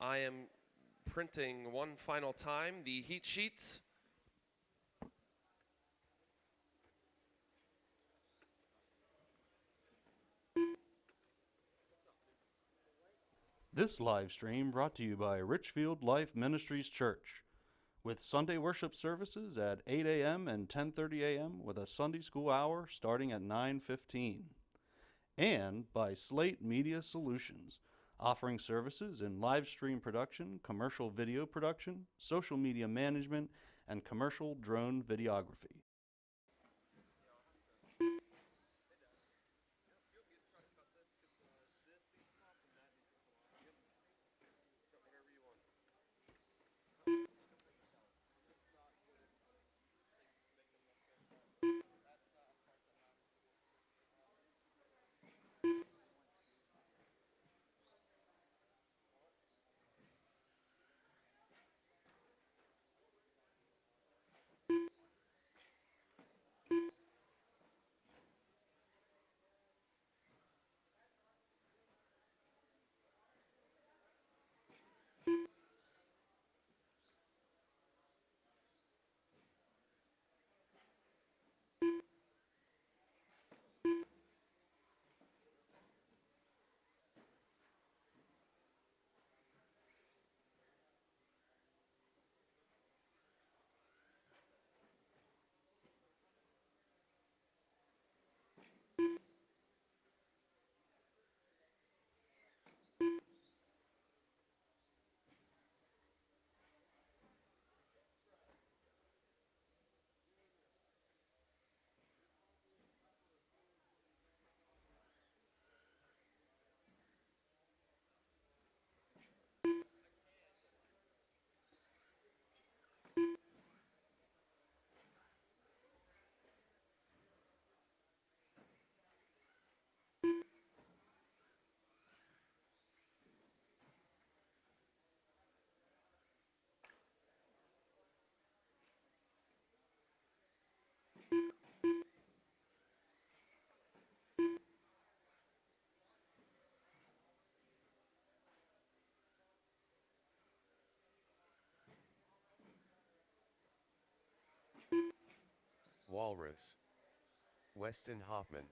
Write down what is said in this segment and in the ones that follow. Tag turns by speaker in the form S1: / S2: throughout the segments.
S1: I am printing one final time the heat sheets.
S2: This live stream brought to you by Richfield Life Ministries Church, with Sunday worship services at 8 a.m. and 10:30 a.m. with a Sunday school hour starting at 9:15. And by Slate Media Solutions, offering services in live stream production, commercial video production, social media management, and commercial drone videography.
S3: Walrus. Weston Hoffman.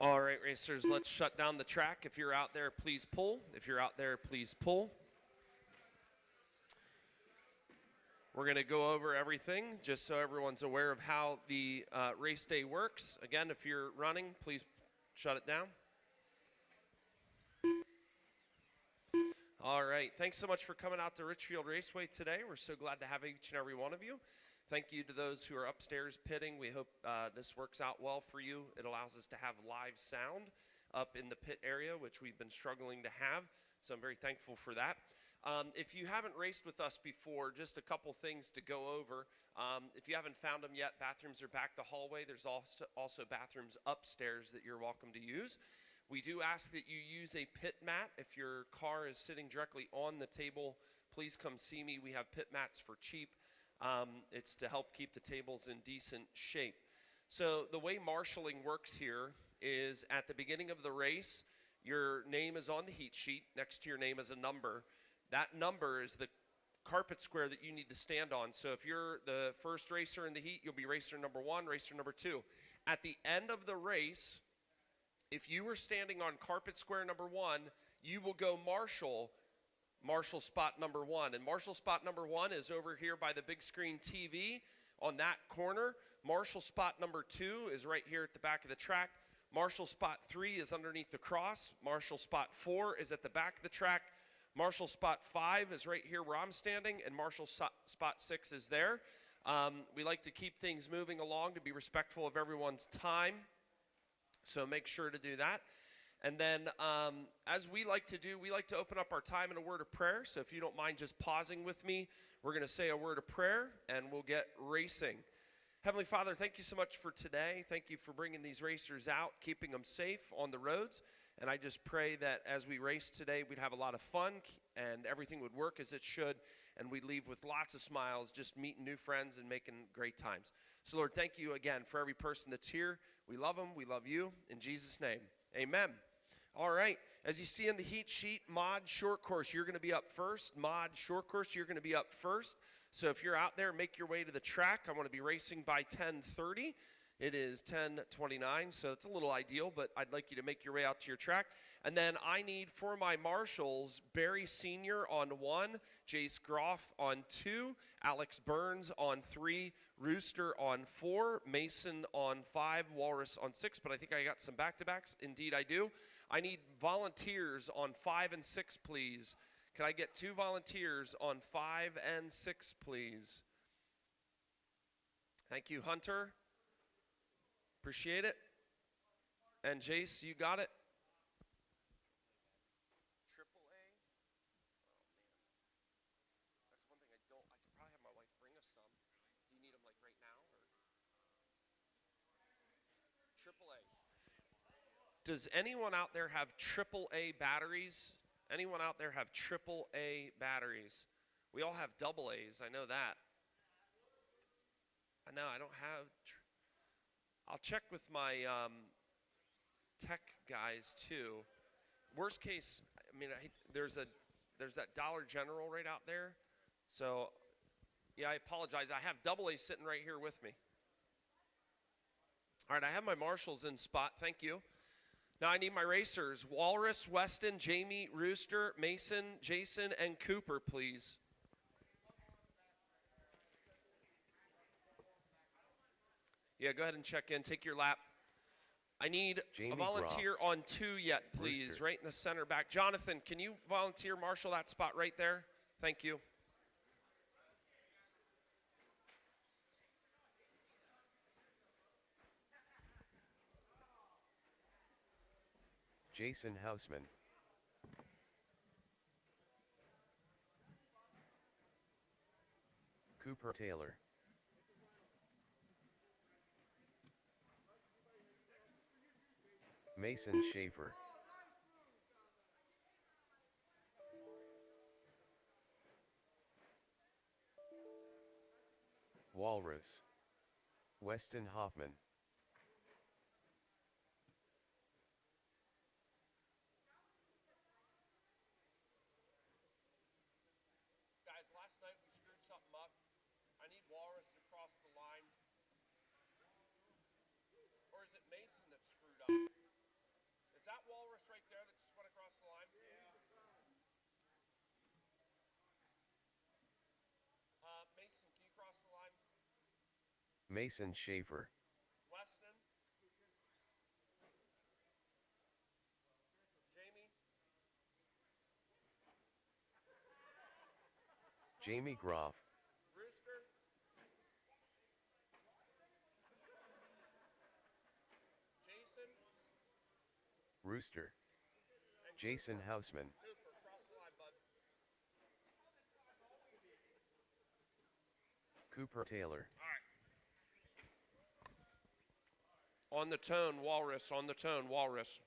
S1: All right, racers, let's shut down the track. If you're out there, please pull. If you're out there, please pull. We're going to go over everything just so everyone's aware of how the race day works. Again, if you're running, please shut it down. All right, thanks so much for coming out to Richfield Raceway today. We're so glad to have each and every one of you. Thank you to those who are upstairs pitting. We hope this works out well for you. It allows us to have live sound up in the pit area, which we've been struggling to have, so I'm very thankful for that. If you haven't raced with us before, just a couple things to go over. If you haven't found them yet, bathrooms are back the hallway. There's also bathrooms upstairs that you're welcome to use. We do ask that you use a pit mat. If your car is sitting directly on the table, please come see me. We have pit mats for cheap. It's to help keep the tables in decent shape. So the way marshaling works here is at the beginning of the race, your name is on the heat sheet. Next to your name is a number. That number is the carpet square that you need to stand on. So if you're the first racer in the heat, you'll be racer number 1, racer number 2. At the end of the race, if you were standing on carpet square number 1, you will go marshal spot number 1. And marshal spot number 1 is over here by the big screen TV on that corner. Marshal spot number 2 is right here at the back of the track. Marshal spot 3 is underneath the cross. Marshal spot 4 is at the back of the track. Marshal spot 5 is right here where I'm standing, and Marshal spot 6 is there. We like to keep things moving along to be respectful of everyone's time, so make sure to do that. And then, as we like to do, we like to open up our time in a word of prayer. So if you don't mind just pausing with me, we're going to say a word of prayer, and we'll get racing. Heavenly Father, thank you so much for today. Thank you for bringing these racers out, keeping them safe on the roads. And I just pray that as we race today, we'd have a lot of fun and everything would work as it should. And we'd leave with lots of smiles, just meeting new friends and making great times. So, Lord, thank you again for every person that's here. We love them. We love you. In Jesus' name, amen. All right. As you see in the heat sheet, mod short course, you're going to be up first. Mod short course, you're going to be up first. So if you're out there, make your way to the track. I want to be racing by 10:30. It is 10:29, so it's a little ideal, but I'd like you to make your way out to your track. And then I need for my marshals, Barry Sr. on 1, Jace Groff on 2, Alex Burns on 3, Rooster on 4, Mason on 5, Walrus on 6, but I think I got some back-to-backs. Indeed, I do. I need volunteers on 5 and 6, please. Can I get 2 volunteers on 5 and 6, please? Thank you, Hunter. Appreciate it. And Jace, you got it? Triple A? Oh, man. That's one thing I could probably have my wife bring us some. Do you need them like right now? Or? Triple A's. Does anyone out there have triple A batteries? Anyone out there have triple A batteries? We all have double A's. I know that. I know I don't have... I'll check with my tech guys too. Worst case, I mean, there's that Dollar General right out there. So, yeah, I apologize. I have double A sitting right here with me. All right, I have my marshals in spot. Thank you. Now I need my racers: Walrus, Weston, Jamie, Rooster, Mason, Jason, and Cooper, please. Yeah, go ahead and check in. Take your lap. I need a volunteer on 2 yet, please. Rooster. Right in the center back. Jonathan, can you volunteer marshal that spot right there? Thank you.
S3: Jason Houseman. Cooper Taylor. Mason Schaefer. Walrus. Weston Hoffman.
S1: Guys, last night we screwed something up. I need Walrus to cross the line. Or is it Mason that screwed up?
S3: Mason Schaefer,
S1: Weston, Jamie,
S3: Jamie Groff,
S1: Rooster, Jason,
S3: Rooster,
S1: and
S3: Jason
S1: Cooper.
S3: Houseman,
S1: Cooper, cross the line, bud.
S3: Cooper Taylor,
S1: All right. On the tone, Walrus. On the tone, Walrus.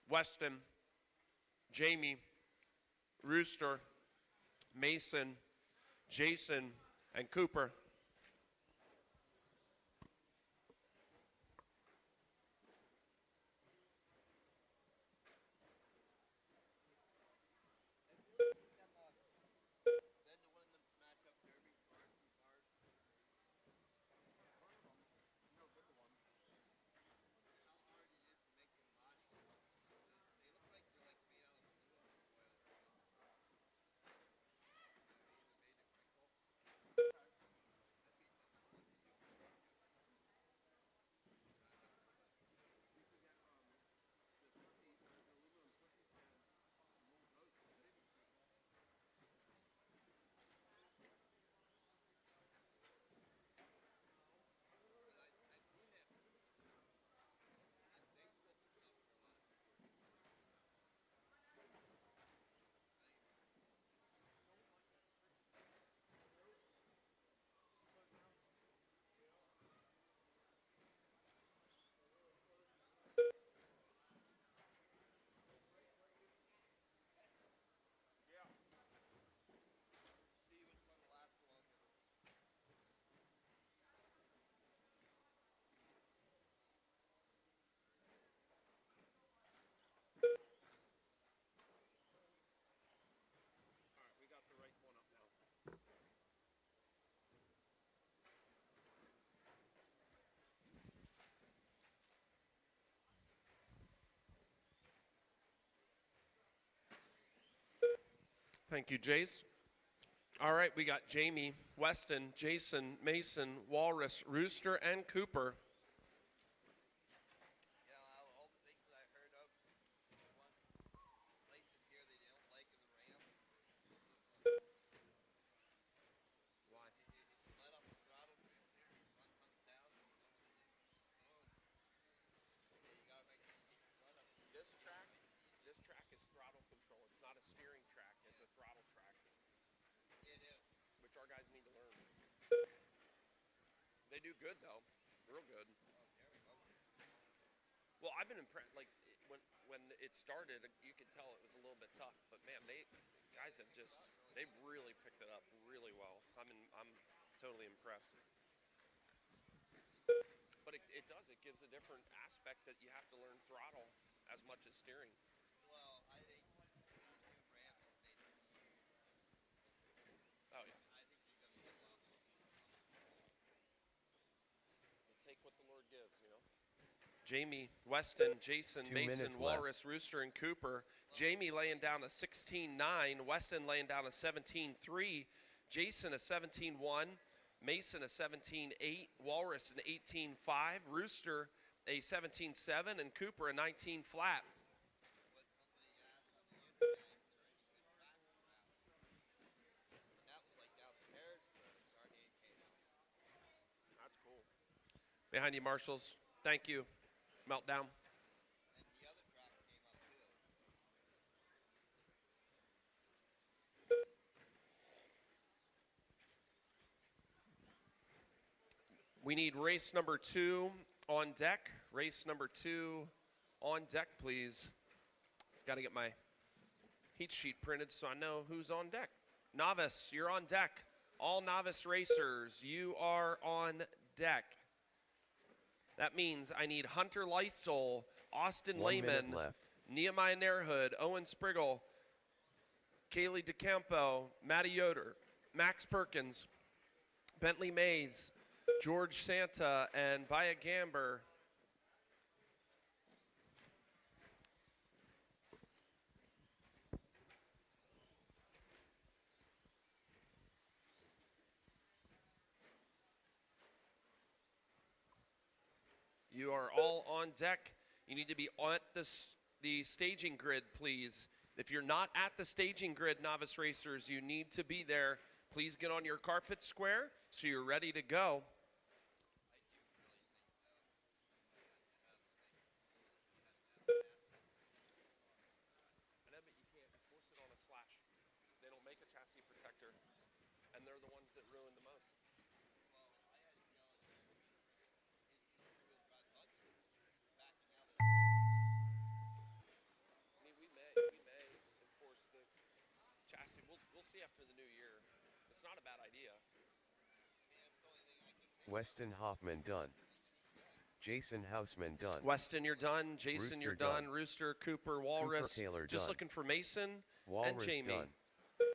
S1: Weston, Jamie, Rooster, Mason, Jason, and Cooper. We got the right one up now. Thank you, Jace. All right, we got Jamie, Weston, Jason, Mason, Walrus, Rooster, and Cooper. This track is throttle control. It's not a steering track. It's a throttle track. Which our guys need to learn. They do good though, real good. Well, I've been impressed. Like when it started, you could tell it was a little bit tough. But man, guys have they've really picked it up really well. I'm totally impressed. But it does. It gives a different aspect that you have to learn throttle as much as steering. Oh yeah. You take what the Lord gives, you know. Jamie, Weston, Jason,
S3: 2
S1: Mason,
S3: minutes
S1: Walrus, Rooster, and Cooper. Jamie laying down a 16.9. Weston laying down a 17.3. Jason a 17.1. Mason a 17.8. Walrus an 18.5. Rooster a 17.7. And Cooper a 19 flat. That's cool. Behind you, Marshals. Thank you. Meltdown. We need race number 2 on deck. Race number 2 on deck, please. Got to get my heat sheet printed so I know who's on deck. Novice, you're on deck. All novice racers, you are on deck. That means I need Hunter Leitzel, Austin
S3: 1 minute
S1: Lehman,
S3: left.
S1: Nehemiah Nairhood, Owen Spriggle, Kaylee DeCampo, Matty Yoder, Max Perkins, Bentley Mays, George Santa, and Baya Gamber. You are all on deck. You need to be at the staging grid, please. If you're not at the staging grid, novice racers, you need to be there. Please get on your carpet square so you're ready to go. I know, but you can't force it on a slash. They don't make a chassis protector, and they're the ones that ruin the most. I mean, we may enforce the chassis. We'll see after the new year. It's not a bad idea.
S3: Weston Hoffman done. Jason Houseman done.
S1: Weston, you're done. Jason,
S3: Rooster
S1: you're done.
S3: done.
S1: Rooster, Cooper, Walrus.
S3: Cooper Taylor
S1: Just
S3: done.
S1: looking for Mason
S3: Walrus
S1: and Jamie.
S3: done.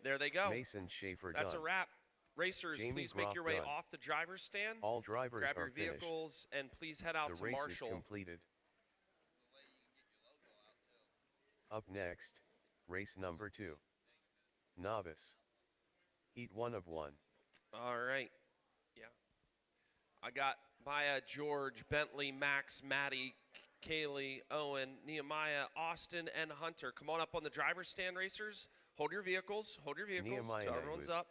S1: There they go.
S3: Mason Schaefer
S1: That's
S3: done.
S1: a wrap. Racers,
S3: Jamie
S1: please make
S3: Groff
S1: your way
S3: done.
S1: off the driver's stand.
S3: All drivers
S1: Grab
S3: are
S1: your
S3: finished.
S1: vehicles and please head out
S3: The
S1: to
S3: race
S1: Marshall.
S3: is completed. Up next, race number 2. Novice. Heat 1 of 1.
S1: All right. Yeah. I got Maya, George, Bentley, Max, Maddie, Kaylee, Owen, Nehemiah, Austin, and Hunter. Come on up on the driver's stand, racers. Hold your vehicles. Hold your vehicles.
S3: Nehemiah
S1: Till everyone's
S3: Nagwood.
S1: up.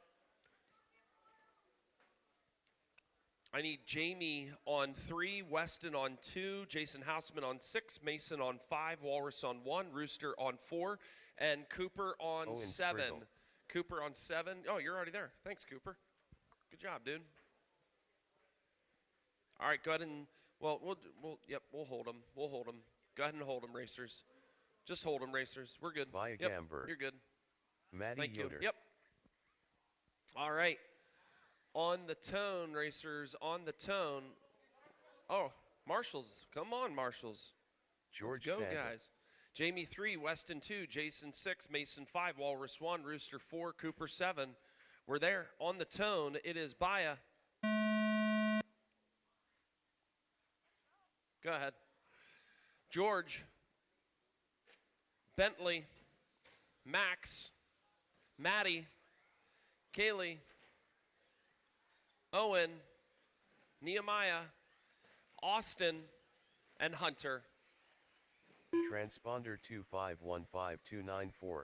S1: I need Jamie on 3, Weston on 2, Jason Houseman on 6, Mason on 5, Walrus on 1, Rooster on 4, and Cooper on
S3: Owen
S1: 7.
S3: Spriggle.
S1: Cooper on 7. Oh, you're already there. Thanks, Cooper. Good job, dude. All right, go ahead and we'll hold them. We'll hold them. Go ahead and hold them, racers. Just hold them, racers. We're good.
S3: Via
S1: Yep,
S3: Gamber.
S1: you're good.
S3: Maddie
S1: Thank you.
S3: Yoder.
S1: Yep. All right. On the tone, racers, on the tone. Oh, Marshals. Come on, Marshals.
S3: George
S1: Let's go,
S3: Santa.
S1: guys. Jamie 3, Weston 2, Jason 6, Mason 5, Walrus 1, Rooster 4, Cooper 7. We're there. On the tone, it is Baya. Go ahead. George, Bentley, Max, Maddie, Kaylee, Owen, Nehemiah, Austin, and Hunter.
S3: Transponder 2515294.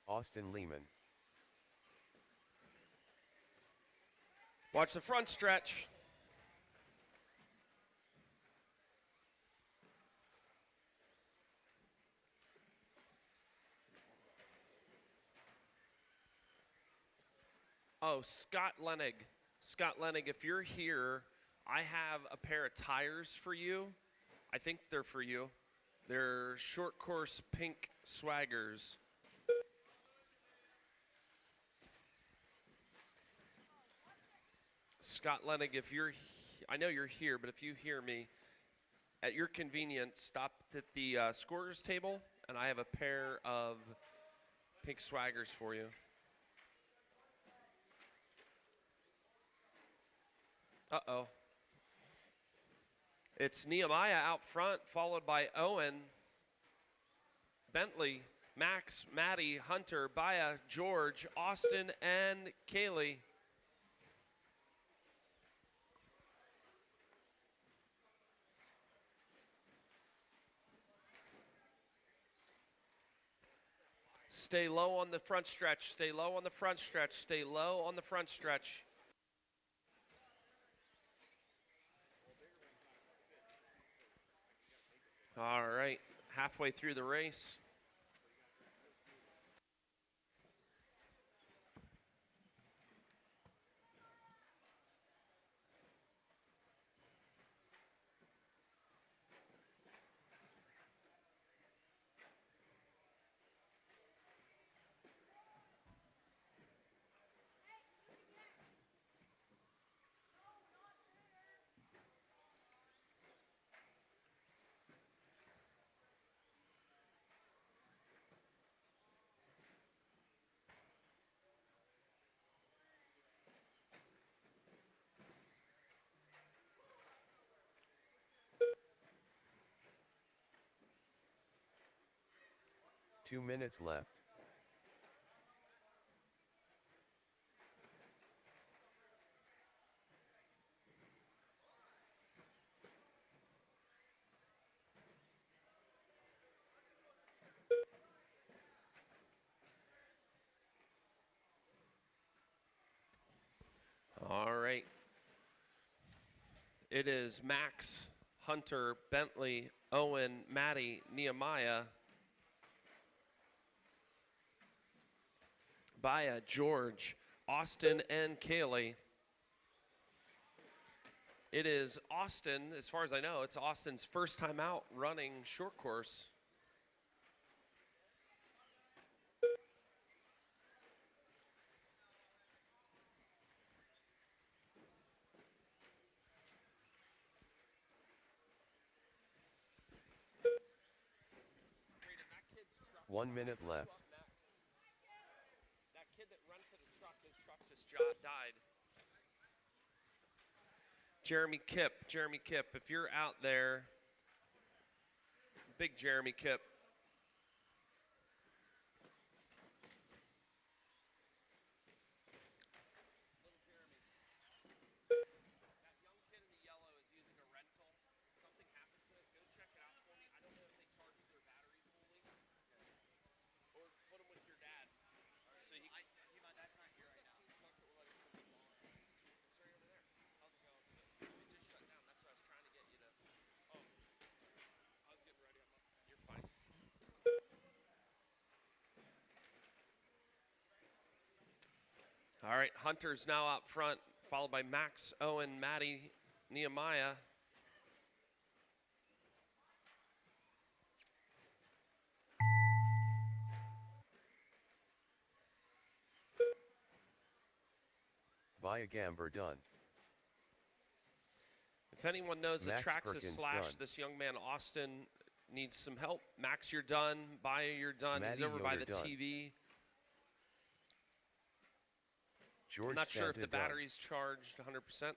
S3: Austin Lehman.
S1: Watch the front stretch. Oh, Scott Lenig. Scott Lenig, if you're here, I have a pair of tires for you. I think they're for you. They're short course pink swaggers. Scott Lenig, if you're, I know you're here, but if you hear me, at your convenience, stop at the scorer's table, and I have a pair of pink swaggers for you. Uh-oh. It's Nehemiah out front, followed by Owen, Bentley, Max, Maddie, Hunter, Baya, George, Austin, and Kaylee. Stay low on the front stretch. Stay low on the front stretch. Stay low on the front stretch. All right, halfway through the race.
S3: 2 minutes left.
S1: All right. It is Max, Hunter, Bentley, Owen, Maddie, Nehemiah, Baya, George, Austin, and Kaylee. It is Austin, as far as I know, it's Austin's first time out running short course.
S3: That 1 minute left.
S1: That kid that rented a truck, his truck just died. Jeremy Kipp, if you're out there, big Jeremy Kipp. All right, Hunter's now out front, followed by Max, Owen, Maddie, Nehemiah.
S3: Baya Gamber done.
S1: If anyone knows the
S3: Max
S1: track's a
S3: Perkins
S1: slash,
S3: done.
S1: this young man, Austin, needs some help. Max, you're done. Baya, you're done. He's
S3: Maddie
S1: over by
S3: Yoder
S1: the
S3: done.
S1: TV.
S3: George
S1: I'm not sure if
S3: Santa
S1: the
S3: done.
S1: battery's charged 100%.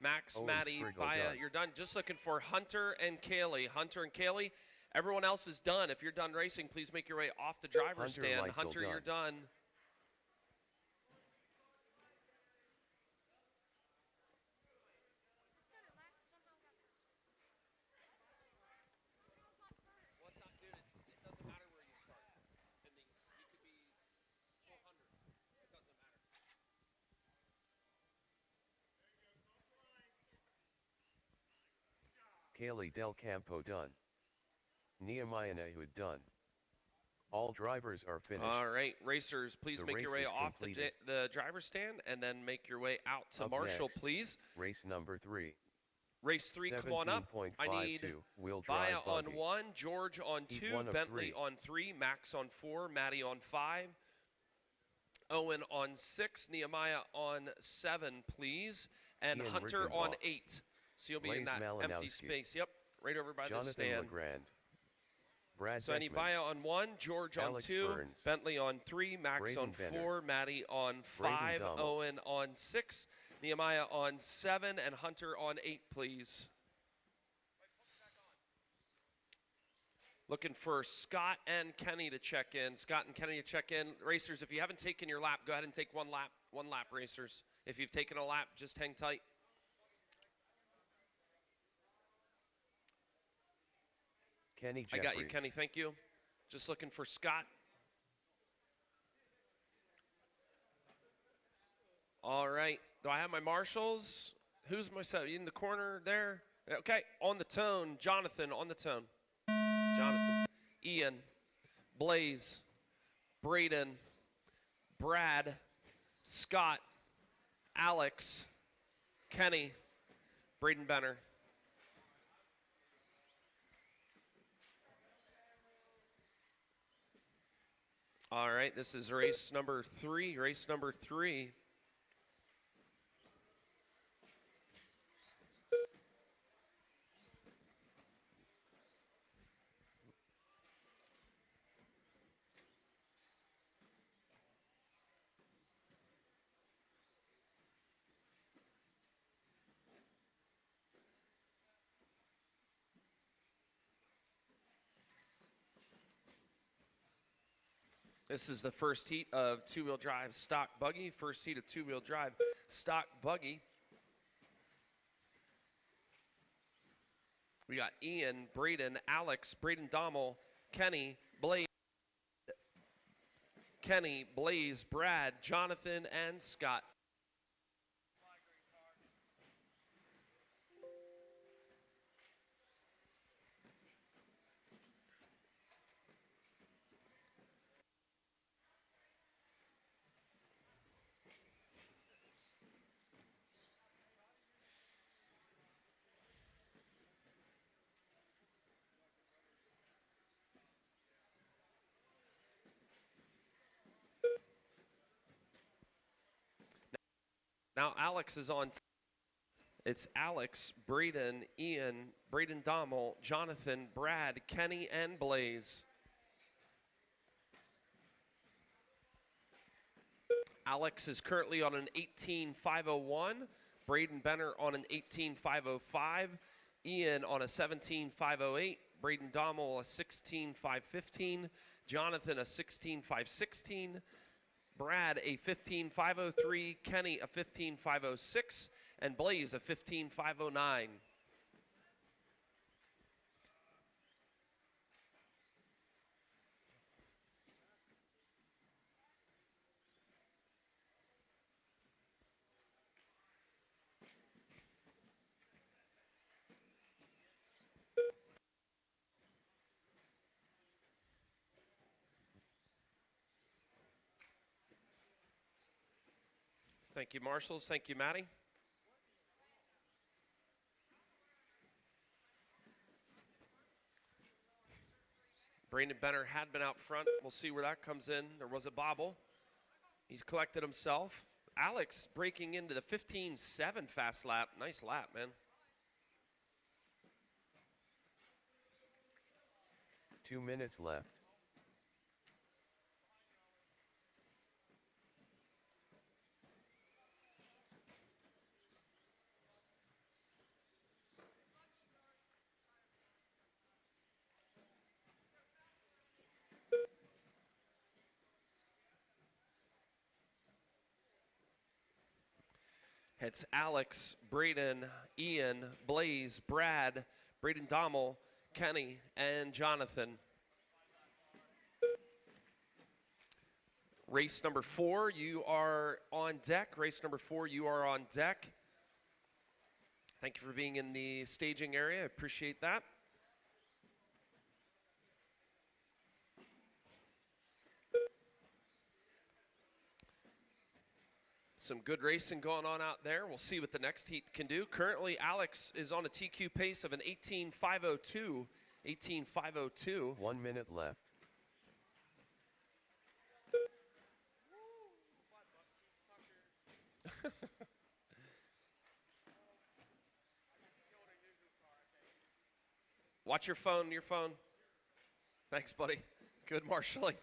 S1: Max,
S3: Owen
S1: Maddie,
S3: Spriggle
S1: Baya,
S3: done.
S1: you're done. Just looking for Hunter and Kaylee. Hunter and Kaylee. Everyone else is done. If you're done racing, please make your way off the driver's
S3: Hunter
S1: stand.
S3: Leitzel
S1: Hunter,
S3: done.
S1: you're done. Well, it's not, dude. It doesn't matter where you start in these. You could be 400. It doesn't matter.
S3: Kaylee Del Campo done. Nehemiah Nahud done. All drivers are finished.
S1: All right, racers, please
S3: The
S1: make your
S3: race
S1: way
S3: is
S1: off
S3: completed.
S1: the driver's stand and then make your way out to
S3: Up
S1: Marshall,
S3: next,
S1: please.
S3: Race number 3.
S1: Race 3, come on up. I need
S3: 17.52 wheel
S1: Baya
S3: drive
S1: on
S3: buggy.
S1: 1, George on
S3: Heat
S1: 2,
S3: one of
S1: Bentley
S3: 3.
S1: on 3, Max on 4, Maddie on 5, Owen on 6, Nehemiah on 7, please, and
S3: Ian
S1: Hunter on
S3: Rickenbach.
S1: 8. So you'll be in
S3: Blaise
S1: that empty
S3: Malinowski.
S1: space. Yep, right over by the
S3: Jonathan
S1: stand.
S3: Legrand. Brad
S1: So I need
S3: Zeckman.
S1: Baya on 1, George on
S3: Alex
S1: 2,
S3: Burns.
S1: Bentley on 3, Max
S3: Braden
S1: on
S3: Benner.
S1: 4, Maddie on
S3: Braden
S1: 5,
S3: Dummel.
S1: Owen on 6, Nehemiah on 7, and Hunter on 8, please. Looking for Scott and Kenny to check in. Scott and Kenny to check in. Racers, if you haven't taken your lap, go ahead and take one lap. One lap, racers. If you've taken a lap, just hang tight.
S3: Kenny
S1: I
S3: Jeffries.
S1: got you, Kenny. Thank you. Just looking for Scott. All right. Do I have my marshals? Who's my set? In the corner there? Okay. On the tone. Jonathan on the tone. Jonathan. Ian. Blaze. Braden. Brad. Scott. Alex. Kenny. Braden Benner. All right, this is race number 3. Race number 3. This is the first heat of two-wheel drive stock buggy. First heat of two-wheel drive stock buggy. We got Ian, Braden, Alex, Braden Dommel, Kenny, Blaze, Brad, Jonathan, and Scott. Now Alex is on. It's Alex, Braden, Ian, Braden Dommel, Jonathan, Brad, Kenny, and Blaze. Alex is currently on an 18.501. Braden Benner on an 18.505. Ian on a 17.508. Braden Dommel a 16.515. Jonathan a 16.516. Brad a 15.503, Kenny a 15.506, and Blaze a 15.509. Thank you, marshals. Thank you, Maddie. Brandon Benner had been out front. We'll see where that comes in. There was a bobble. He's collected himself. Alex breaking into the 15.7 fast lap. Nice lap, man.
S3: 2 minutes left.
S1: It's Alex, Braden, Ian, Blaze, Brad, Braden Dommel, Kenny, and Jonathan. Race number 4, you are on deck. Race number 4, you are on deck. Thank you for being in the staging area. I appreciate that. Some good racing going on out there. We'll see what the next heat can do. Currently, Alex is on a TQ pace of an 18.502. 18.502.
S3: 1 minute left.
S1: Watch your phone, Thanks, buddy. Good marshaling.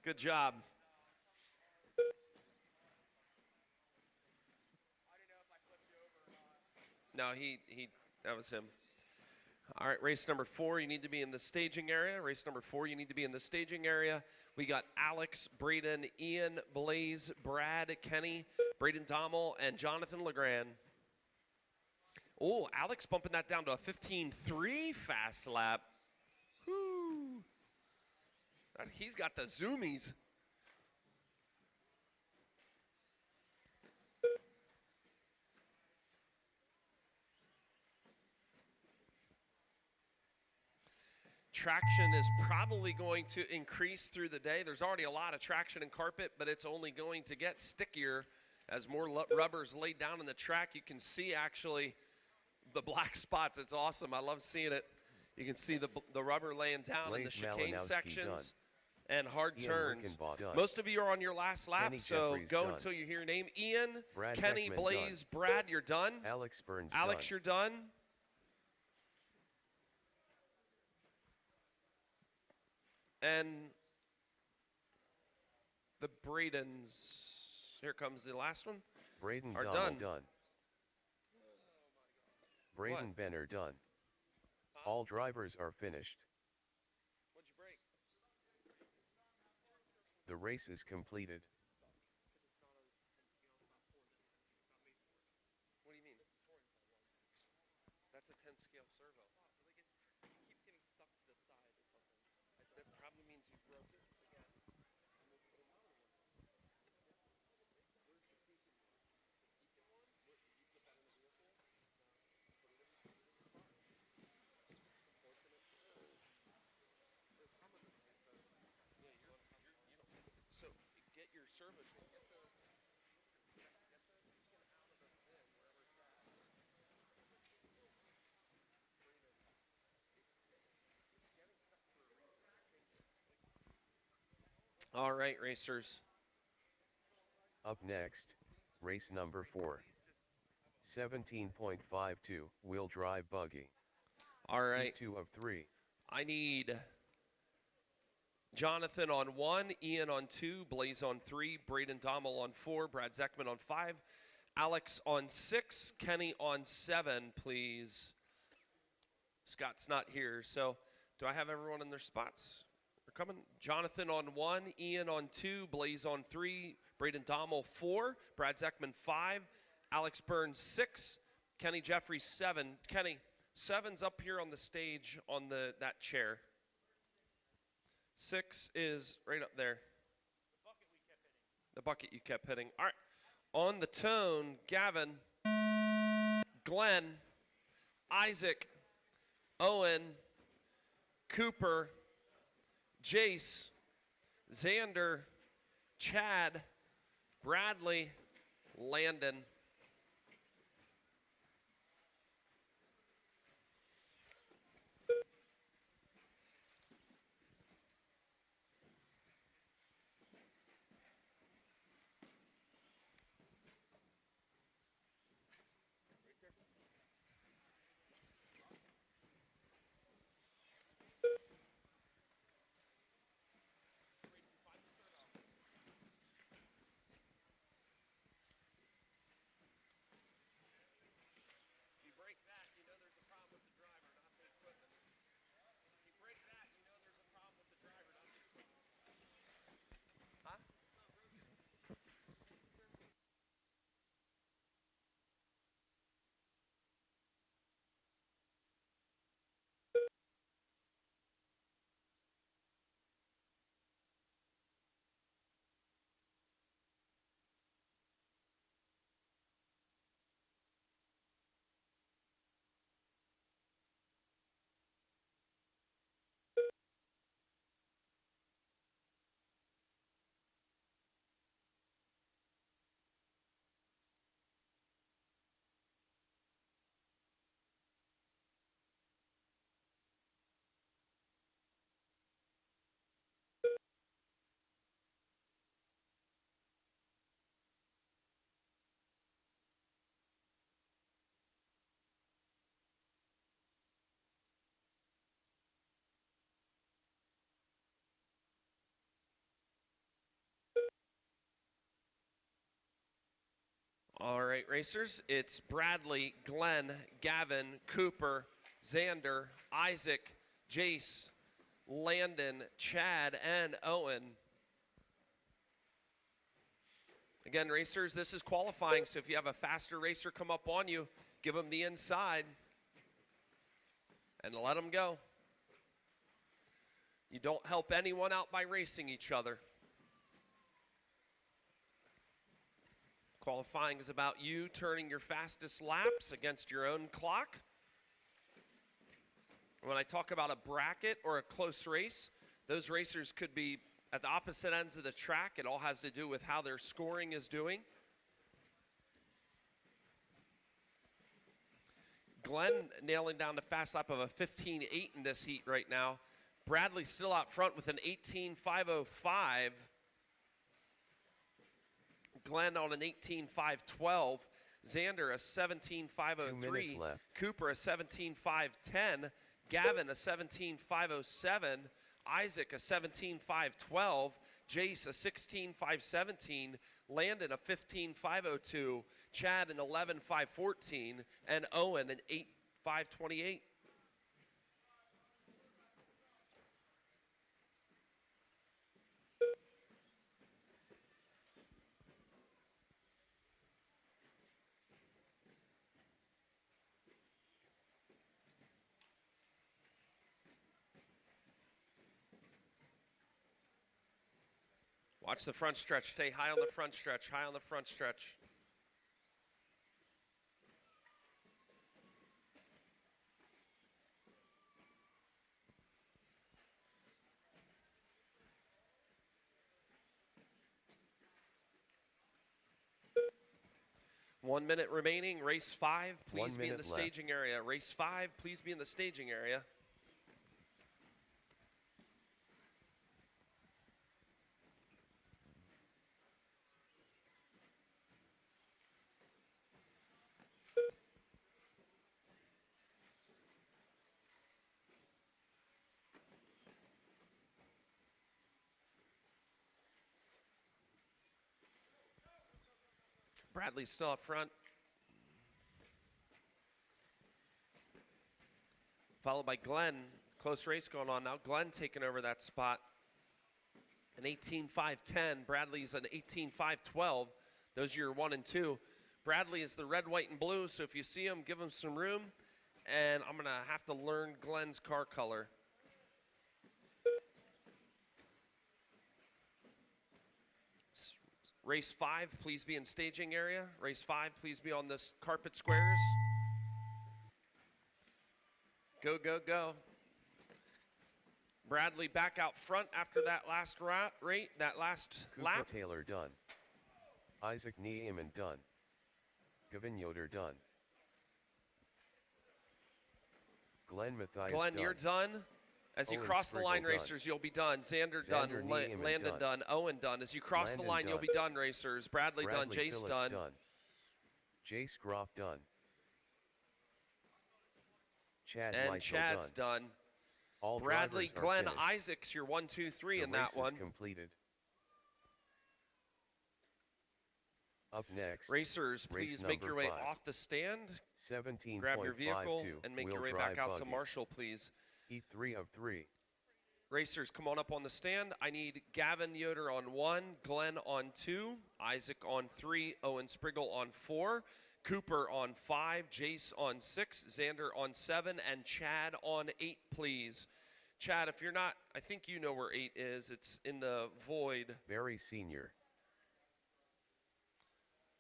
S1: Good job. No, that was him. All right, race number 4, you need to be in the staging area. Race number 4, you need to be in the staging area. We got Alex, Braden, Ian, Blaze, Brad, Kenny, Braden Dommel, and Jonathan Legrand. Oh, Alex bumping that down to a 15.3 fast lap. Whoo. He's got the zoomies. Traction is probably going to increase through the day. There's already a lot of traction in carpet, but it's only going to get stickier as more rubber's laid down in the track. You can see actually the black spots. It's awesome. I love seeing it. You can see the rubber laying down in the chicane sections and hard turns. Most of you are on your last lap,
S3: Kenny
S1: so
S3: Jeffries
S1: go
S3: done.
S1: until you hear your name. Ian,
S3: Brad
S1: Kenny,
S3: Beckman
S1: Blaze,
S3: done.
S1: Brad, you're done.
S3: Alex Burns
S1: Alex,
S3: done.
S1: you're done. And the Bradens, here comes the last one,
S3: Braden
S1: are
S3: Dommel
S1: done.
S3: Braden
S1: What?
S3: Benner done. All drivers are finished.
S1: What'd you break?
S3: The race is completed.
S1: What do you mean? That's a 10 scale servo. It keeps getting stuck to the side or something. That probably means you broke it again. So get your servo chain. Get the beacon out of the bin wherever it's at. All right, racers.
S3: Up next, race number 4. 17.52 wheel drive buggy.
S1: All right.
S3: 2 of 3.
S1: I need Jonathan on 1, Ian on 2, Blaze on 3, Braden Dommel on 4, Brad Zeckman on 5, Alex on 6, Kenny on 7, please. Scott's not here, so do I have everyone in their spots? They're coming. Jonathan on 1, Ian on 2, Blaze on 3, Braden Dommel 4, Brad Zeckman 5, Alex Burns 6, Kenny Jeffries 7. Kenny, 7's up here on the stage on that chair. 6 is right up there. The bucket you kept hitting. All right. On the tone, Gavin, Glenn, Isaac, Owen, Cooper, Jace, Xander, Chad, Bradley, Landon. All right, racers, it's Bradley, Glenn, Gavin, Cooper, Xander, Isaac, Jace, Landon, Chad, and Owen. Again, racers, this is qualifying, so if you have a faster racer come up on you, give them the inside and let them go. You don't help anyone out by racing each other. Qualifying is about you turning your fastest laps against your own clock. When I talk about a bracket or a close race, those racers could be at the opposite ends of the track. It all has to do with how their scoring is doing. Glenn nailing down the fast lap of a 15.8 in this heat right now. Bradley still out front with an 18.505. Glenn on an 18.512. Xander a 17.503.
S3: 2 minutes left.
S1: Cooper a 17.510. Gavin a 17.507. Isaac a 17.512. Jace a 16.517. Landon a 15.502. Chad an 11.514. And Owen an 8.528. Watch the front stretch. Stay high on the front stretch. High on the front stretch. One minute remaining. Race 5. Please be in the staging area. Race 5. Please be in the staging area. Bradley's still up front. Followed by Glenn. Close race going on now. Glenn taking over that spot. An 18.5.10. Bradley's an 18.5.12. Those are your 1 and 2. Bradley is the red, white, and blue, so if you see him, give him some room. And I'm going to have to learn Glenn's car color. Race 5, please be in staging area. Race 5, please be on this carpet squares. Go, go, go. Bradley back out front after that last lap.
S3: Cooper Taylor done. Isaac Niemann done. Gavin Yoder done. Glenn Mathias
S1: Glenn,
S3: done.
S1: you're done. As you
S3: Owen
S1: cross the
S3: Spriggle
S1: line,
S3: done.
S1: racers, you'll be done. Xander done.
S3: Niemann
S1: Landon done. Owen done. As you cross the
S3: Landon
S1: line, you'll
S3: done.
S1: be done, racers. Bradley done. Jace
S3: Phillips
S1: done.
S3: Jace Groff done. Chad
S1: And
S3: Michael
S1: Chad's done.
S3: All
S1: Bradley,
S3: drivers are
S1: Glenn,
S3: finished.
S1: Isaac's your 1, 2, 3
S3: The
S1: in
S3: race
S1: that
S3: is
S1: one.
S3: completed. Up next,
S1: Racers,
S3: race
S1: please make your way
S3: number 5.
S1: off the stand.
S3: 17.52
S1: Grab your vehicle and make
S3: wheel
S1: your way back
S3: drive
S1: out to
S3: buggy.
S1: Marshall, please.
S3: E3 of 3.
S1: Racers, come on up on the stand. I need Gavin Yoder on 1, Glenn on 2, Isaac on 3, Owen Spriggle on 4, Cooper on 5, Jace on 6, Xander on 7, and Chad on 8, please. Chad, if you're not, I think you know where 8 is. It's in the void.
S3: Barry Sr.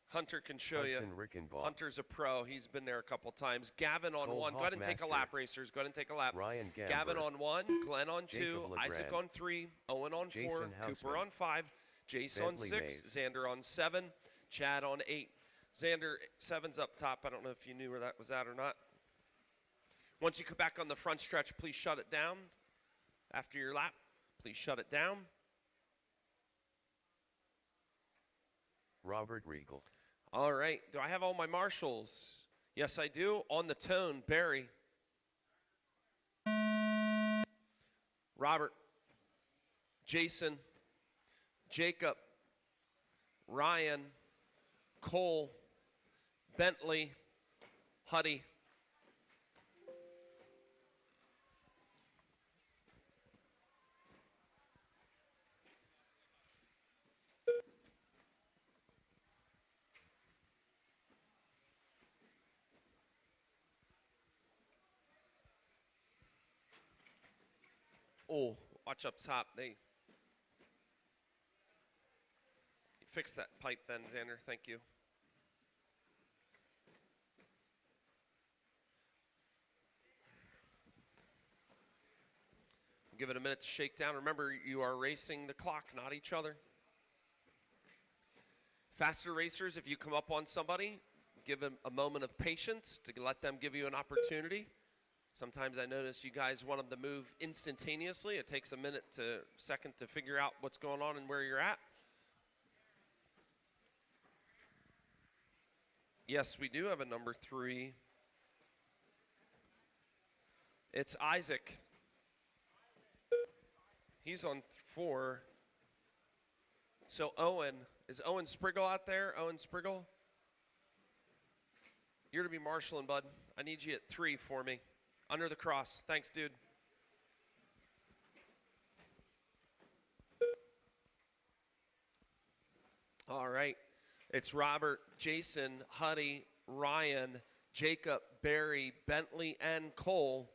S1: Hunter can show you.
S3: Hudson Rickenbaugh.
S1: Hunter's a pro. He's been there a couple times. Gavin on
S3: Cole
S1: 1. Go ahead and take a
S3: Hoffmaster.
S1: lap, racers. Go ahead and take a lap.
S3: Ryan Gamber.
S1: Gavin on 1, Glenn on 2,
S3: Jacob
S1: Isaac
S3: Legrand.
S1: on 3, Owen on 4,
S3: Jason
S1: Cooper
S3: Hausman.
S1: on 5, Jace on
S3: Bentley
S1: 6,
S3: Mays.
S1: Xander on 7, Chad on 8. Xander, 7's up top. I don't know if you knew where that was at or not. Once you come back on the front stretch, please shut it down. After your lap, please shut it down.
S3: Robert Riegel.
S1: All right. Do I have all my marshals? Yes, I do. On the tone, Barry. Robert. Jason. Jacob. Ryan. Cole. Bentley. Huddy. Oh, watch up top. They fix that pipe then, Xander. Thank you. Give it a minute to shake down. Remember, you are racing the clock, not each other. Faster racers, if you come up on somebody, give them a moment of patience to let them give you an opportunity. Sometimes I notice you guys want them to move instantaneously. It takes a second to figure out what's going on and where you're at. Yes, we do have a number 3. It's Isaac. He's on 4. So Owen, is Owen Spriggle out there? Owen Spriggle? You're to be marshalling, bud. I need you at 3 for me. Under the cross. Thanks, dude. All right. It's Robert, Jason, Huddy, Ryan, Jacob, Barry, Bentley, and Cole.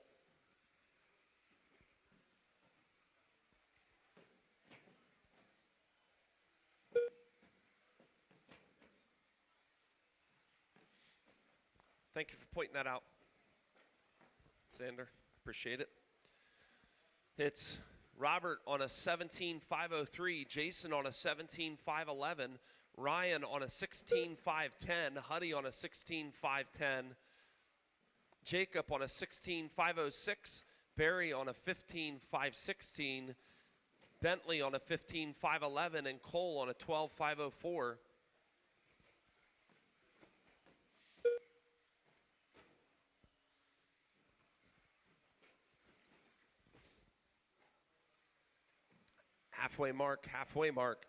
S1: Thank you for pointing that out, Xander. Appreciate it. It's Robert on a 17.503, Jason on a 17.511, Ryan on a 16.510, Huddy on a 16.510, Jacob on a 16.506, Barry on a 15.516, Bentley on a 15.511, and Cole on a 12.504. Halfway mark, halfway mark.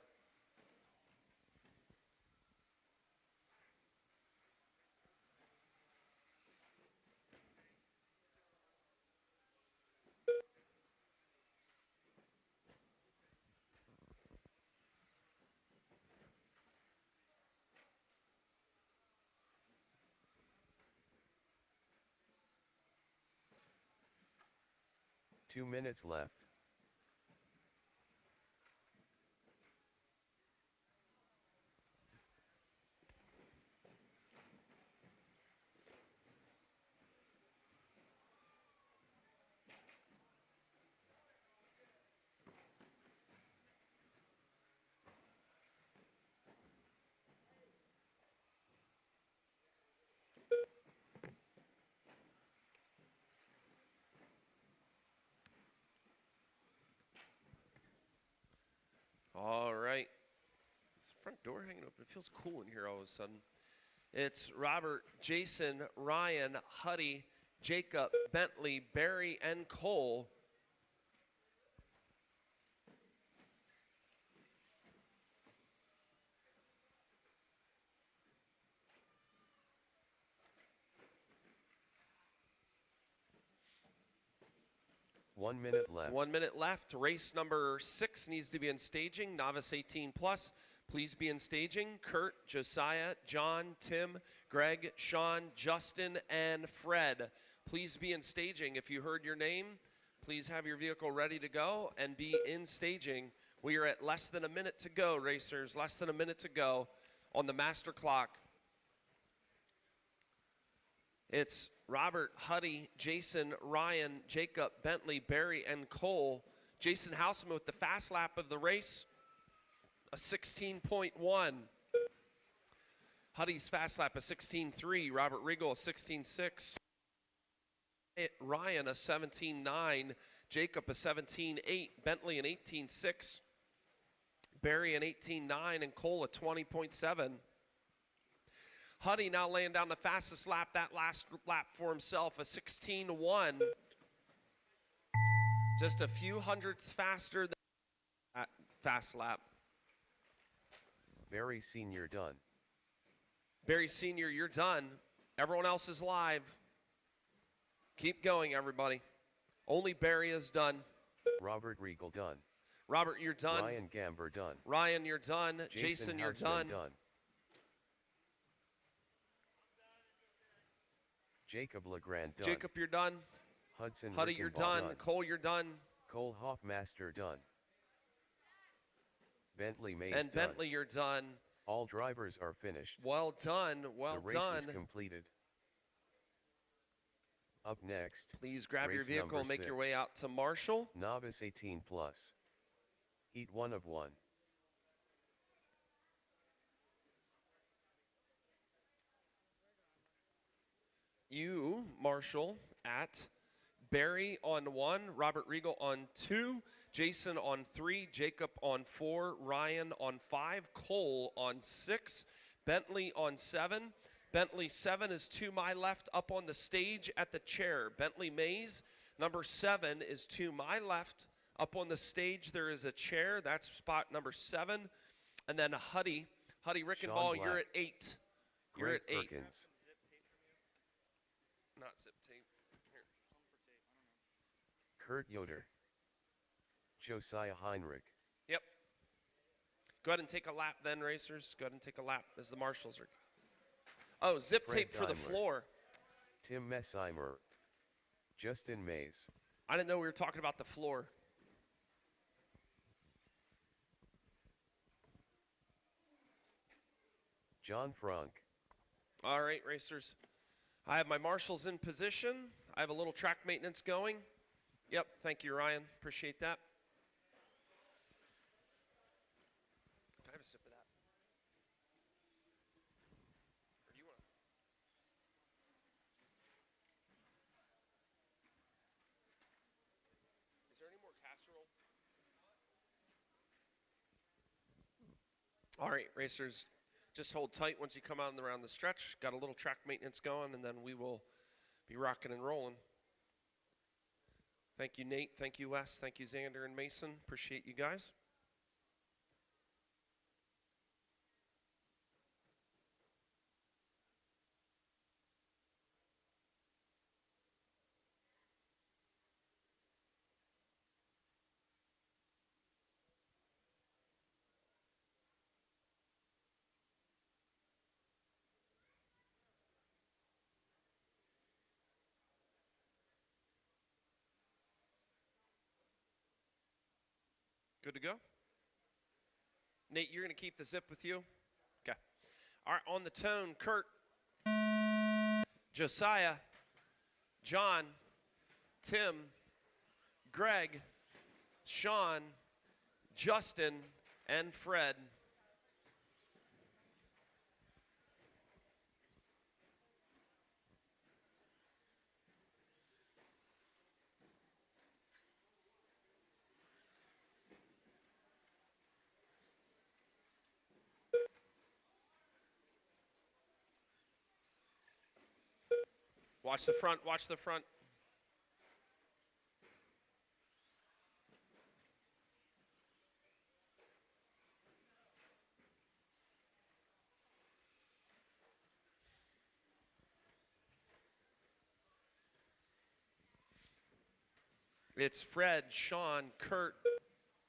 S3: Two minutes left.
S1: All right. Is the front door hanging open? It feels cool in here all of a sudden. It's Robert, Jason, Ryan, Huddy, Jacob, Bentley, Barry, and Cole.
S3: One minute left.
S1: 1 minute left. Race number 6 needs to be in staging. Novice 18 plus. Please be in staging. Kurt, Josiah, John, Tim, Greg, Sean, Justin, and Fred. Please be in staging. If you heard your name, please have your vehicle ready to go and be in staging. We are at less than a minute to go, racers. Less than a minute to go on the master clock. It's Robert, Huddy, Jason, Ryan, Jacob, Bentley, Barry, and Cole. Jason Houseman with the fast lap of the race, a 16.1. Huddy's fast lap, a 16.3. Robert Regal, a 16.6. Ryan, a 17.9. Jacob, a 17.8. Bentley, an 18.6. Barry, an 18.9. And Cole, a 20.7. Huddy now laying down the fastest lap, that last lap for himself, a 16.1. Just a few hundredths faster than that fast lap.
S3: Barry Sr. done.
S1: Barry Sr., you're done. Everyone else is live. Keep going, everybody. Only Barry is done.
S3: Robert Regal done.
S1: Robert, you're done.
S3: Ryan Gamber done.
S1: Ryan, you're done. Jason, you're
S3: Houseman
S1: done.
S3: Jacob Legrand done.
S1: Jacob, you're done.
S3: Hudson
S1: Huddy, you're
S3: Rickenbaugh
S1: done. Cole, you're done.
S3: Cole Hoffmaster done. Bentley Mays
S1: And
S3: done.
S1: Bentley, you're done.
S3: All drivers are finished.
S1: Well done. Well
S3: the race
S1: done.
S3: is completed. Up next,
S1: Please grab your
S3: race
S1: vehicle and
S3: number
S1: make your
S3: 6.
S1: way out to Marshall.
S3: Novice 18 plus. Heat 1 of 1.
S1: You, Marshall, at Barry on 1, Robert Regal on 2, Jason on 3, Jacob on 4, Ryan on 5, Cole on 6, Bentley on 7. Bentley 7 is to my left up on the stage at the chair. Bentley Mays, number 7, is to my left up on the stage. There is a chair. That's spot number 7. And then Huddy Rickenbaugh, you're at 8. You're
S3: Greg
S1: at 8.
S3: Perkins.
S1: Not zip tape. Here.
S3: Kurt Yoder. Josiah Heinrich.
S1: Yep. Go ahead and take a lap then, racers. Go ahead and take a lap as the marshals are. Oh, zip
S3: Fred
S1: tape for the
S3: Daimler.
S1: floor.
S3: Tim Messimer. Justin Mays.
S1: I didn't know we were talking about the floor.
S3: John Frank.
S1: All right, racers. I have my marshals in position. I have a little track maintenance going. Yep, thank you, Ryan. Appreciate that. Can I have a sip of that? Or do you want to? Is there any more casserole? All right, racers, just hold tight once you come out and around the stretch. Got a little track maintenance going, and then we will be rocking and rolling. Thank you, Nate. Thank you, Wes. Thank you, Xander and Mason. Appreciate you guys. Good to go? Nate, you're going to keep the zip with you? Okay. All right, on the tone, Kurt, Josiah, John, Tim, Greg, Sean, Justin, and Fred. Watch the front, watch the front. It's Fred, Sean, Kurt.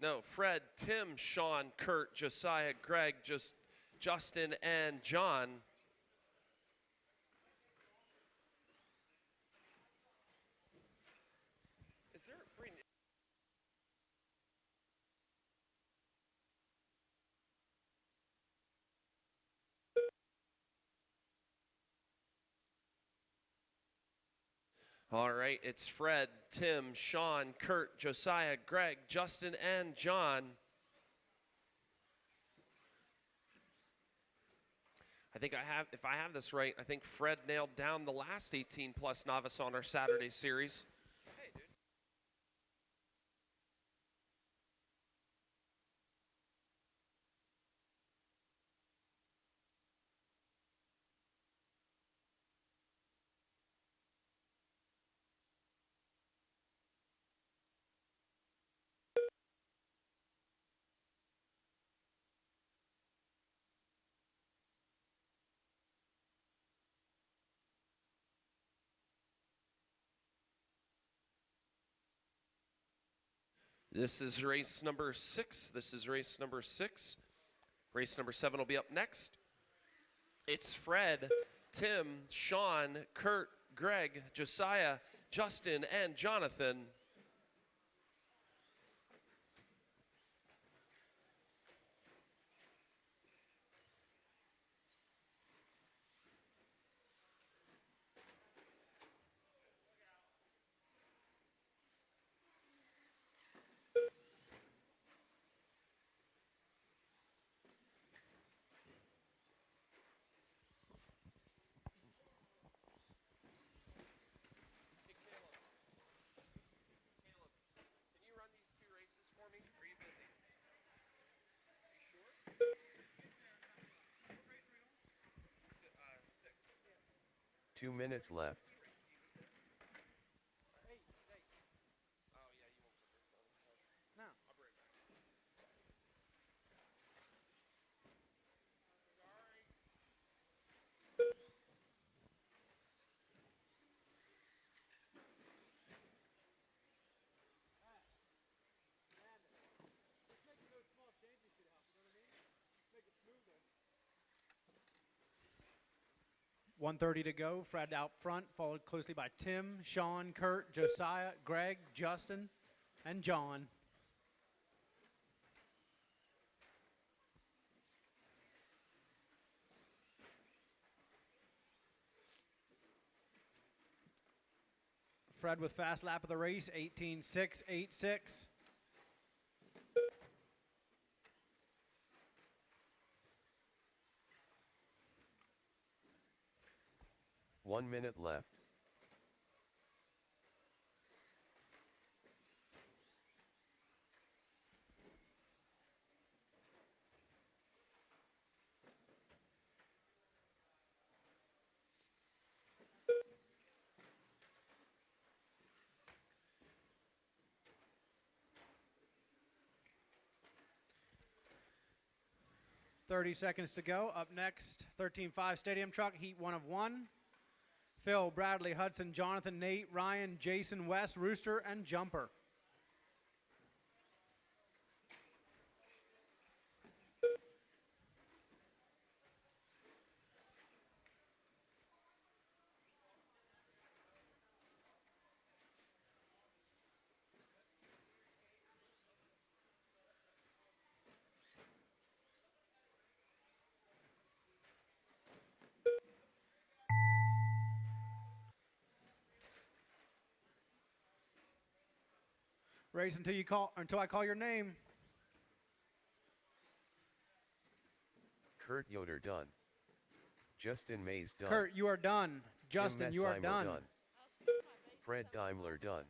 S1: No, Fred, Tim, Sean, Kurt, Josiah, Greg, Justin, and John. Is there a green? All right, it's Fred, Tim, Sean, Kurt, Josiah, Greg, Justin, and John. I think if I have this right, I think Fred nailed down the last 18 plus novice on our Saturday series. Hey, dude. This is race number 6. This is race number 6. Race number 7 will be up next. It's Fred, Tim, Sean, Kurt, Greg, Josiah, Justin, and Jonathan. Can you run these 2 races for me? Are you busy? Are you sure? 6.
S3: 2 minutes left.
S1: Oh, yeah, you won't put this on.
S4: No.
S1: I'll bring it back.
S4: Just making those small changes should help, you know what I mean? Make it smoother. 1:30 to go. Fred out front, followed closely by Tim, Sean, Kurt, Josiah, Greg, Justin, and John. Fred with fast lap of the race, 18.686.
S3: One minute left.
S4: .30 seconds to go. Up next, 13.5 Stadium Truck, heat 1 of 1. Phil, Bradley, Hudson, Jonathan, Nate, Ryan, Jason, Wes, Rooster, and Jumper. Race until I call your name.
S3: Kurt Yoder done. Justin Mays done.
S4: Kurt, you are done. Justin,
S3: Tim
S4: you are
S3: Messimer
S4: done.
S3: Fred Daimler done.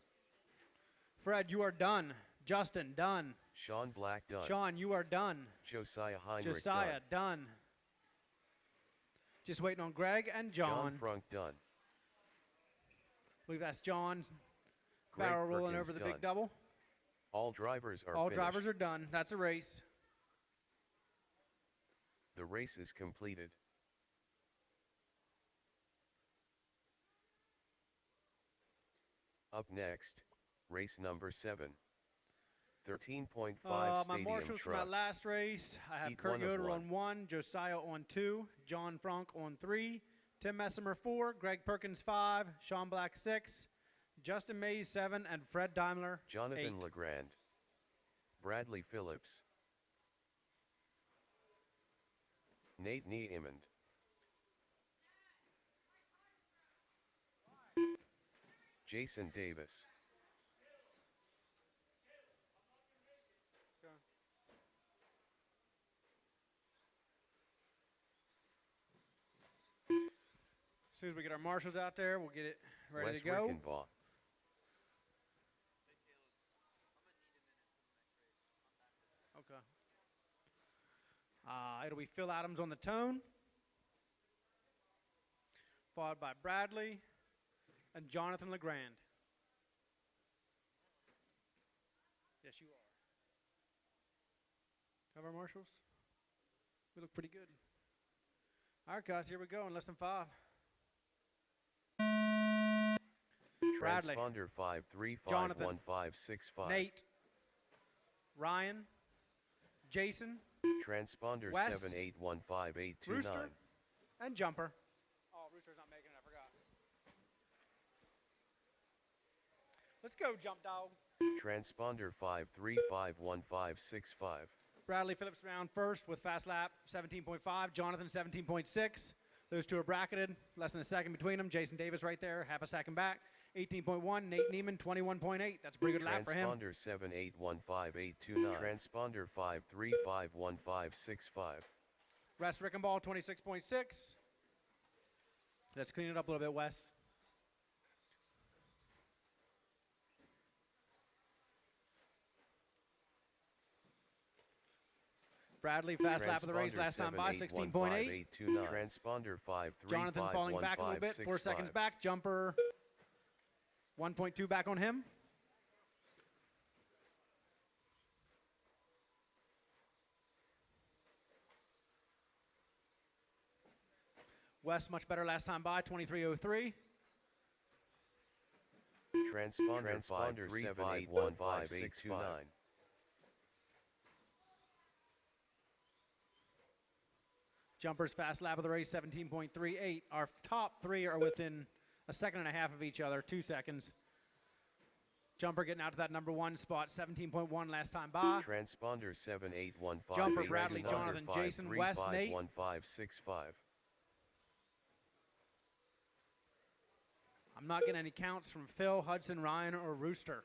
S4: Fred, you are done. Justin, done.
S3: Sean Black done.
S4: Sean, you are done.
S3: Josiah Heinrich
S4: Josiah,
S3: done.
S4: done. Just waiting on Greg and John.
S3: Frunk done.
S4: I believe that's John's
S3: Greg
S4: barrel rolling
S3: Perkins
S4: over the
S3: done.
S4: big double.
S3: All drivers are
S4: All
S3: finished.
S4: drivers are done. That's a race.
S3: The race is completed. Up next, race number 7. 13.5
S4: My
S3: Stadium
S4: marshals for my
S3: Truck.
S4: last race. I have
S3: Heat
S4: Kurt
S3: 1 of
S4: Yoder
S3: 1.
S4: on 1, Josiah on 2, John Frank on 3, Tim Messimer 4, Greg Perkins 5, Sean Black 6, Justin Mays 7, and Fred Daimler
S3: Jonathan
S4: 8.
S3: Legrand. Bradley Phillips. Nate Niemand. Jason Davis.
S4: As soon as we get our marshals out there, we'll get it ready
S3: Wes
S4: to go.
S3: Rickenbaugh.
S4: Okay. It'll be Phil Adams on the tone, followed by Bradley and Jonathan Legrand. Yes, you are. Have our marshals? We look pretty good. All right, guys, here we go in less than 5. Bradley.
S3: Transponder
S4: Jonathan.
S3: 5351565.
S4: Nate. Ryan. Jason.
S3: Transponder
S4: Wes.
S3: 78158829.
S4: Rooster. And Jumper. Oh, Rooster's not making it, I forgot. Let's go, Jump Dog.
S3: Transponder 5351565.
S4: Bradley Phillips round first with fast lap 17.5. Jonathan 17.6. Those two are bracketed. Less than a second between them. Jason Davis right there, half a second back. 18.1. Nate Neiman 21.8. That's a pretty good lap for him.
S3: Transponder 78158829. Transponder 5351565.
S4: Wes Rickenbaugh 26.6. Let's clean it up a little bit, Wes. Bradley, fast lap of the race last time by, 16.8.
S3: Transponder 5351565.
S4: Jonathan falling back a little bit, 4 seconds back. Jumper, 1.2 back on him. Wes, much better last time by, 23.03.
S3: Transponder 5351565.
S4: Jumper's fast lap of the race, 17.38. Our top 3 are within a second and a half of each other, 2 seconds. Jumper getting out to that number 1 spot, 17.1 last time by.
S3: Transponder 7815.
S4: Jumper, Bradley, Jonathan, Jason, Wes, Nate.
S3: 1565.
S4: I'm not getting any counts from Phil, Hudson, Ryan, or Rooster.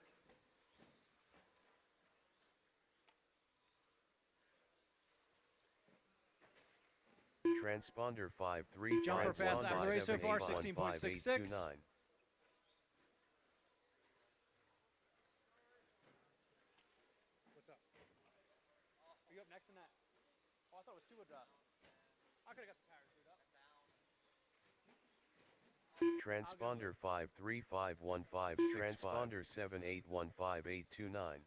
S3: Transponder 5-3.
S4: Jumper fast lap of the race so far,
S3: 16.66.
S4: 16.66. What's up? Are you up next in that? Oh, I thought it was two drop. I could have got the tires screwed up.
S3: Transponder 53515. Transponder 7815829.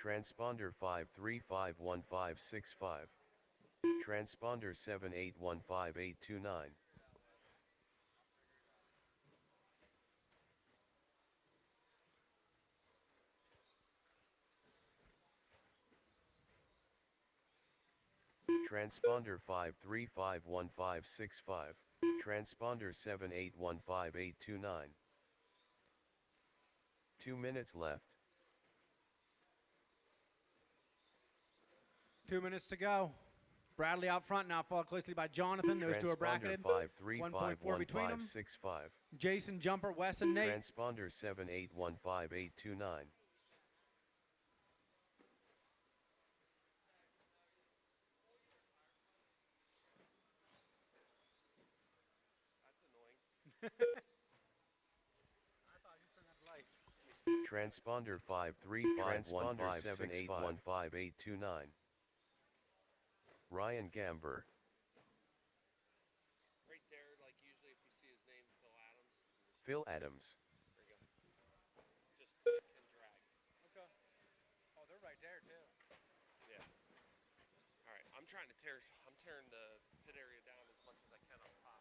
S3: Transponder 5351565. Transponder 7815829. Transponder 5351565. Transponder 7815829. 2 minutes left.
S4: 2 minutes to go. Bradley out front, now followed closely by Jonathan. Those two are bracketed. 1.4 between them.
S3: 5351565.
S4: Jason, Jumper, Wes, and Nate.
S3: Transponder 7815829. Transponder 5351578155829. Ryan Gamber.
S1: Right there, like usually if we see his name,
S3: Phil
S1: Phil Adams.
S3: Adams.
S1: There you go. Just click and drag.
S4: Okay. Oh, they're right there, too.
S1: Yeah. All right. I'm tearing the pit area down as much as I can up top.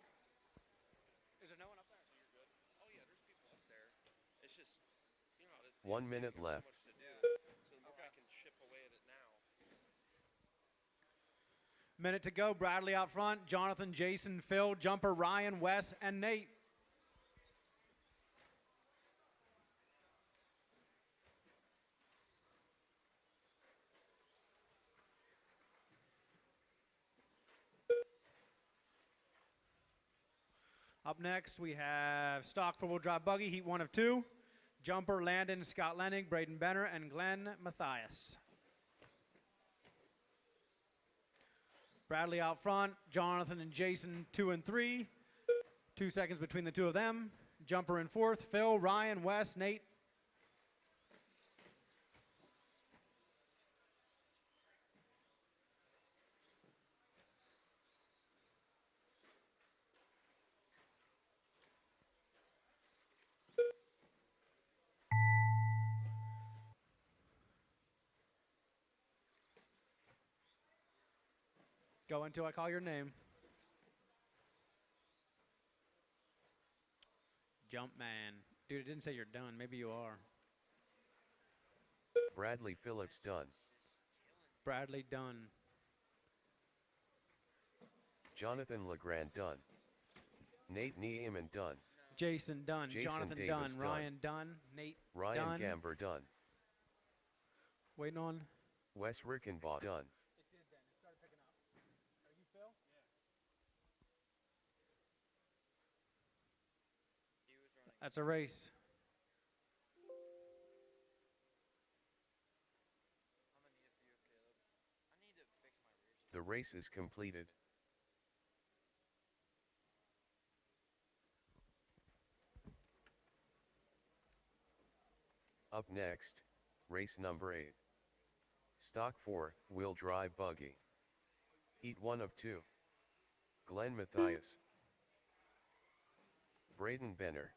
S4: Is there no one up there?
S1: So you're good. Oh yeah, there's people up there. It's just, you know how it is.
S3: 1 minute
S1: There's
S3: left.
S1: So much to do. So the more I can chip away at it now.
S4: Minute to go. Bradley out front. Jonathan, Jason, Phil, Jumper, Ryan, Wes, and Nate. Up next, we have stock four-wheel drive buggy, heat 1 of 2. Jumper, Landon, Scott Lennig, Braden Benner, and Glenn Mathias. Bradley out front, Jonathan and Jason 2 and 3. 2 seconds between the two of them. Jumper in fourth, Phil, Ryan, Wes, Nate. Go until I call your name. Jump man. Dude, it didn't say you're done. Maybe you are.
S3: Bradley Phillips done.
S4: Bradley done.
S3: Jonathan Legrand done. Nate Nieman done.
S4: Jason done.
S3: Jason
S4: Jonathan
S3: Davis
S4: done.
S3: done.
S4: Ryan done. Nate
S3: Ryan
S4: done.
S3: Gamber done.
S4: Waiting on.
S3: Wes Rickenbaugh done.
S4: It did then. It started picking up. Are you Phil? Yeah. That's a race.
S3: The race is completed. Up next, race number 8. Stock 4, wheel drive buggy. Heat 1 of 2. Glenn Mathias. Braden Benner.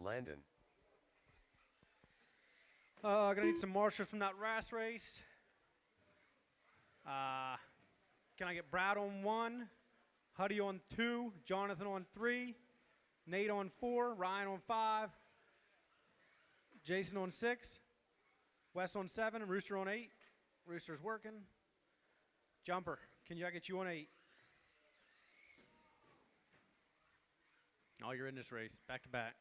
S3: Landon.
S4: Gonna need some marshals from that RAS race. Can I get Brad on 1, Huddy on 2, Jonathan on 3, Nate on 4, Ryan on 5, Jason on 6, Wes on 7, and Rooster on 8. Rooster's working. Jumper, I get you on 8? Oh, you're in this race, back to back.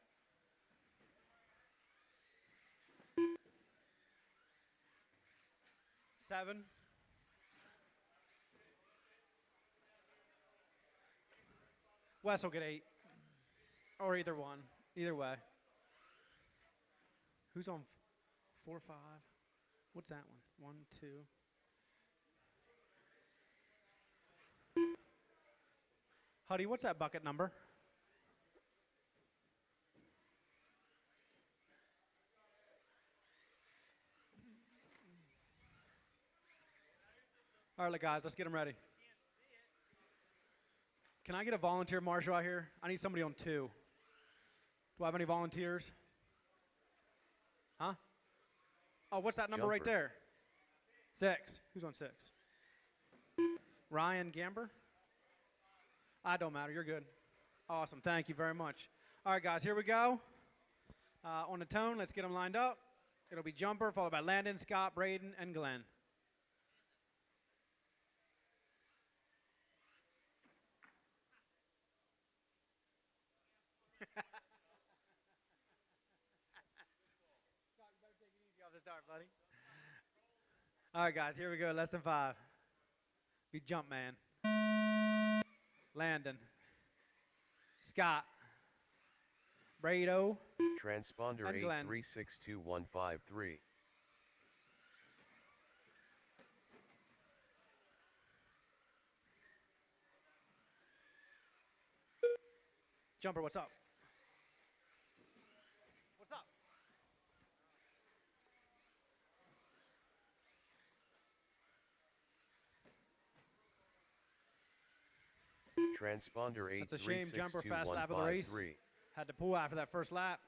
S4: Seven. Wes will get 8. Or either one. Either way. Who's on 4, 5? What's that one? 1, 2. Huddy, what's that bucket number? All right, guys, let's get them ready. Can I get a volunteer marshal out here? I need somebody on 2. Do I have any volunteers? Huh? Oh, what's that number right there? 6. Who's on 6? Ryan Gamber? I don't matter. You're good. Awesome. Thank you very much. All right, guys, here we go. On the tone, let's get them lined up. It'll be Jumper, followed by Landon, Scott, Braden, and Glenn. Buddy. All right, guys, here we go. Less than 5. Be Jump Man. Landon. Scott. Brado.
S3: Transponder
S4: and Glenn.
S3: 8362153.
S4: Jumper, what's up? What's up?
S3: Transponder
S4: That's a shame. Jumper, fast lap of the race.
S3: 8362153.
S4: Had to pull after that first lap.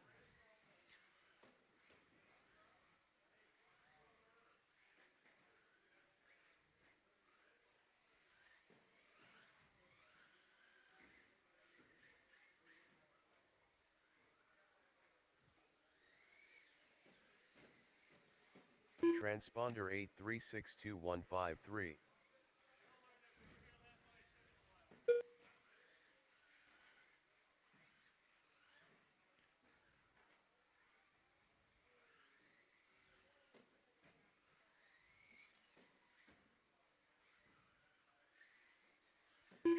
S3: Transponder 8362153.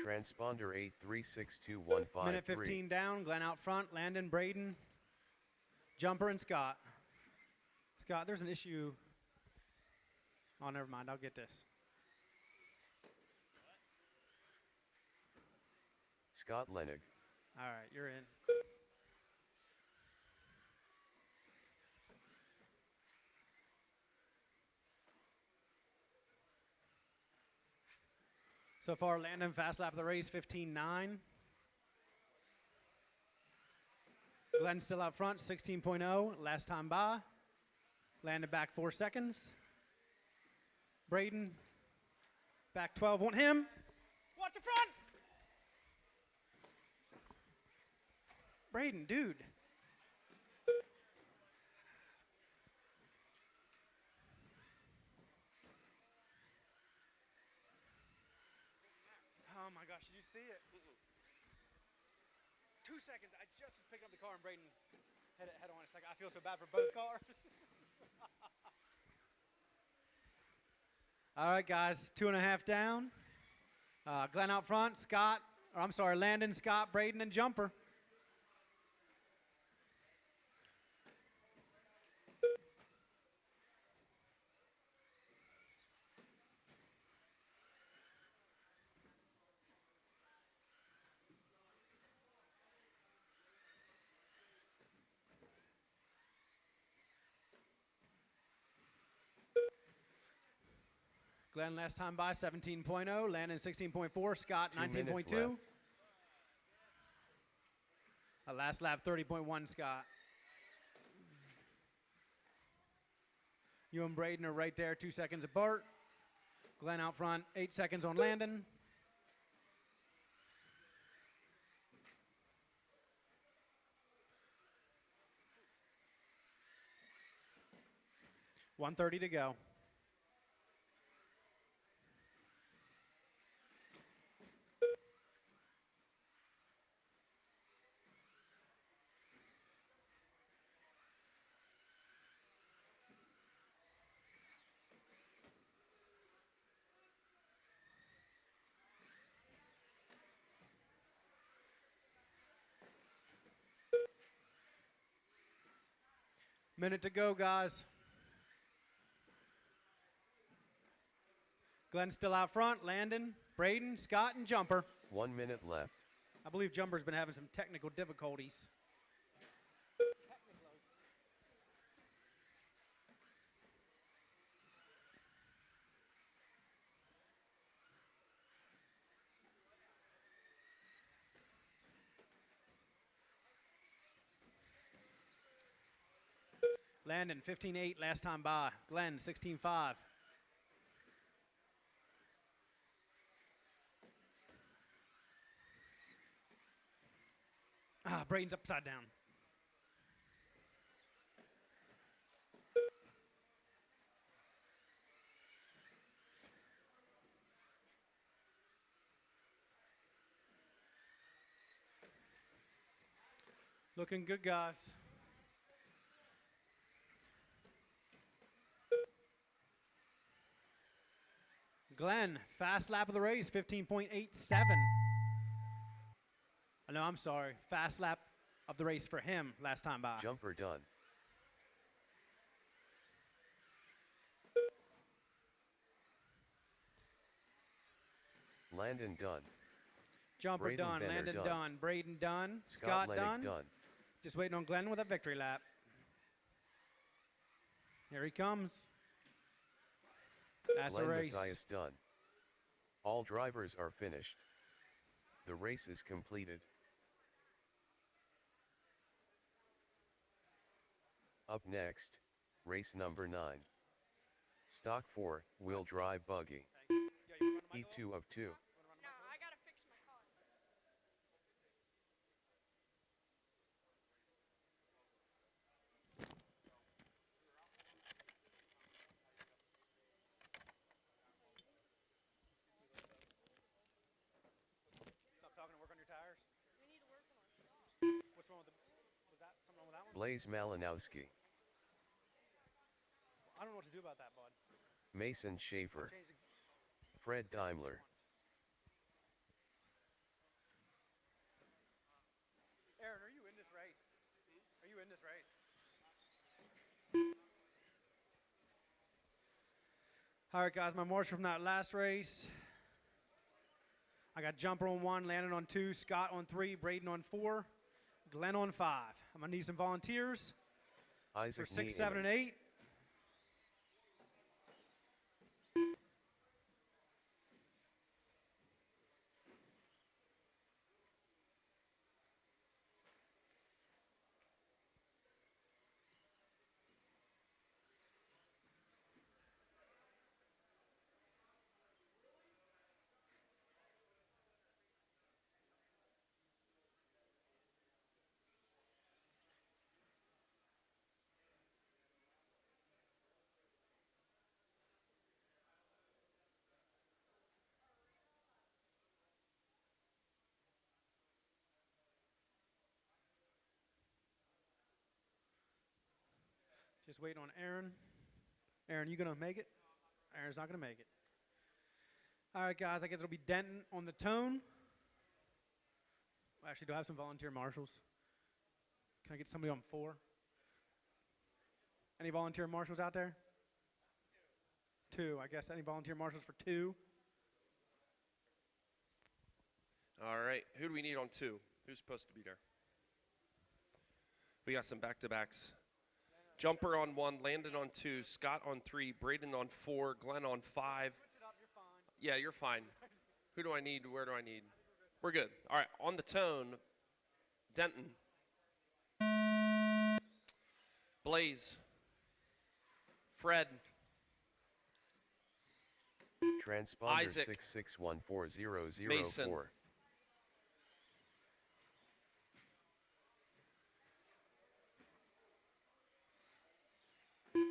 S3: Transponder 8362153.
S4: Minute 15 down. Glenn out front. Landon, Braden, Jumper, and Scott. Scott, there's an issue. Oh, never mind. I'll get this.
S3: Scott Lenig.
S4: All right, you're in. So far, Landon fast lap of the race, 15.9. Glenn still out front, 16.0. Last time by. Landon back 4 seconds. Braden back 12. Want him? Watch the front. Braden, dude. Oh my gosh, did you see it? 2 seconds. I just was picking up the car and Braden had it head on. It's like I feel so bad for both cars. All right, guys, 2.5 down. Glenn out front, Landon, Scott, Braden, and Jumper. Glenn last time by 17.0, Landon 16.4, Scott 19.2. Last lap 30.1, Scott. You and Braden are right there, 2 seconds apart. Glenn out front, 8 seconds on Landon. .130 to go. Minute to go, guys. Glenn still out front. Landon, Braden, Scott, and Jumper.
S3: 1 minute left.
S4: I believe Jumper's been having some technical difficulties. Landon, 15-8 last time by. Glenn, 16-5. Braden's upside down. Looking good, guys. Glenn, fast lap of the race, 15.87. No, I'm sorry. Fast lap of the race for him last time by.
S3: Jumper done. Landon done.
S4: Jumper
S3: Braden
S4: done,
S3: Benner
S4: Landon
S3: done.
S4: done, Braden done, Scott
S3: Lennick
S4: done.
S3: done.
S4: Just waiting on Glenn with a victory lap. Here he comes. That's
S3: Glenn
S4: a race.
S3: Matthias done. All drivers are finished. The race is completed. Up next, race number 9. Stock 4, wheel drive buggy. Heat 2 of 2.
S5: No, I gotta fix my car.
S4: Stop talking and work on your tires.
S5: We need to work on our shop.
S4: What's wrong with the, was that something wrong with that one?
S3: Blaze Malinowski.
S4: I don't know what to do about that, bud.
S3: Mason Schaefer.
S4: Change the
S3: Fred Daimler.
S4: Aaron, are you in this race? Are you in this race? All right, guys, my marshal from that last race. I got Jumper on 1, Landon on 2, Scott on 3, Braden on 4, Glenn on 5. I'm gonna need some volunteers
S3: Isaac
S4: for 6, 7, and 8. Just waiting on Aaron. Aaron, you gonna make it? Aaron's not gonna make it. All right, guys, I guess it'll be Denton on the tone. Actually, do I have some volunteer marshals? Can I get somebody on 4? Any volunteer marshals out there? 2, I guess. Any volunteer marshals for 2?
S1: All right, who do we need on 2? Who's supposed to be there? We got some back-to-backs. Jumper on 1, Landon on 2, Scott on 3, Braden on 4, Glenn on 5. Yeah, you're fine. Who do I need? Where do I need? We're good. All right, on the tone, Denton. Blaze. Fred.
S3: Transponder
S1: Isaac
S3: 66140004.
S1: Mason.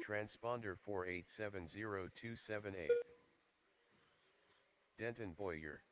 S3: Transponder 4870-278. Denton Boyer.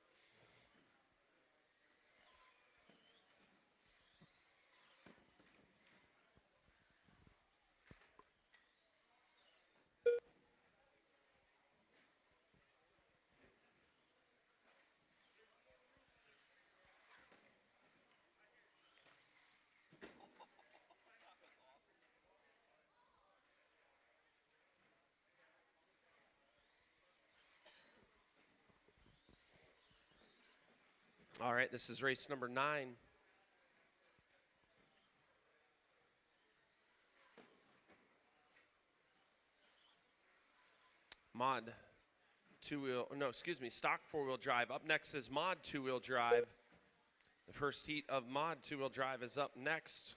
S1: All right, this is race number 9. Mod stock 4-wheel drive. Up next is Mod 2-wheel drive. The first heat of Mod 2-wheel drive is up next.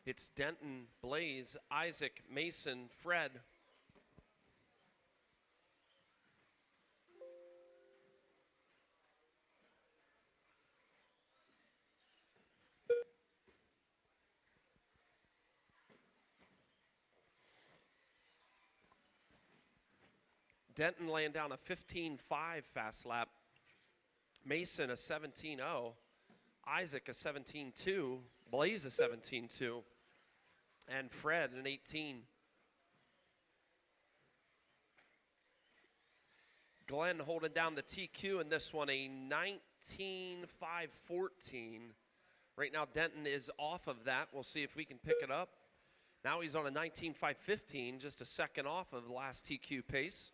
S1: It's Denton, Blaze, Isaac, Mason, Fred. Denton laying down a 15.5 fast lap. Mason a 17.0. Isaac a 17.2. Blaze a 17.2. And Fred an 18. Glenn holding down the TQ in this one, a 19.514. Right now Denton is off of that. We'll see if we can pick it up. Now he's on a 19.515, just a second off of the last TQ pace.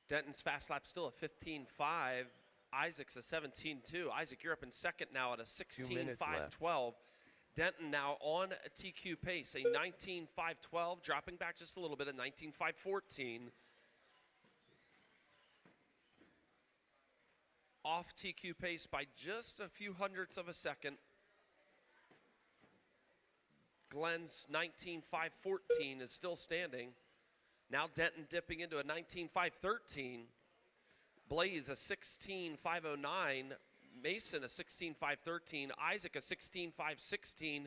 S1: Denton's fast lap still a 15.5. Isaac's a 17.2. Isaac, you're up in second now at a 16.512. Denton now on a TQ pace, a 19.512, dropping back just a little bit, a 19.514. Off TQ pace by just a few hundredths of a second. Glenn's 19.514 is still standing. Now Denton dipping into a 19.513. Blaze a 16.509. Mason a 16.513. Isaac a 16.516.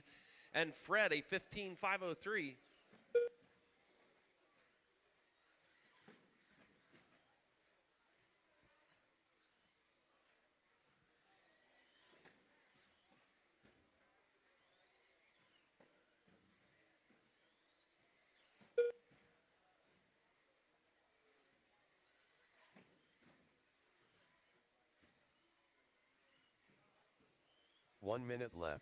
S1: And Fred a 15.503.
S3: One minute left.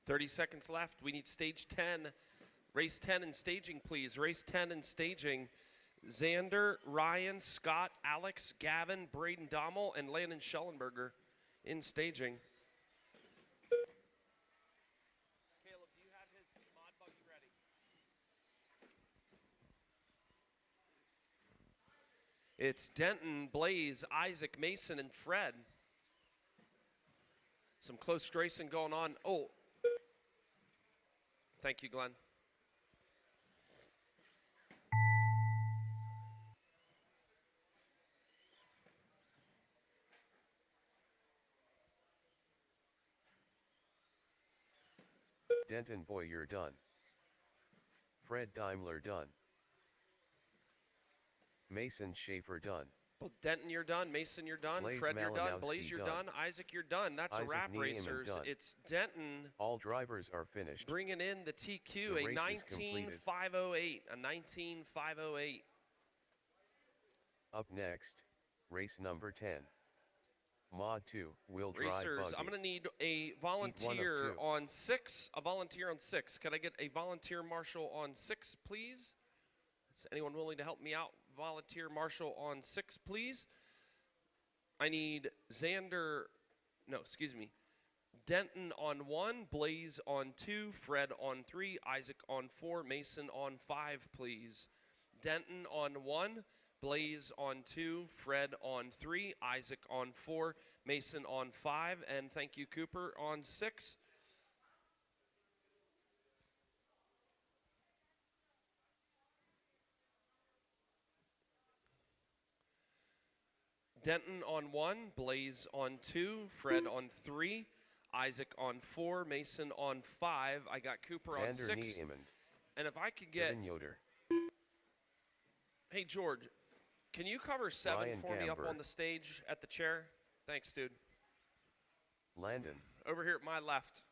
S1: .30 seconds left. We need stage 10. Race 10 and staging, please. Race 10 and staging. Xander, Ryan, Scott, Alex, Gavin, Braden Dommel, and Landon Schellenberger in staging. Caleb, do you have his mod buggy ready? It's Denton, Blaze, Isaac, Mason, and Fred. Some close racing going on. Oh, thank you, Glenn.
S3: Denton Boyer done. Fred Daimler done. Mason Schaefer done.
S1: Well, Denton, you're done. Mason, you're done.
S3: Blaze
S1: Fred, you're done.
S3: Malinowski
S1: Blaze, you're
S3: done.
S1: done. Isaac, you're done. That's
S3: Isaac
S1: a wrap,
S3: Niemann
S1: racers.
S3: done.
S1: It's Denton
S3: All drivers are finished.
S1: bringing in the TQ,
S3: The
S1: a
S3: race is completed.
S1: 19.508. A 19.508.
S3: Up next, race number 10. Mod 2, wheel drive
S1: Racers,
S3: buggy.
S1: I'm going to need a
S3: one of
S1: volunteer
S3: two.
S1: on 6. A volunteer on 6. Could I get a volunteer marshal on 6, please? Is anyone willing to help me out? Volunteer marshal on 6, please. I need Denton on 1, Blaze on 2, Fred on 3, Isaac on 4, Mason on 5, please. Denton on 1, Blaze on 2, Fred on 3, Isaac on 4, Mason on 5, and thank you, Cooper, on 6. Denton on 1, Blaze on 2, Fred on 3, Isaac on 4, Mason on 5. I got Cooper on
S3: Xander
S1: 6.
S3: Niemann.
S1: And if I could get,
S3: Evan Yoder.
S1: hey George, can you cover 7
S3: Ryan
S1: for me up
S3: Gamber.
S1: on the stage at the chair? Thanks, dude.
S3: Landon.
S1: Over here at my left.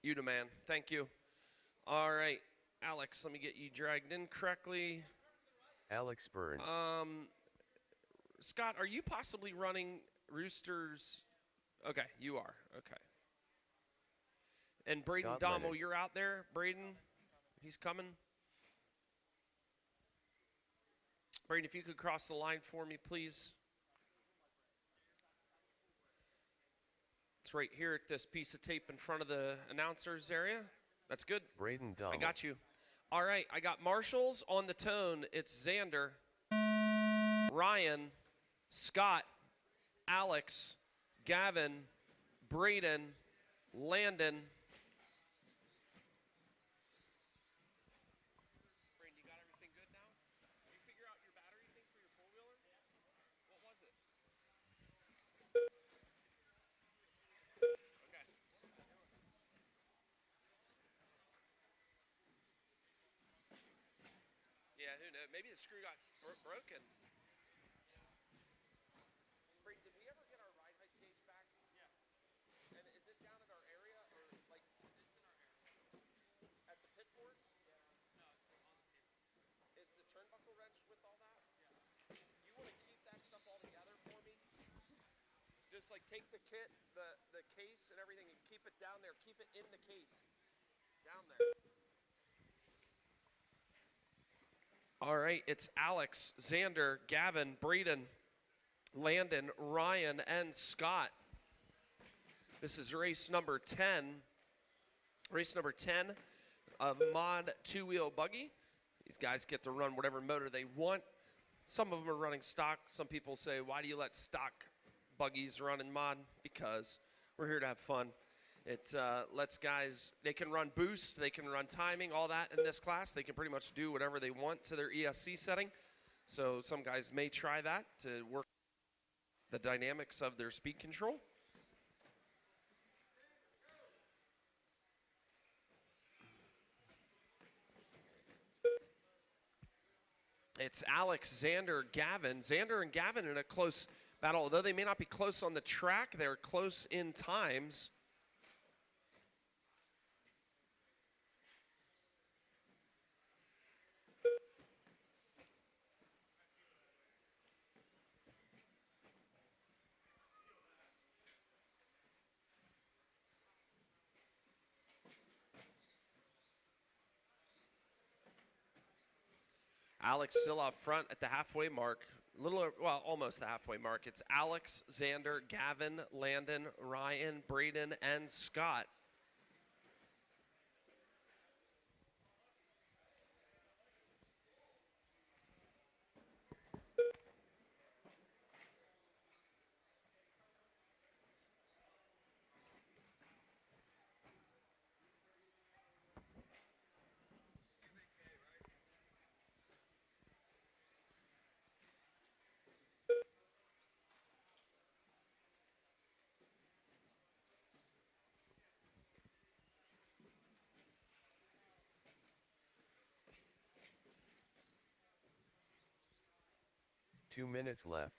S1: You the man. Thank you. All right, Alex, let me get you dragged in correctly.
S3: Alex Burns.
S1: Scott, are you possibly running Roosters? Okay, you are. Okay. And Braden
S3: Scott
S1: Dommel,
S3: Lennon.
S1: you're out there, Braden? He's coming. Braden, if you could cross the line for me, please. It's right here at this piece of tape in front of the announcers area. That's good.
S3: Braden Dommel.
S1: I got you. All right, I got marshals on the tone. It's Xander, Ryan, Scott, Alex, Gavin, Braden, Landon. Braden, you got everything good now? Did you figure out your battery thing for your four-wheeler? What was it? Okay. Yeah, who knows? Maybe the screw got broken. Braden, did we ever get our ride height gauge back? Yeah. And is it down at our area or like? It's in our area. At the pit board? Yeah. No, it's on the table. Is the turnbuckle wrench with all that? Yeah. You want to keep that stuff all together for me? Just like take the kit, the case and everything, and keep it down there. Keep it in the case. Down there. All right, it's Alex, Xander, Gavin, Braden, Landon, Ryan, and Scott. This is race number 10. Race number 10 of Mod 2-wheel buggy. These guys get to run whatever motor they want. Some of them are running stock. Some people say, why do you let stock buggies run in Mod? Because we're here to have fun. It lets guys, they can run boost, they can run timing, all that in this class. They can pretty much do whatever they want to their ESC setting. So some guys may try that to work the dynamics of their speed control. It's Alex, Xander, Gavin. Xander and Gavin in a close battle. Although they may not be close on the track, they're close in times. Alex still up front at the halfway mark. Almost the halfway mark. It's Alex, Xander, Gavin, Landon, Ryan, Braden, and Scott.
S3: 2 minutes left.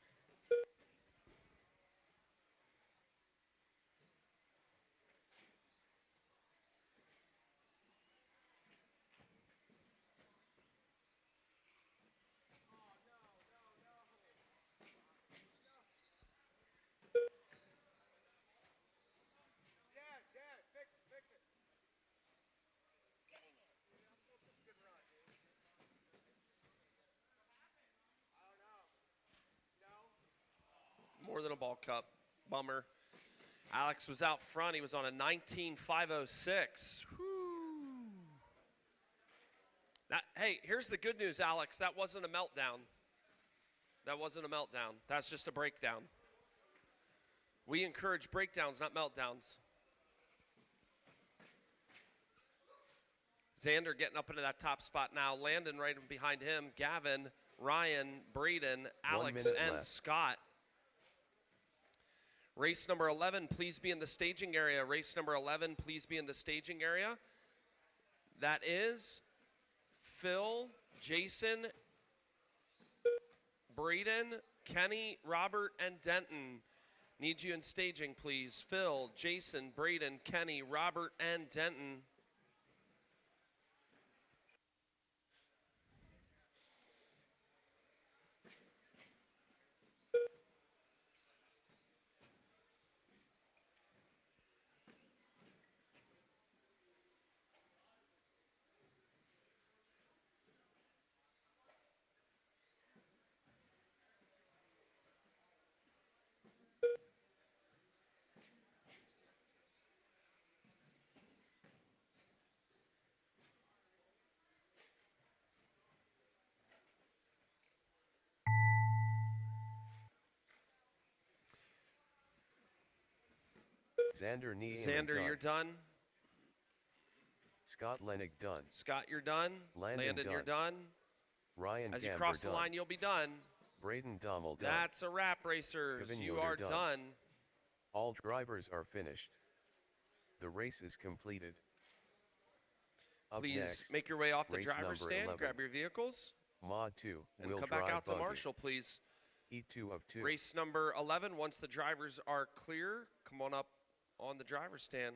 S1: More than a ball cup. Bummer. Alex was out front. He was on a 19.506. Hey, here's the good news, Alex. That wasn't a meltdown. That wasn't a meltdown. That's just a breakdown. We encourage breakdowns, not meltdowns. Xander getting up into that top spot now. Landon right behind him. Gavin, Ryan, Braden, Alex, and
S3: left.
S1: Scott. Race number 11, please be in the staging area. Race number 11, please be in the staging area. That is Phil, Jason, Braden, Kenny, Robert, and Denton. Need you in staging, please. Phil, Jason, Braden, Kenny, Robert, and Denton.
S3: Xander Niemann
S1: Xander,
S3: done.
S1: you're done.
S3: Scott Lennick done.
S1: Scott, you're done.
S3: Landon
S1: you're done.
S3: Ryan
S1: As you
S3: Gamber
S1: cross the
S3: done.
S1: line, you'll be done.
S3: Braden Dommel done.
S1: That's a wrap, racers.
S3: Kevin
S1: You
S3: Yoder
S1: are
S3: done.
S1: done.
S3: All drivers are finished. The race is completed. Up
S1: Please
S3: next,
S1: make your way off the
S3: race
S1: driver's
S3: number
S1: stand,
S3: 11.
S1: grab your vehicles,
S3: Mod 2,
S1: and
S3: will
S1: come
S3: drive
S1: back out to
S3: buggy.
S1: Marshall, please.
S3: E2 of 2.
S1: Race number 11, once the drivers are clear, come on up on the driver's stand.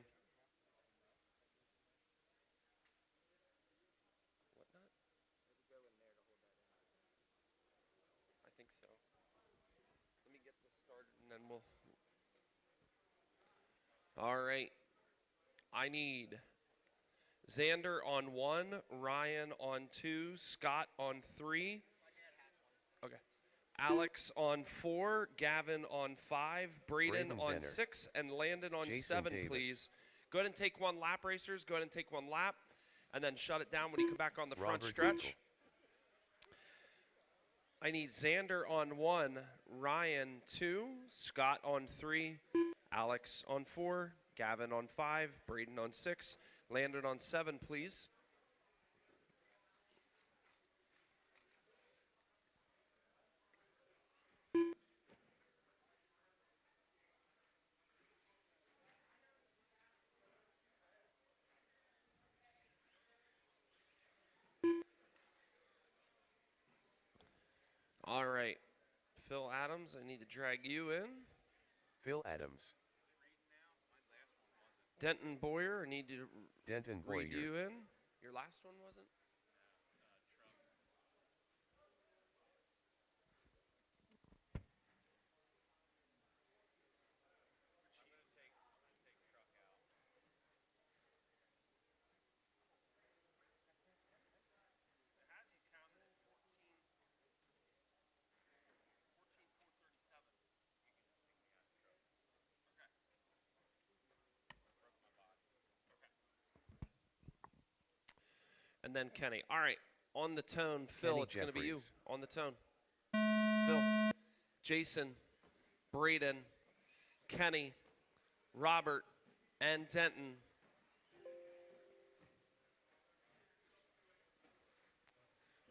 S1: I think so. Let me get this started and then we'll. All right. I need Xander on 1, Ryan on 2, Scott on 3. Okay. Alex on 4, Gavin on 5, Braden
S3: Braden
S1: on
S3: Benner.
S1: 6, and Landon on
S3: Jason
S1: 7,
S3: Davis.
S1: please. Go ahead and take one lap, racers. Go ahead and take one lap, and then shut it down when you come back on the front
S3: Robert
S1: stretch.
S3: Eagle.
S1: I need Xander on 1, Ryan 2, Scott on 3, Alex on 4, Gavin on 5, Braden on 6, Landon on 7, please. All right, Phil Adams, I need to drag you in.
S3: Phil Adams.
S1: Denton Boyer, I need to
S3: Denton
S1: read
S3: Boyer.
S1: you in. Your last one wasn't? And then Kenny. All right, on the tone, Phil,
S3: Kenny
S1: it's going to be you.
S3: Jeffries.
S1: On the tone. Phil, Jason, Braden, Kenny, Robert, and Denton.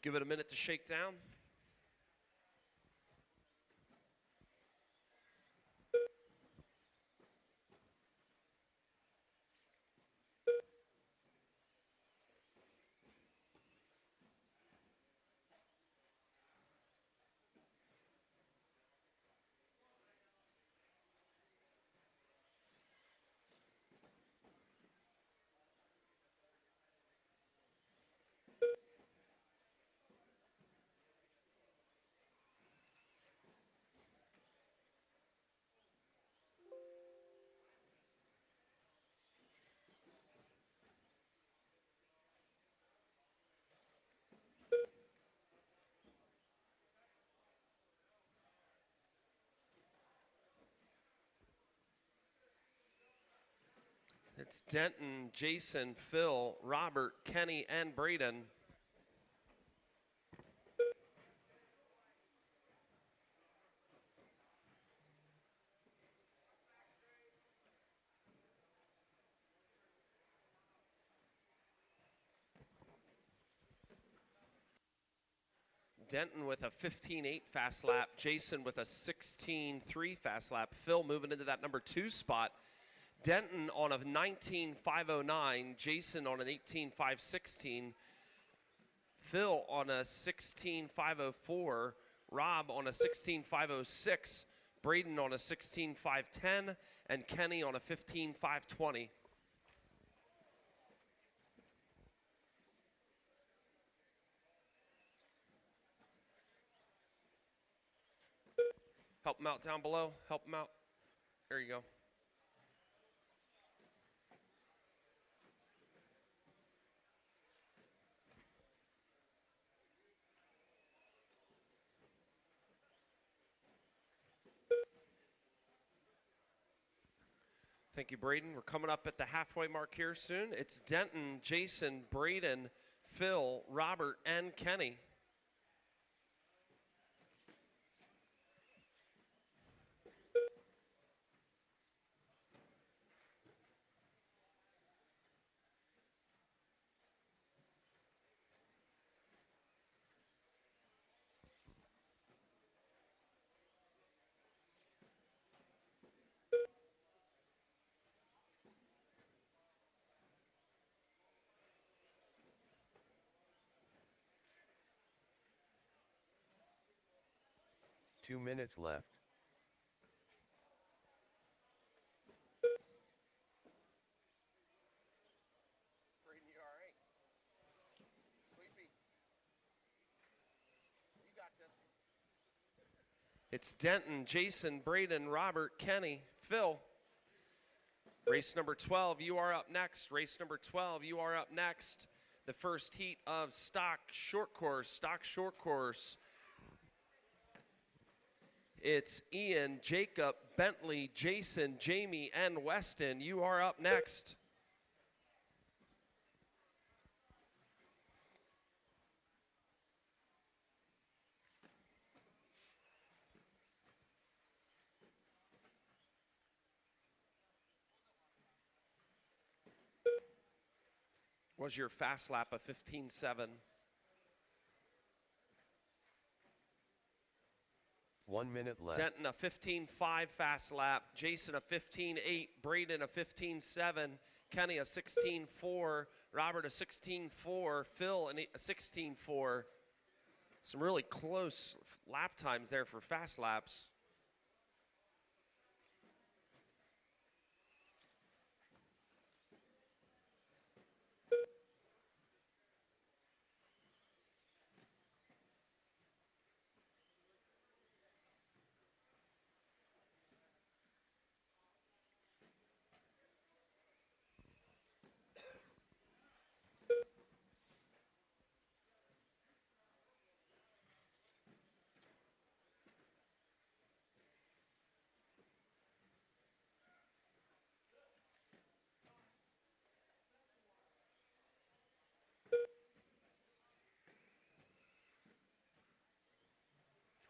S1: Give it a minute to shake down. It's Denton, Jason, Phil, Robert, Kenny, and Braden. Denton with a 15.8 fast lap. Jason with a 16.3 fast lap. Phil moving into that number 2 spot. Denton on a 19.509. Jason on an 18.516. Phil on a 16.504. Rob on a 16.506. Braden on a 16.510. And Kenny on a 15.520. Help them out down below. Help them out. There you go. Thank you, Braden. We're coming up at the halfway mark here soon. It's Denton, Jason, Braden, Phil, Robert, and Kenny.
S3: Two minutes left.
S1: Braden, you all right? Sleepy? You got this. It's Denton, Jason, Braden, Robert, Kenny, Phil. Race number 12, you are up next. Race number 12, you are up next. The first heat of stock short course. It's Ian, Jacob, Bentley, Jason, Jamie, and Weston. You are up next. Was your fast lap a 15.7?
S3: 1 minute left.
S1: Denton a 15.5 fast lap. Jason a 15.8. Braden a 15.7. Kenny a 16.4. Robert a 16.4. Phil a 16.4. Some really close lap times there for fast laps.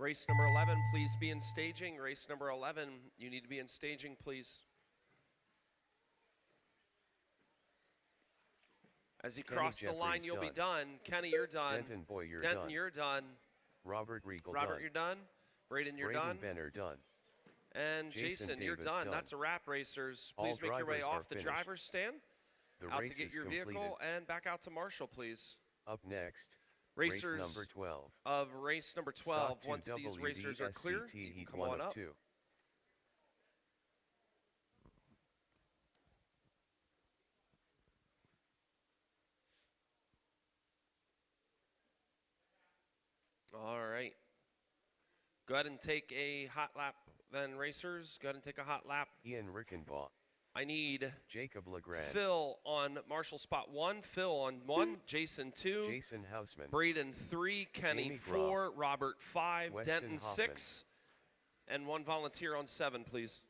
S1: Race number 11, please be in staging. Race number 11, you need to be in staging, please. As you
S3: Kenny
S1: cross the line,
S3: Jeffries
S1: you'll be
S3: done.
S1: done. Kenny, you're done.
S3: Denton, boy, you're
S1: Denton,
S3: done.
S1: you're done.
S3: Robert Regal
S1: Robert,
S3: done.
S1: you're done. Braden, you're
S3: Braden
S1: done.
S3: Benner done.
S1: And
S3: Jason
S1: Jason, you're
S3: Davis
S1: done.
S3: done.
S1: That's a wrap, racers.
S3: All
S1: Please make your way
S3: drivers are
S1: off the
S3: finished.
S1: driver's stand,
S3: The
S1: out
S3: race
S1: to get
S3: is
S1: your
S3: completed.
S1: vehicle, and back out to Marshall, please.
S3: Up next,
S1: Racers
S3: race number 12.
S1: of race number 12,
S3: Stock 2
S1: once these racers are clear,
S3: WDSCT
S1: you can
S3: Heat
S1: come
S3: 1
S1: on
S3: of
S1: up.
S3: 2.
S1: All right. Go ahead and take a hot lap then, racers. Go ahead and take a hot lap.
S3: Ian Rickenbaugh,
S1: I need
S3: Jacob Legrand,
S1: Phil on Marshall spot 1, Phil on 1, Jason 2,
S3: Jason Hausman,
S1: Braden 3, Kenny
S3: Jamie
S1: 4, Robert 5,
S3: Weston
S1: Denton
S3: Hoffman.
S1: 6, and 1 volunteer on 7, please.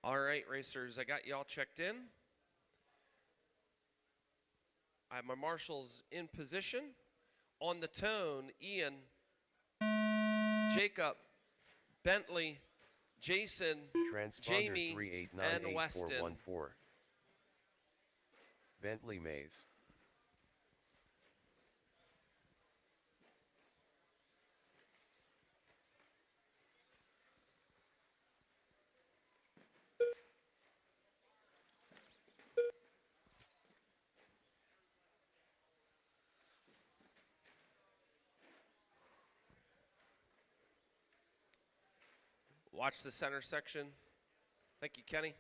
S1: All right, racers, I got you all checked in. I have my marshals in position. On the tone, Ian, Jacob, Bentley, Jason,
S3: Transponder
S1: Jamie, and Weston.
S3: 3898414. Bentley Mays.
S1: Watch the center section. Thank you, Kenny.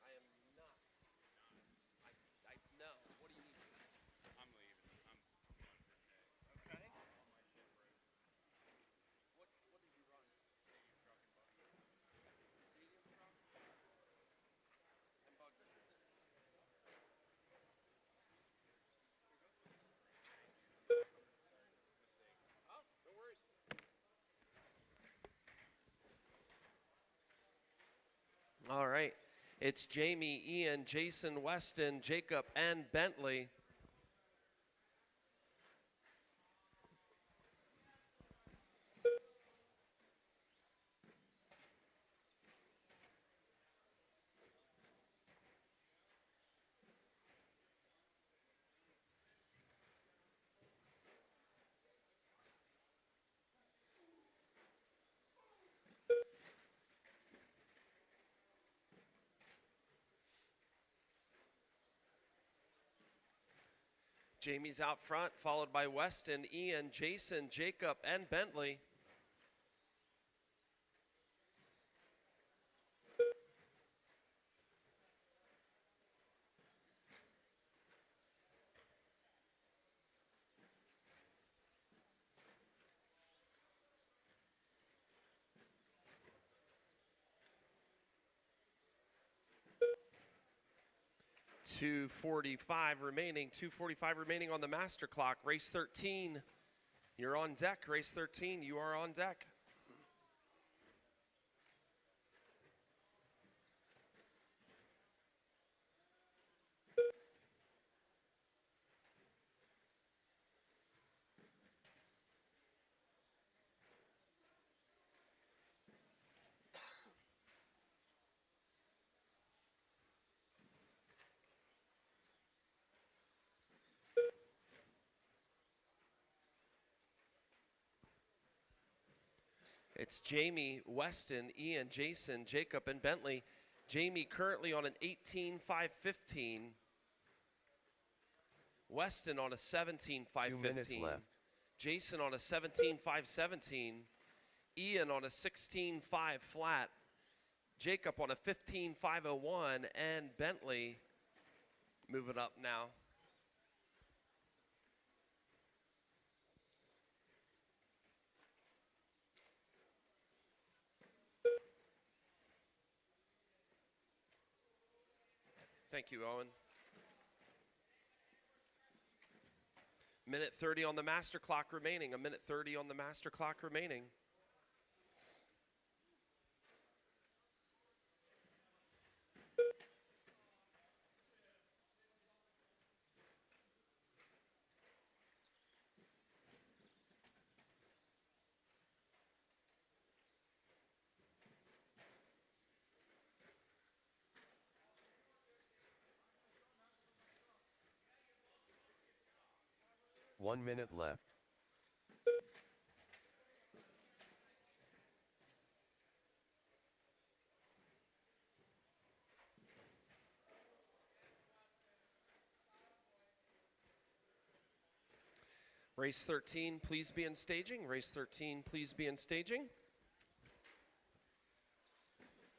S1: I am not. I no. What do you mean?
S6: I'm leaving. I'm done for today.
S1: Okay.
S6: All my shit broke.
S1: What did you run?
S6: Medium truck and buggy.
S1: Medium truck and buggy. Oh, no worries. All right. It's Jamie, Ian, Jason, Weston, Jacob, and Bentley. Jamie's out front, followed by Weston, Ian, Jason, Jacob, and Bentley. .245 remaining. 2:45 remaining on the master clock. Race 13. You're on deck. Race 13. You are on deck. It's Jamie, Weston, Ian, Jason, Jacob, and Bentley. Jamie currently on an 18.515. Weston on a 17.515.
S3: 2 minutes left.
S1: Jason on a 17.517. Ian on a 16.5 flat. Jacob on a 15.501. And Bentley moving up now. Thank you, Owen. Minute 30 on the master clock remaining. A minute 30 on the master clock remaining.
S3: One minute left.
S1: Race 13, please be in staging. Race 13, please be in staging.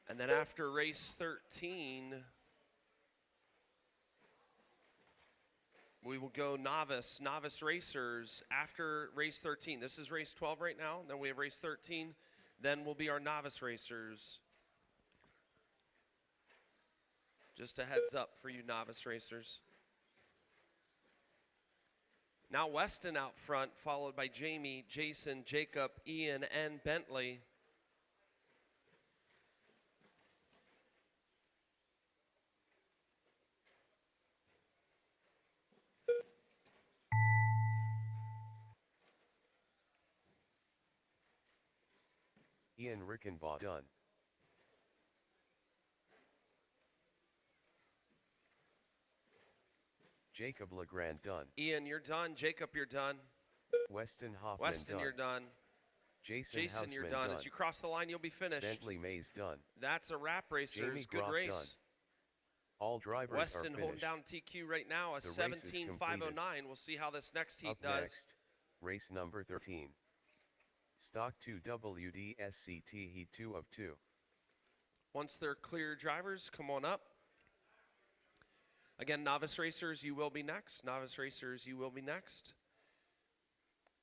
S1: And then after race 13, we will go novice racers after race 13. This is race 12 right now. Then we have race 13. Then will be our novice racers. Just a heads up for you novice racers. Now Weston out front, followed by Jamie, Jason, Jacob, Ian, and Bentley.
S3: Ian Rickenbaugh done. Jacob Legrand done.
S1: Ian, you're done. Jacob, you're done.
S3: Weston Hoffman
S1: Weston,
S3: done.
S1: you're done.
S3: Jason
S1: Jason, you're
S3: Houseman
S1: done.
S3: done.
S1: As you cross the line, you'll be finished.
S3: Bentley Mays done.
S1: That's a wrap, racers.
S3: Jamie
S1: Good
S3: Groff
S1: race.
S3: done. All drivers
S1: Weston
S3: are
S1: holding
S3: finished.
S1: down TQ right now, a
S3: The race is
S1: 17.509. We'll see how this next heat
S3: Up
S1: does.
S3: next, race number 13. Stock 2 WDSCT Heat 2 of 2.
S1: Once they're clear, drivers, come on up. Again, novice racers, you will be next. Novice racers, you will be next.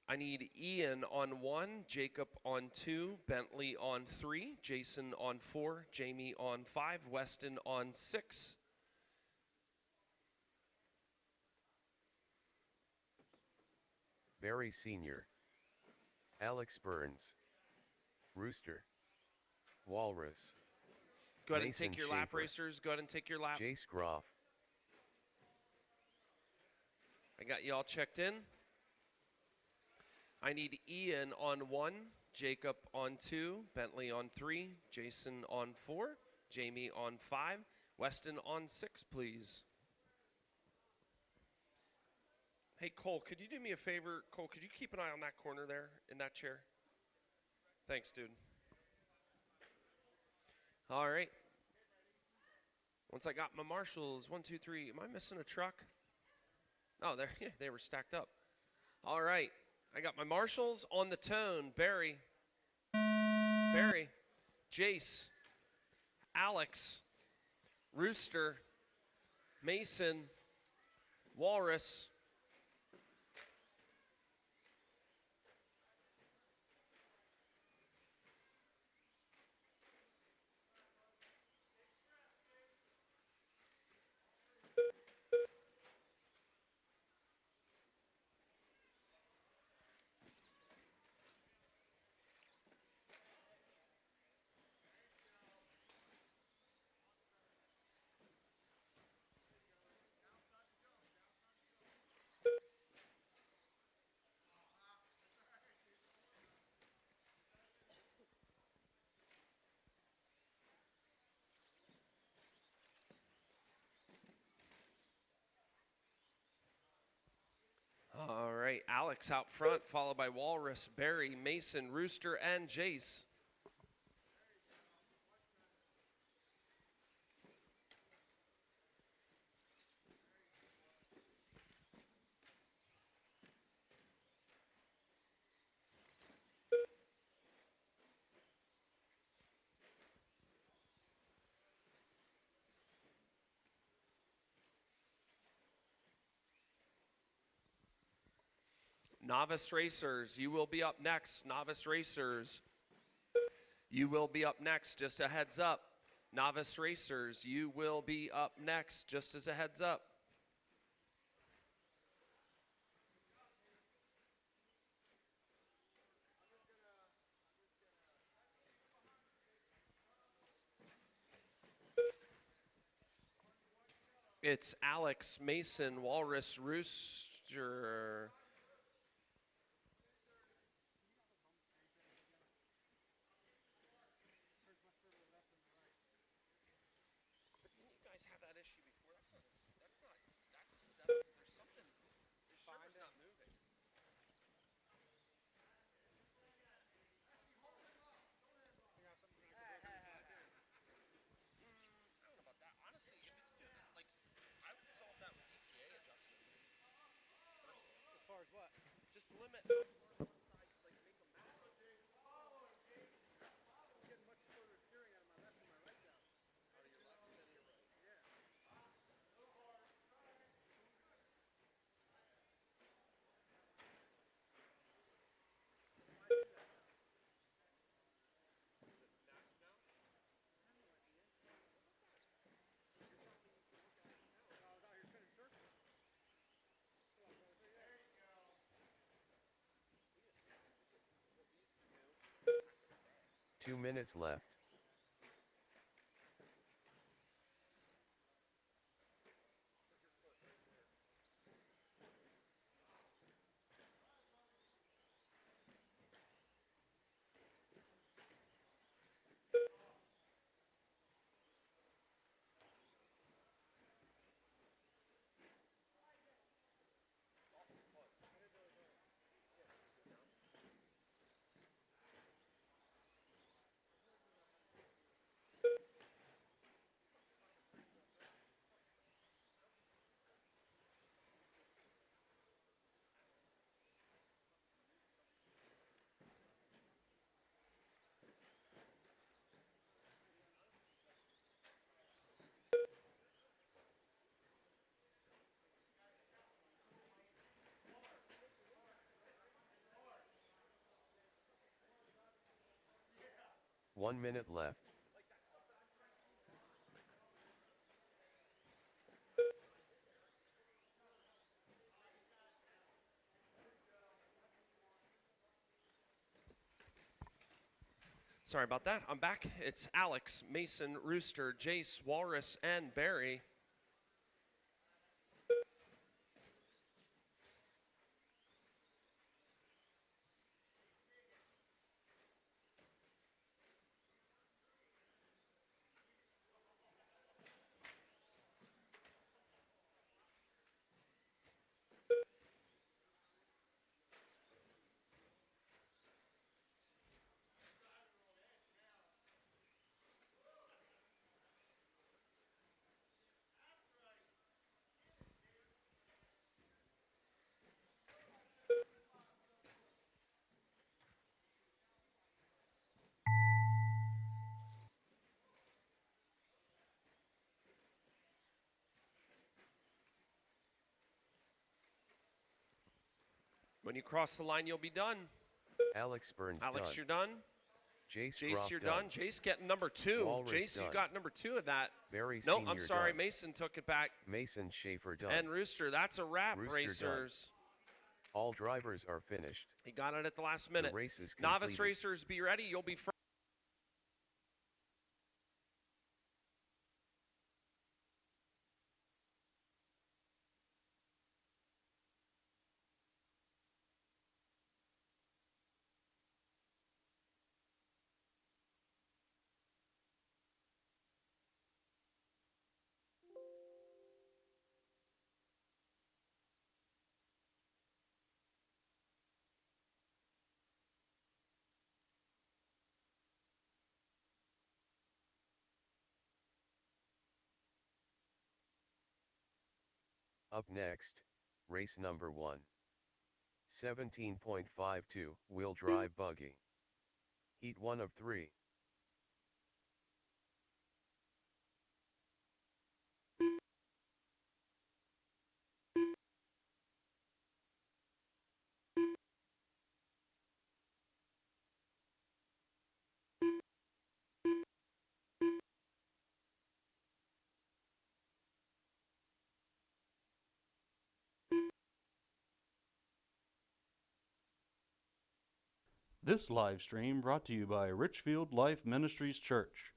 S1: I need Ian on 1, Jacob on 2, Bentley on 3, Jason on 4, Jamie on 5, Weston on 6.
S3: Barry Sr. Alex Burns. Rooster. Walrus.
S1: Go ahead
S3: Mason
S1: and take your lap,
S3: Schaefer.
S1: racers. Go ahead and take your lap.
S3: Jace Groff.
S1: I got you all checked in. I need Ian on 1, Jacob on 2, Bentley on 3, Jason on 4, Jamie on 5, Weston on 6, please. Hey, Cole, could you do me a favor? Cole, could you keep an eye on that corner there in that chair? Thanks, dude. All right. Once I got my marshals, 1, 2, 3. Am I missing a truck? Oh, there, yeah, they were stacked up. All right. I got my marshals on the tone. Barry, Jace, Alex, Rooster, Mason, Walrus, all right, Alex out front, followed by Walrus, Barry, Mason, Rooster, and Jace. Novice racers, you will be up next. Novice racers, you will be up next. Just a heads up. Novice racers, you will be up next. Just as a heads up. It's Alex, Mason, Walrus, Rooster.
S3: 2 minutes left. One minute left.
S1: Sorry about that. I'm back. It's Alex, Mason, Rooster, Jace, Walrus, and Barry. When you cross the line, you'll be done.
S3: Alex Burns
S1: Alex,
S3: done.
S1: you're done.
S3: Jace,
S1: Jace,
S3: Groff
S1: you're
S3: done.
S1: done. Jace getting number 2.
S3: Walrus
S1: Jace, you
S3: done.
S1: got number 2 of that.
S3: Barry
S1: No,
S3: Senior
S1: I'm sorry.
S3: done.
S1: Mason took it back.
S3: Mason Schaefer done.
S1: And Rooster, that's a wrap,
S3: Rooster done.
S1: racers.
S3: All drivers are finished.
S1: He got it at the last minute.
S3: The race is
S1: Novice
S3: completed.
S1: racers, be ready. You'll be first.
S3: Up next, race number 1. 17.52 wheel drive buggy. Heat 1 of 3.
S2: This live stream brought to you by Richfield Life Ministries Church,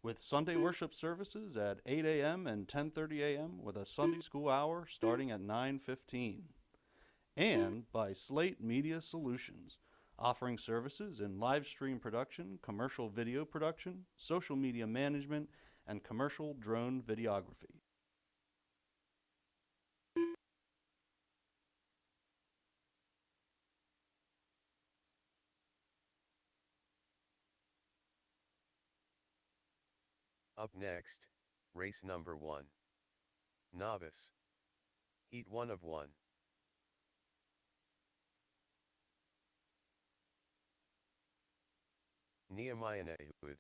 S2: with Sunday worship services at 8 a.m. and 10:30 a.m. with a Sunday school hour starting at 9:15. And by Slate Media Solutions, offering services in live stream production, commercial video production, social media management, and commercial drone videography.
S3: Up next, race number 1. Novice. Heat 1 of 1. Nehemiah Nehud.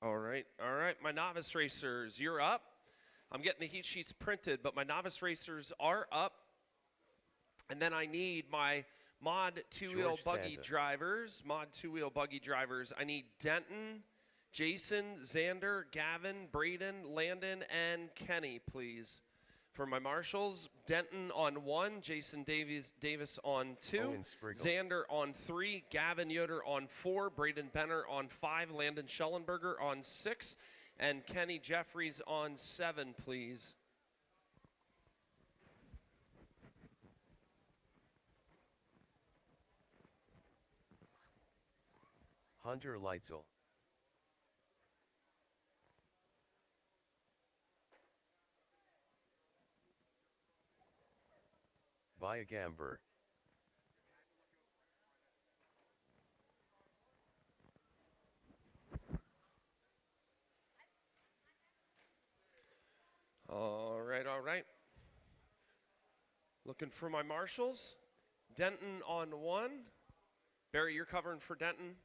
S1: All right, my novice racers, you're up. I'm getting the heat sheets printed, but my novice racers are up. And then I need my mod two-wheel
S3: George
S1: buggy
S3: Santa.
S1: drivers. Mod two-wheel buggy drivers. I need Denton, Jason, Xander, Gavin, Braden, Landon, and Kenny, please, For my marshals, Denton on 1, Jason Davis on 2,
S3: Owen Spriggle.
S1: Xander on 3, Gavin Yoder on 4, Braden Benner on 5, Landon Schellenberger on 6, and Kenny Jeffries on 7, please.
S3: Hunter Leitzel. Viagamber.
S1: All right, all right. Looking for my marshals. Denton on 1. Barry, you're covering for Denton.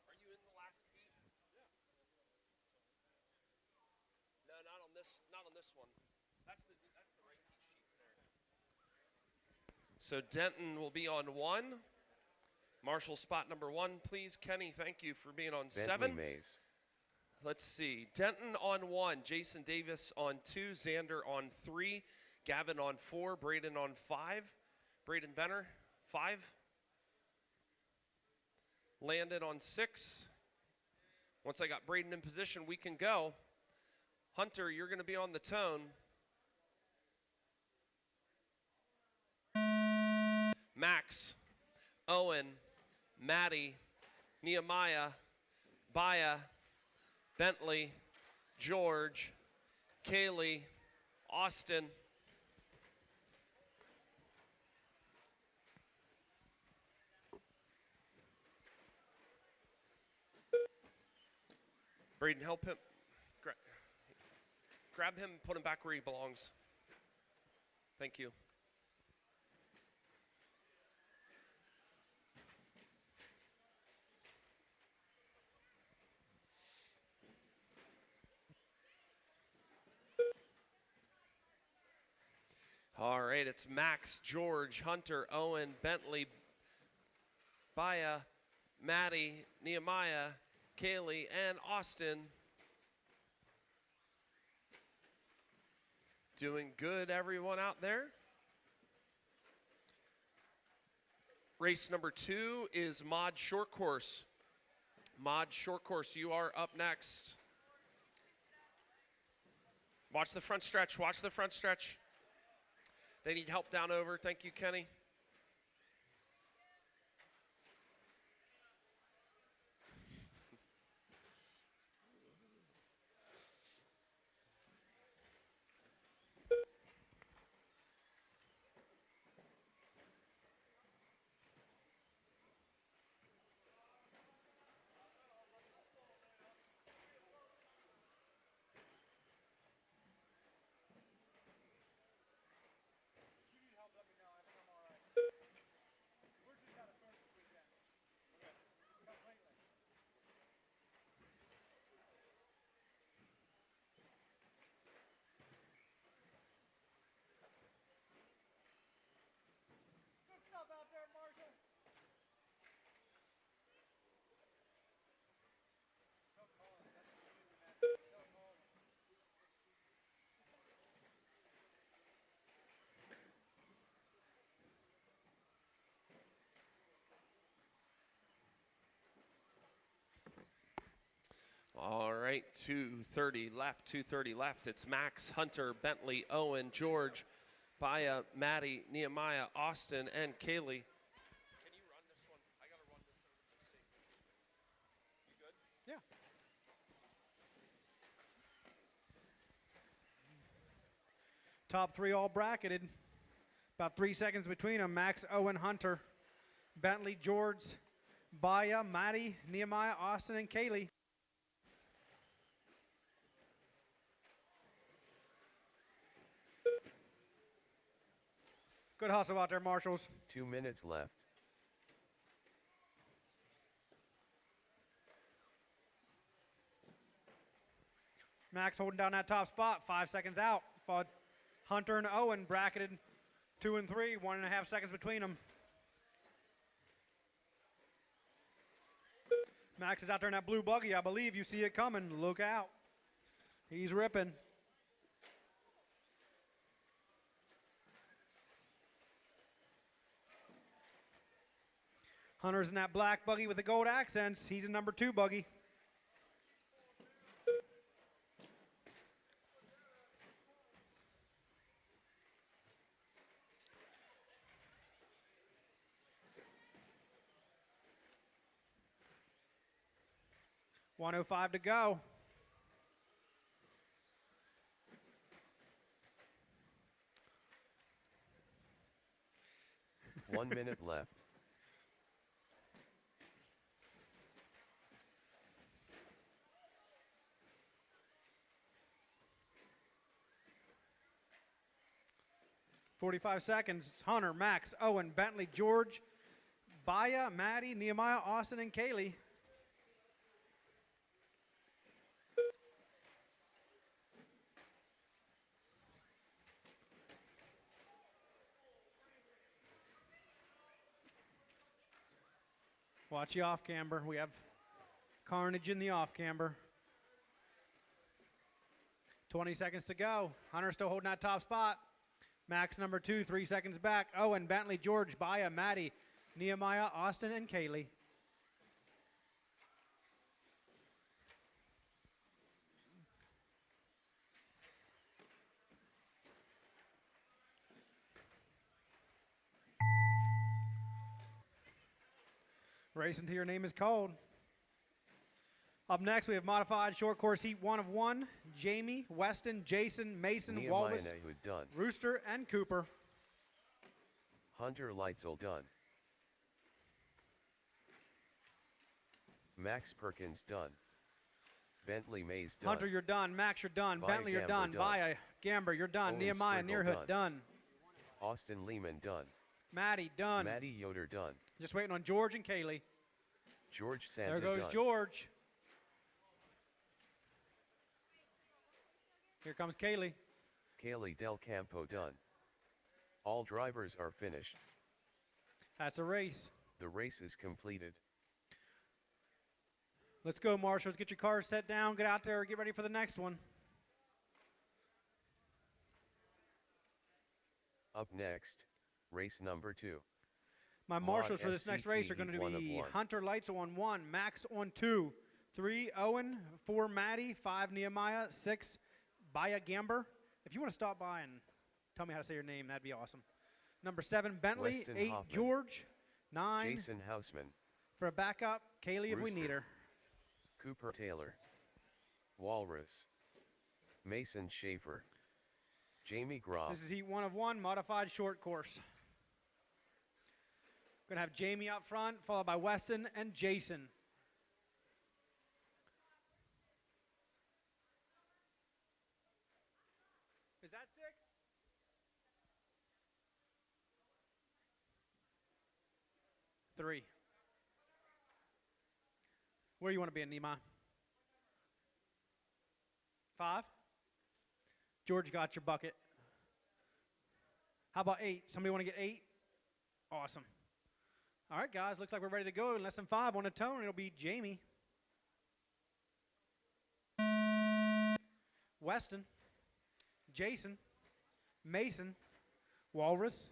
S1: Are you in the last heat? No, not on this one. That's the right heat sheet there. So Denton will be on 1. Marshall spot number 1, please. Kenny, thank you for being on
S3: Bentley
S1: 7.
S3: Mays.
S1: Let's see. Denton on 1, Jason Davis on 2, Xander on 3, Gavin on 4, Braden on 5, Braden Benner 5, Landon on 6. Once I got Braden in position, we can go. Hunter, you're going to be on the tone. Max, Owen, Maddie, Nehemiah, Baya, Bentley, George, Kaylee, Austin, Braden, help him. Grab him and put him back where he belongs. Thank you. All right, it's Max, George, Hunter, Owen, Bentley, Baya, Maddie, Nehemiah, Kaylee, and Austin. Doing good, everyone out there. Race number 2 is Mod Short Course. Mod Short Course, you are up next. Watch the front stretch, watch the front stretch. They need help down over. Thank you, Kenny. All right, 2:30 left, 2:30 left. It's Max, Hunter, Bentley, Owen, George, Baya, Maddie, Nehemiah, Austin, and Kaylee. Can you run this one? I got to run this over to the safety. You good?
S4: Yeah. Top 3 all bracketed. About 3 seconds between them. Max, Owen, Hunter, Bentley, George, Baya, Maddie, Nehemiah, Austin, and Kaylee. Good hustle out there, marshals.
S3: 2 minutes left.
S4: Max holding down that top spot, 5 seconds out. Fought Hunter and Owen bracketed 2 and 3, 1.5 seconds between them. Max is out there in that blue buggy. I believe you see it coming. Look out. He's ripping. Hunter's in that black buggy with the gold accents. He's in number 2 buggy. .105 to go.
S3: One minute left.
S4: .45 seconds. It's Hunter, Max, Owen, Bentley, George, Baya, Maddie, Nehemiah, Austin, and Kaylee. Watch the off camber. We have carnage in the off camber. 20 seconds to go. Hunter still holding that top spot. Max number 2, 3 seconds back. Owen, Bentley, George, Baya, Maddie, Nehemiah, Austin, and Kaylee. Race until your name is called. Up next, we have modified short course heat 1 of 1. Jamie, Weston, Jason, Mason,
S3: Nehemiah
S4: Walrus,
S3: Nahud done.
S4: Rooster, and Cooper.
S3: Hunter Leitzel done. Max Perkins done. Bentley Mays done.
S4: Hunter, you're done. Max, you're done.
S3: Baya
S4: Bentley, you're
S3: Gamber
S4: done.
S3: done.
S4: Baya, Gamber, you're done.
S3: Owen
S4: Nehemiah
S3: Spriggle
S4: Nearhood, done.
S3: Austin Lehman done.
S4: Maddie, done.
S3: Maddie Yoder done.
S4: Just waiting on George and Kaylee.
S3: George Santa
S4: There goes
S3: done.
S4: George. Here comes Kaylee.
S3: Kaylee Del Campo done. All drivers are finished.
S4: That's a race.
S3: The race is completed.
S4: Let's go, marshals. Get your cars set down. Get out there. Get ready for the next one.
S3: Up next, race number 2.
S4: My
S3: Mod
S4: marshals for this next race are
S3: SCT
S4: going to
S3: one of
S4: be
S3: one.
S4: Hunter Leitzel on 1, Max on 2, 3 Owen, 4 Maddie, 5 Nehemiah, 6 Baya Gamber. If you want to stop by and tell me how to say your name, that'd be awesome. Number 7 Bentley,
S3: Weston
S4: 8
S3: Hoffman.
S4: George, 9
S3: Jason Hausman.
S4: for a backup, Kaylee if we
S3: Rooster.
S4: need her.
S3: Cooper Taylor. Walrus. Mason Schaefer. Jamie Groff.
S4: This is heat 1 of 1, modified short course. Going to have Jamie up front, followed by Weston and Jason. Is that 6? Three. Where do you want to be in Nehemiah? 5? George got your bucket. How about 8? Somebody want to get 8? Awesome. All right, guys, looks like we're ready to go. In less than 5 on the tone, it'll be Jamie, Weston, Jason, Mason, Walrus,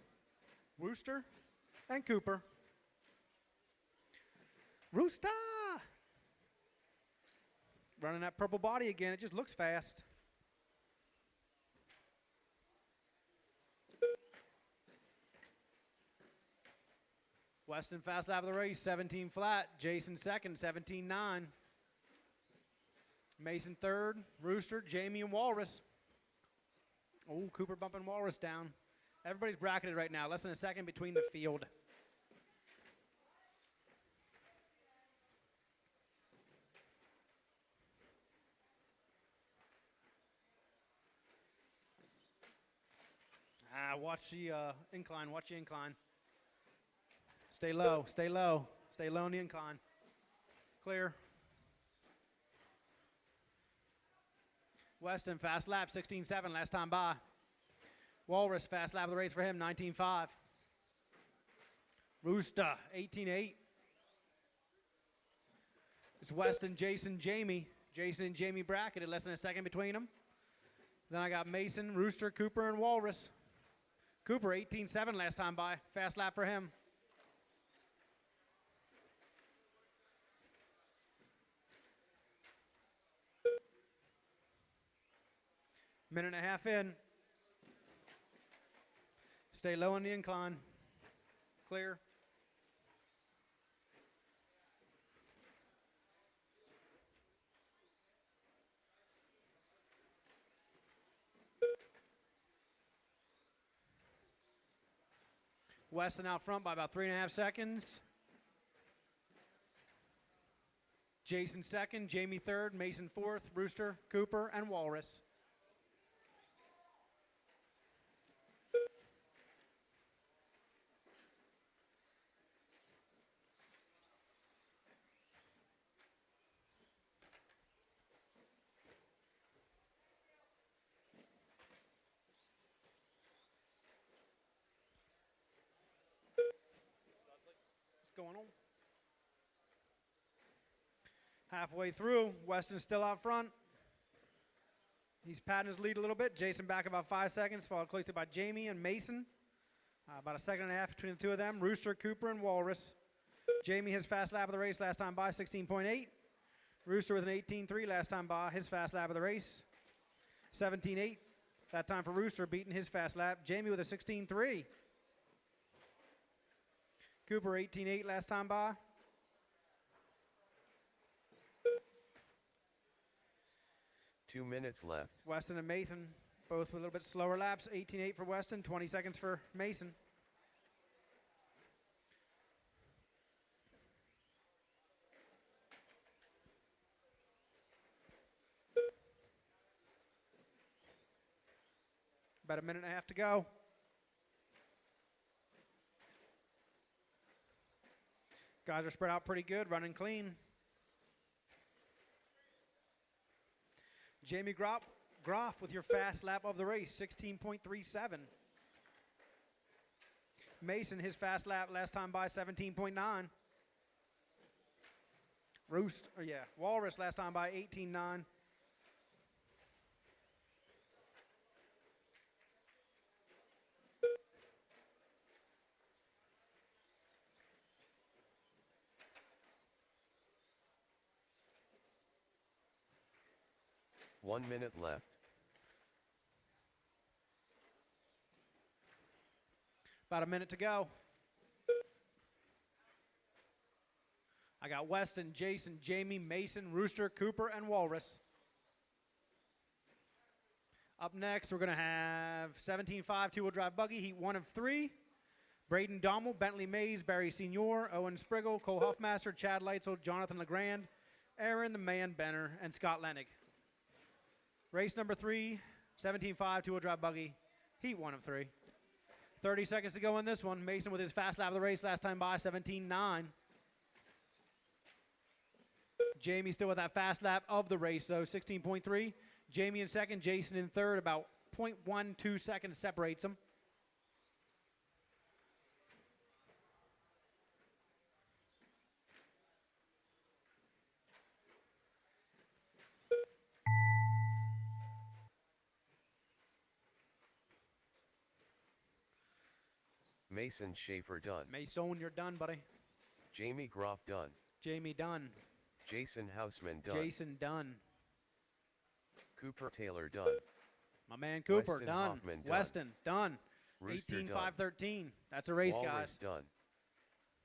S4: Rooster, and Cooper. Rooster! Running that purple body again. It just looks fast. Weston fast lap of the race, 17 flat. Jason second, 17.9. Mason third. Rooster, Jamie, and Walrus. Oh, Cooper bumping Walrus down. Everybody's bracketed right now. Less than a second between the field. Watch the incline. Watch the incline. Stay low. Stay low. Stay low on the incline. Clear. Weston, fast lap, 16.7 last time by. Walrus, fast lap of the race for him, 19.5. Rooster, 18.8. It's Weston, Jason, Jamie. Jason and Jamie bracketed, less than a second between them. Then I got Mason, Rooster, Cooper, and Walrus. Cooper, 18.7 last time by. Fast lap for him. Minute and a half in. Stay low on the incline. Clear. Weston out front by about 3.5 seconds. Jason second, Jamie third, Mason fourth, Rooster, Cooper, and Walrus. What's going on? Halfway through, Weston's still out front. He's patting his lead a little bit. Jason back about 5 seconds, followed closely by Jamie and Mason. About a second and a half between the two of them. Rooster, Cooper, and Walrus. Jamie, his fast lap of the race last time by, 16.8. Rooster with an 18.3 last time by, his fast lap of the race. 17.8, that time for Rooster, beating his fast lap. Jamie with a 16.3. Cooper, 18.8 last time by.
S3: Two minutes left.
S4: Weston and Mason, both with a little bit slower laps. 18.8 for Weston, 20 seconds for Mason. About a minute and a half to go. Guys are spread out pretty good, running clean. Jamie Groff with your fast lap of the race, 16.37. Mason, his fast lap last time by, 17.9. Walrus last time by, 18.9.
S3: One minute left.
S4: About a minute to go. I got Weston, Jason, Jamie, Mason, Rooster, Cooper, and Walrus. Up next, we're going to have 17.5 two-wheel drive buggy, heat 1 of 3. Braden Dommel, Bentley Mays, Barry Senior, Owen Spriggle, Cole Huffmaster, Chad Leitzel, Jonathan LeGrand, Aaron the Man Benner, and Scott Lennig. Race number 3, 17.5 two-wheel drive buggy, heat 1 of 3. 30 seconds to go in this one. Mason with his fast lap of the race last time by, 17.9. Jamie still with that fast lap of the race, though, 16.3. Jamie in second, Jason in third, about 0.12 seconds separates them.
S3: Mason Schaefer done.
S4: Mason, you're done, buddy.
S3: Jamie Groff done.
S4: Jamie done.
S3: Jason Houseman done.
S4: Jason done.
S3: Cooper Taylor done.
S4: My man Cooper
S3: Weston
S4: done.
S3: Hoffman done.
S4: Weston done.
S3: Rooster
S4: 18.5,
S3: done.
S4: 13. That's a race,
S3: Walrus
S4: guys.
S3: done.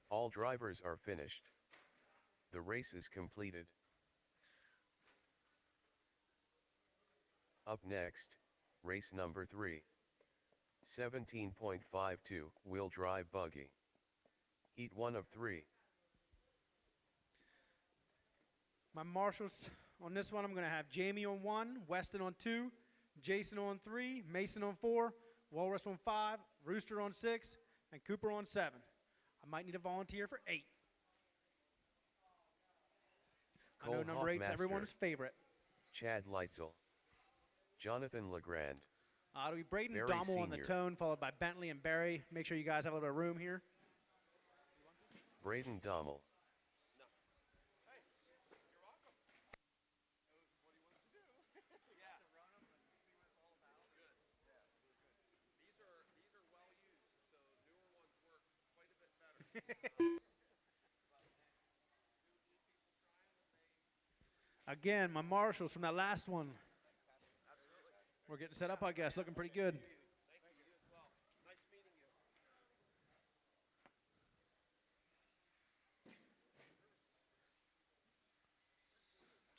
S3: All drivers are finished. The race is completed. Up next, race number 3. 17.52 wheel drive buggy. Heat 1 of 3.
S4: My marshals on this one, I'm going to have Jamie on 1, Weston on 2, Jason on 3, Mason on 4, Walrus on 5, Rooster on 6, and Cooper on 7. I might need a volunteer for 8. I know
S3: Cole
S4: number 8's
S3: Hoffmaster.
S4: everyone's favorite.
S3: Chad Leitzel. Jonathan Legrand,
S4: It'll be Braden
S3: Barry
S4: Dommel on the
S3: Sr.,
S4: tone, followed by Bentley and Barry. Make sure you guys have a little bit of room here.
S3: Braden Dommel,
S1: These are well used, so newer ones work quite a bit better.
S4: Again, my marshals from that last one. We're getting set up, I guess. Looking pretty good.
S1: Thank you. You as well. Nice meeting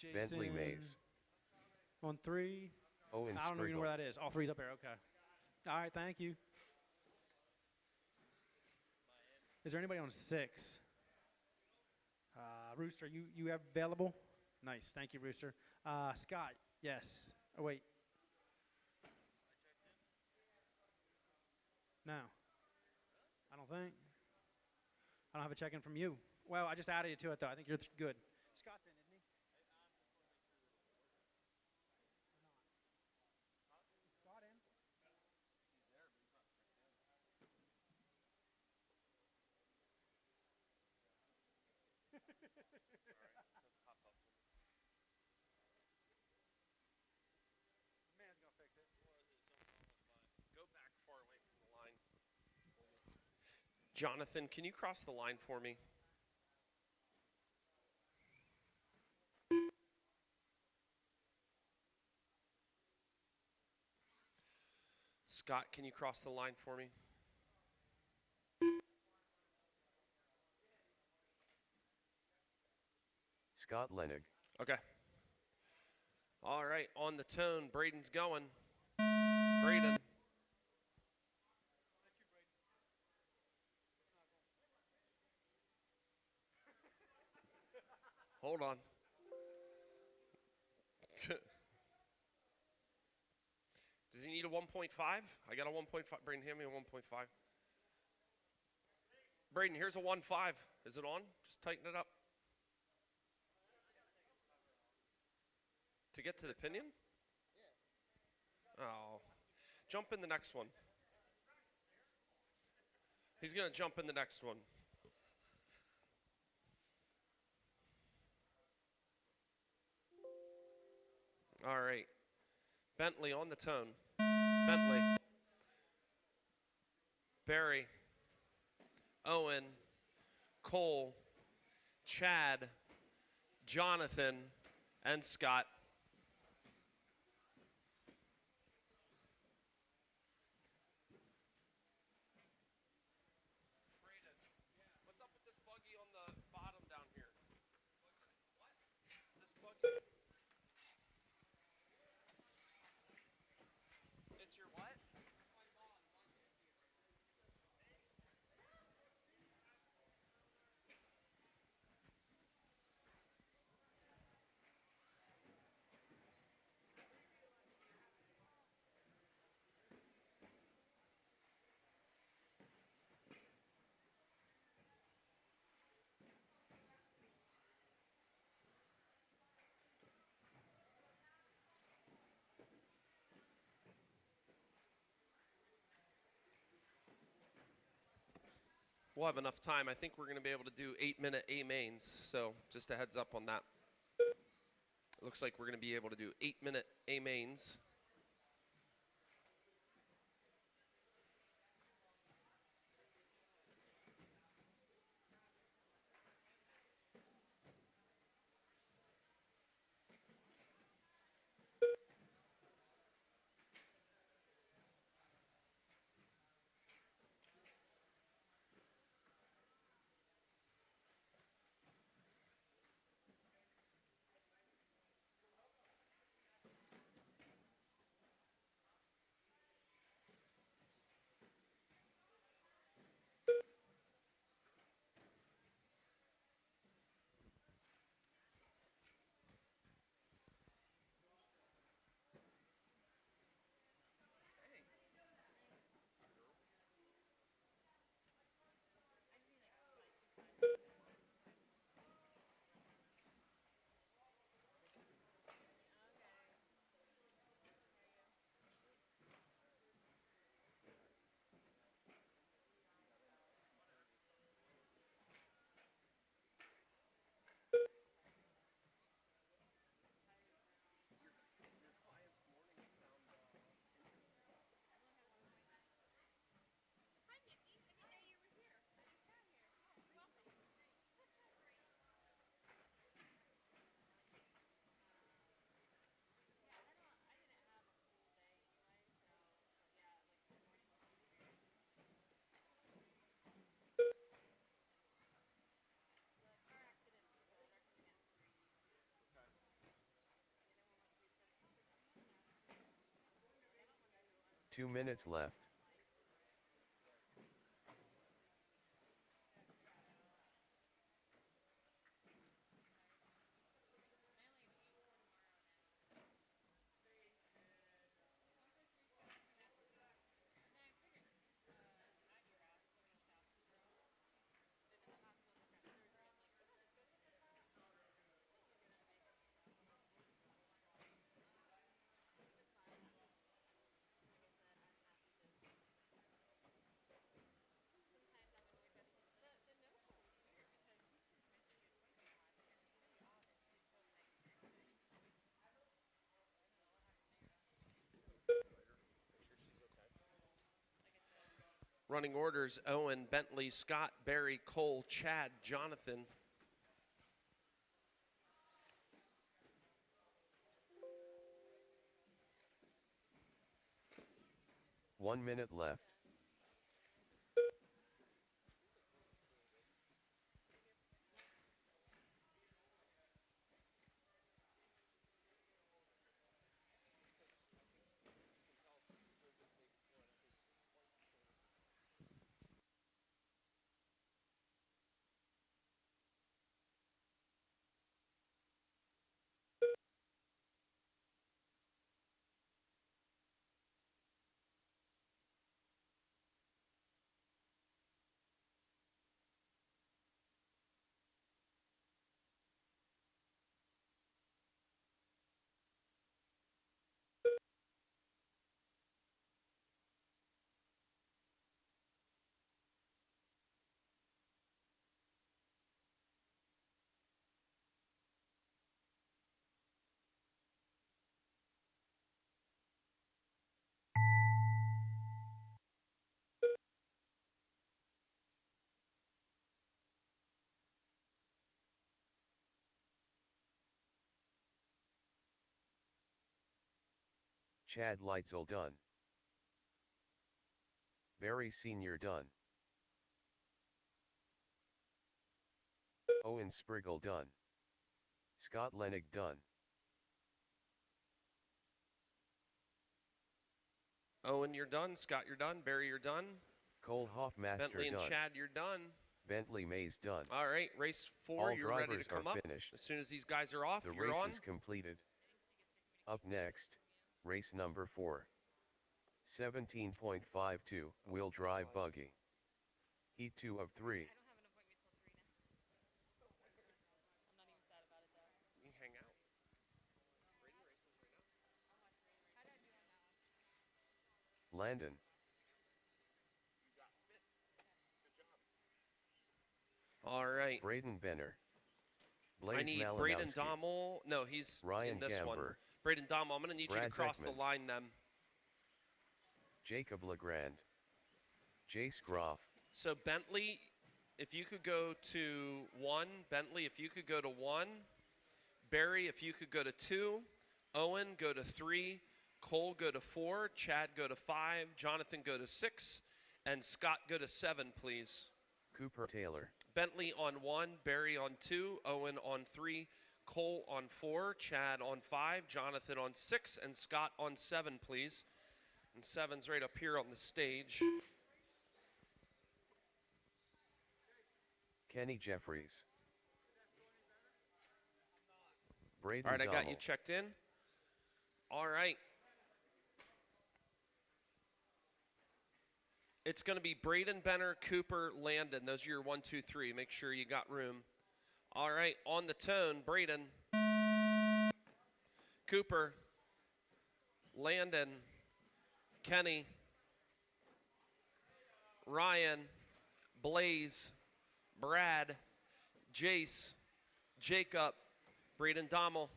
S1: you.
S3: Bentley
S4: Jason
S3: Mays,
S4: on 3.
S3: Owen
S4: I don't even know
S3: Spriggle,
S4: where that is. All 3's up there. Okay. All right. Thank you. Is there anybody on 6? Rooster, you have available? Nice. Thank you, Rooster. Scott, yes. Oh, wait. No. I don't think. I don't have a check-in from you. Well, I just added you to it, though. I think you're good. Scott's in, isn't he? Scott in? Man's gonna fix it.
S1: Go back far away from the line. Jonathan, can you cross the line for me? Scott, can you cross the line for me?
S3: Scott Lenig,
S1: Okay. All right, on the tone, Braden's going. Braden. Hold on. Does he need a 1.5? I got a 1.5. Braden, hand me a 1.5. Braden, here's a 1.5. Is it on? Just tighten it up. To get to the pinion? Oh. Jump in the next one. He's going to jump in the next one. All right. Bentley on the tone. Bentley. Barry. Owen. Cole. Chad. Jonathan. And Scott. Braden, what's up with this buggy on the bottom down here? What? This buggy. It's your what? We'll have enough time. I think we're going to be able to do 8-minute A mains. So just a heads up on that. It looks like we're going to be able to do 8-minute A mains.
S3: 2 minutes left.
S1: Running orders: Owen, Bentley, Scott, Barry, Cole, Chad, Jonathan.
S3: One minute left. Chad Leitzel done. Barry Sr. done. Owen Spriggle done. Scott Lenig done.
S1: Owen, you're done. Scott, you're done. Barry, you're done.
S3: Cole Hoffmaster
S1: Bentley and
S3: done.
S1: Chad, you're done.
S3: Bentley Mays done.
S1: All right, race 4,
S3: All
S1: you're ready to
S3: drivers
S1: come
S3: are
S1: up.
S3: finished.
S1: As soon as these guys are off,
S3: The
S1: you're
S3: race
S1: on.
S3: is completed. Up next, race number 4. 17.52 wheel drive buggy. Heat 2 of 3.
S1: You can hang out.
S3: Landon.
S1: All right.
S3: Braden Benner. Blaze
S1: I need
S3: Malinowski.
S1: Braden Dommel. No, he's
S3: Ryan
S1: in this one.
S3: Gamber.
S1: Braden Dommel, I'm going to need you
S3: Brad
S1: to cross
S3: Zekman.
S1: the line then.
S3: Jacob Legrand. Jace Groff.
S1: So Bentley, if you could go to 1. Bentley, if you could go to 1. Barry, if you could go to 2. Owen, go to 3. Cole, go to 4. Chad, go to 5. Jonathan, go to 6. And Scott, go to 7, please.
S3: Cooper Taylor.
S1: Bentley on 1, Barry on 2, Owen on 3, Cole on 4, Chad on 5, Jonathan on 6, and Scott on 7, please. And 7's right up here on the stage.
S3: Kenny Jeffries. Braden
S1: All right, I got
S3: Dommel.
S1: you checked in. All right. It's going to be Braden, Benner, Cooper, Landon. Those are your 1, 2, 3. Make sure you got room. All right, on the tone, Braden, Cooper, Landon, Kenny, Ryan, Blaze, Brad, Jace, Jacob, Braden Dommel.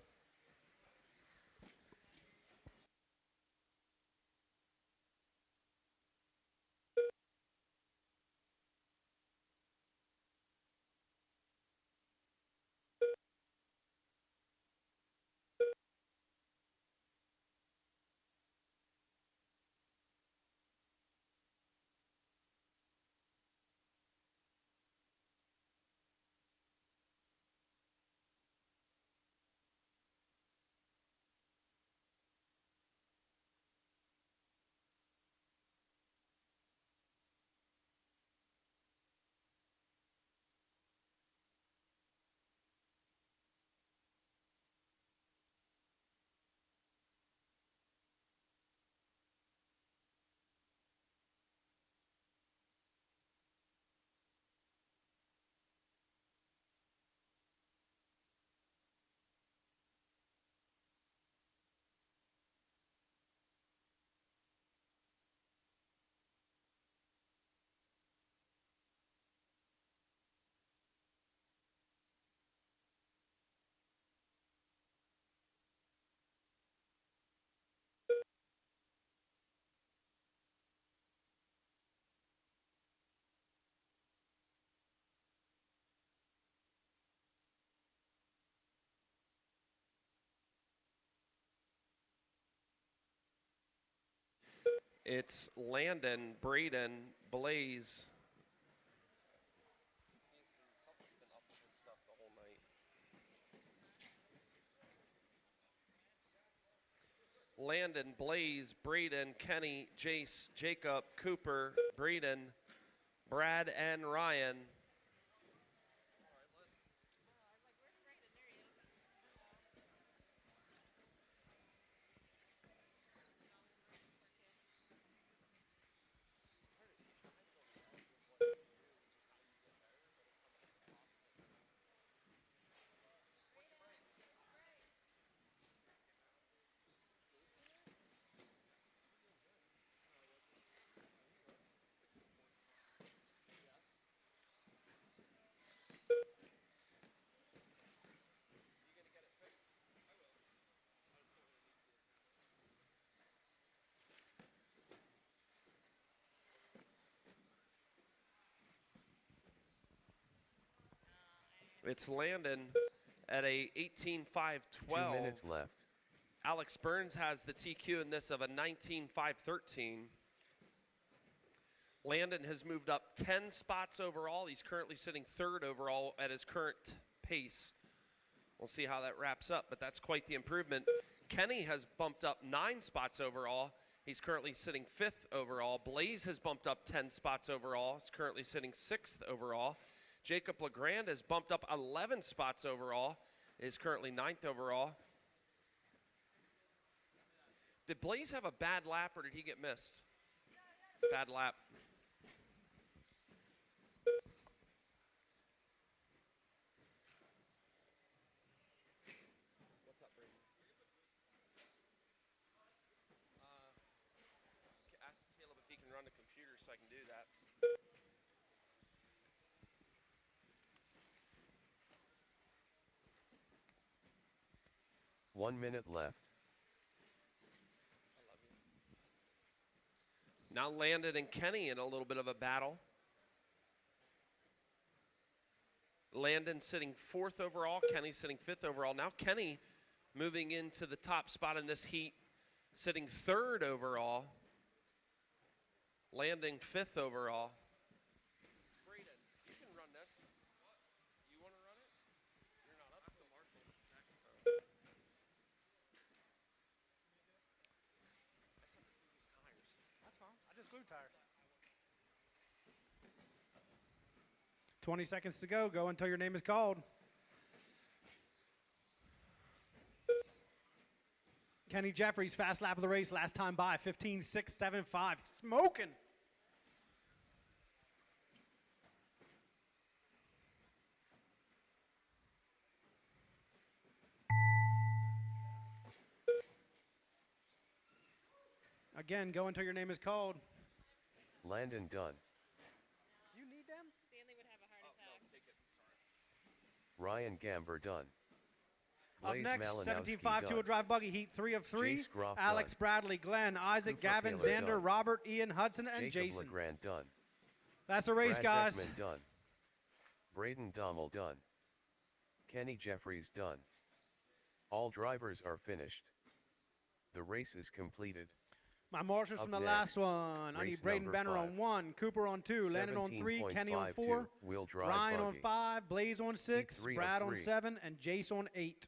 S1: It's Landon, Braden, Blaze. Something's been up with his stuff the whole night. Landon, Blaze, Braden, Kenny, Jace, Jacob, Cooper, Braden, Brad, and Ryan. It's Landon at a 18-5-12.
S3: 2 minutes left.
S1: Alex Burns has the TQ in this of a 19-5-13. Landon has moved up 10 spots overall. He's currently sitting third overall at his current pace. We'll see how that wraps up, but that's quite the improvement. Kenny has bumped up 9 spots overall. He's currently sitting fifth overall. Blaze has bumped up 10 spots overall. He's currently sitting sixth overall. Jacob LeGrand has bumped up 11 spots overall. Is currently ninth overall. Did Blaze have a bad lap or did he get missed? Bad lap. What's up, Brady? Ask Caleb if he can run the computer so I can do that.
S3: 1 minute left.
S1: Now Landon and Kenny in a little bit of a battle. Landon sitting fourth overall, Kenny sitting fifth overall. Now Kenny moving into the top spot in this heat, sitting third overall. Landon fifth overall. Braden, you can run this. What? You want to run it? You're not up to Marshall. I said to move his tires.
S4: That's fine. I just glued tires. 20 seconds to go. Go until your name is called. Kenny Jeffries, fast lap of the race, last time by, 15.675. Smoking. Again, go until your name is called.
S3: Landon done.
S4: You need them?
S5: Stanley would have a heart attack.
S1: Take it. Sorry.
S3: Ryan Gamber done.
S4: Up
S3: Blaze
S4: next,
S3: Malinowski
S4: 17.5
S3: done.
S4: two-wheel drive buggy, heat 3 of 3.
S3: Jace Groff
S4: Alex
S3: done.
S4: Bradley, Glenn, Isaac,
S3: Kufa
S4: Gavin,
S3: Taylor
S4: Xander,
S3: done.
S4: Robert, Ian, Hudson, and
S3: Jacob
S4: Jason.
S3: LeGrand done.
S4: That's the race,
S3: Brad
S4: guys.
S3: Zeckman done. Braden Dommel done. Kenny Jeffries done. All drivers are finished. The race is completed.
S4: My marshals
S3: Up
S4: from the
S3: next,
S4: last one. I
S3: race
S4: need Braden
S3: number
S4: Benner
S3: 5.
S4: on 1, Cooper on 2, Landon on 3, Kenny on 4,
S3: 17.52 wheel drive
S4: Ryan on
S3: buggy.
S4: 5, Blaze on 6,
S3: 3 of
S4: Brad on
S3: 3.
S4: 7, and Jace on 8.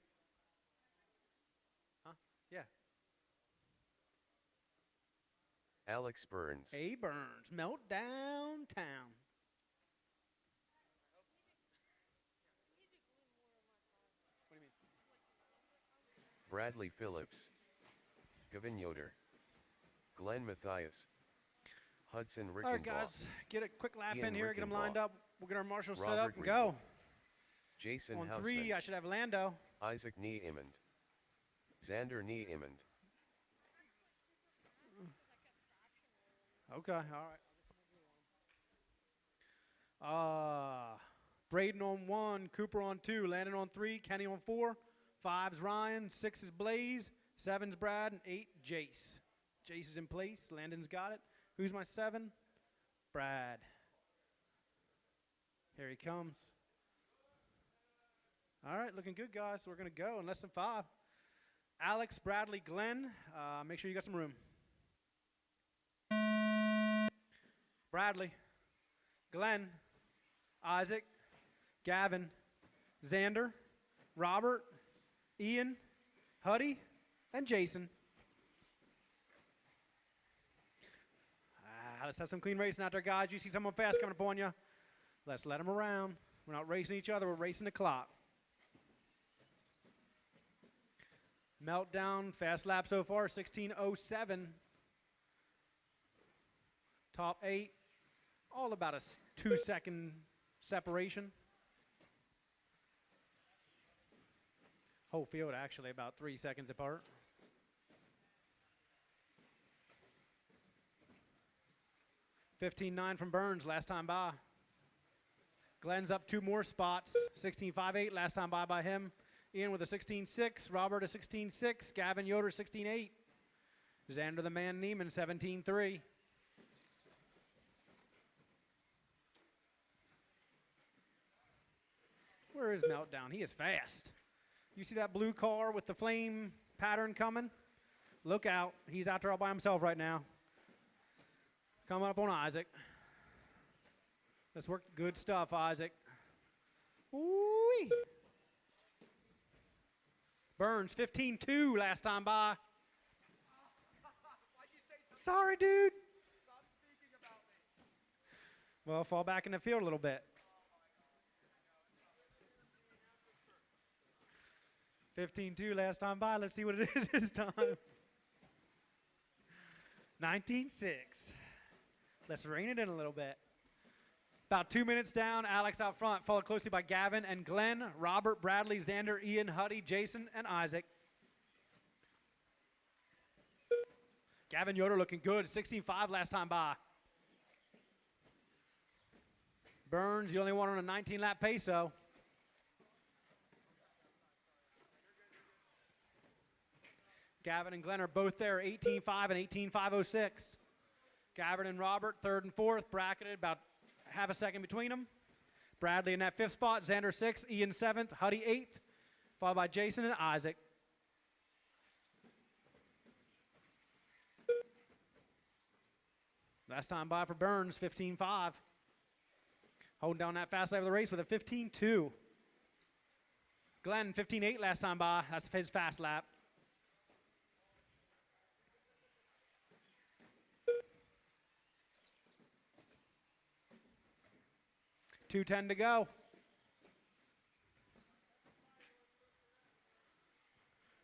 S4: Huh? Yeah.
S3: Alex Burns.
S4: A. Burns, melt downtown. What do you mean?
S3: Bradley Phillips. Gavin Yoder. Glenn Mathias. Hudson Rickenbaugh.
S4: All right, guys, get a quick lap
S3: Ian
S4: in here, get them lined
S3: Rickenbaugh.
S4: up. We'll get our marshals set
S3: Robert
S4: up and go.
S3: Jason
S4: On
S3: Hausman.
S4: 3, I should have Lando.
S3: Isaac Niemond. Xander Niemond.
S4: Okay, all right. Braden on 1, Cooper on 2, Landon on 3, Kenny on 4, 5's Ryan, 6 is Blaze, 7's Brad, and 8 Jace. Jace is in place. Landon's got it. Who's my 7? Brad. Here he comes. All right, looking good, guys. We're going to go in less than 5. Alex, Bradley, Glenn, make sure you got some room. Bradley, Glenn, Isaac, Gavin, Xander, Robert, Ian, Huddy, and Jason. Let's have some clean racing out there, guys. You see someone fast coming up on you, let's let them around. We're not racing each other, we're racing the clock. Meltdown, fast lap so far, 16:07. Top 8, all about a 2-second separation. Whole field actually about 3 seconds apart. $15.9 from Burns last time by. Glenn's up 2 more spots. 16.58 last time by him. Ian with a 16.6. Robert a 16.6. Gavin Yoder 16.8. Xander the man Neiman 17.3. Where is Meltdown? He is fast. You see that blue car with the flame pattern coming? Look out. He's out there all by himself right now. Coming up on Isaac. Let's work good stuff, Isaac. Ooh-wee. Burns 15.2 last time by. Sorry, dude.
S6: Stop speaking about me.
S4: Well, fall back in the field a little bit. 15.2 last time by. Let's see what it is this time. 19.6. Let's rein it in a little bit. About 2 minutes down, Alex out front, followed closely by Gavin and Glenn, Robert, Bradley, Xander, Ian, Huddy, Jason, and Isaac. Gavin Yoder looking good, 16.5 last time by. Burns, the only one on a 19-lap pace, though. Gavin and Glenn are both there, 18.5 and 18.506. Gavin and Robert, 3rd and 4th, bracketed about half a second between them. Bradley in that 5th spot, Xander 6th, Ian 7th, Huddy 8th, followed by Jason and Isaac. Last time by for Burns, 15.5. Holding down that fast lap of the race with a 15.2. Glenn, 15.8 last time by. That's his fast lap. .210 to go.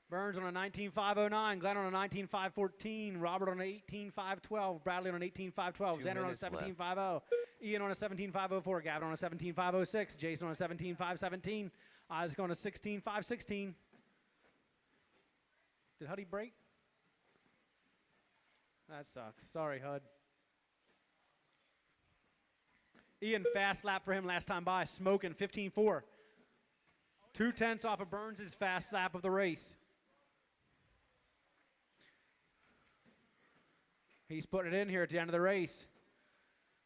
S4: Burns on a 19.509, Glenn on a 19.514, Robert on an 18.512, Bradley on an 18.512, Xander on a 17.50, Ian on a 17.504, Gavin on a 17.506, Jason on a 17.517, Isaac on a 16.516. Did Huddy break? That sucks. Sorry, Hud. Ian, fast lap for him last time by, smoking 15.4. 2/10 off of Burns' fast lap of the race. He's putting it in here at the end of the race.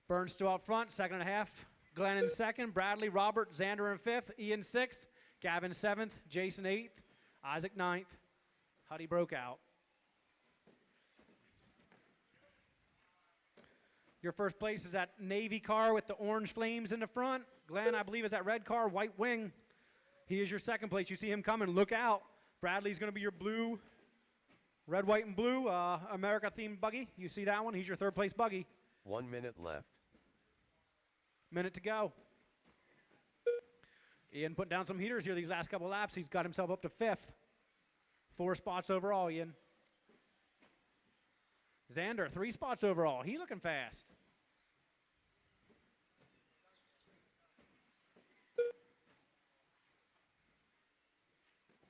S4: Burns still out front, 2nd and a half. Glenn in 2nd, Bradley, Robert, Xander in 5th, Ian 6th, Gavin 7th, Jason 8th, Isaac 9th. Huddy broke out. Your first place is that navy car with the orange flames in the front. Glenn, I believe, is that red car, white wing. He is your 2nd place. You see him coming. Look out. Bradley's going to be your blue, red, white, and blue America-themed buggy. You see that one? He's your 3rd place buggy.
S3: 1 minute left.
S4: Minute to go. Ian putting down some heaters here these last couple laps. He's got himself up to 5th. 4 spots overall, Ian. Xander, 3 spots overall. He looking fast.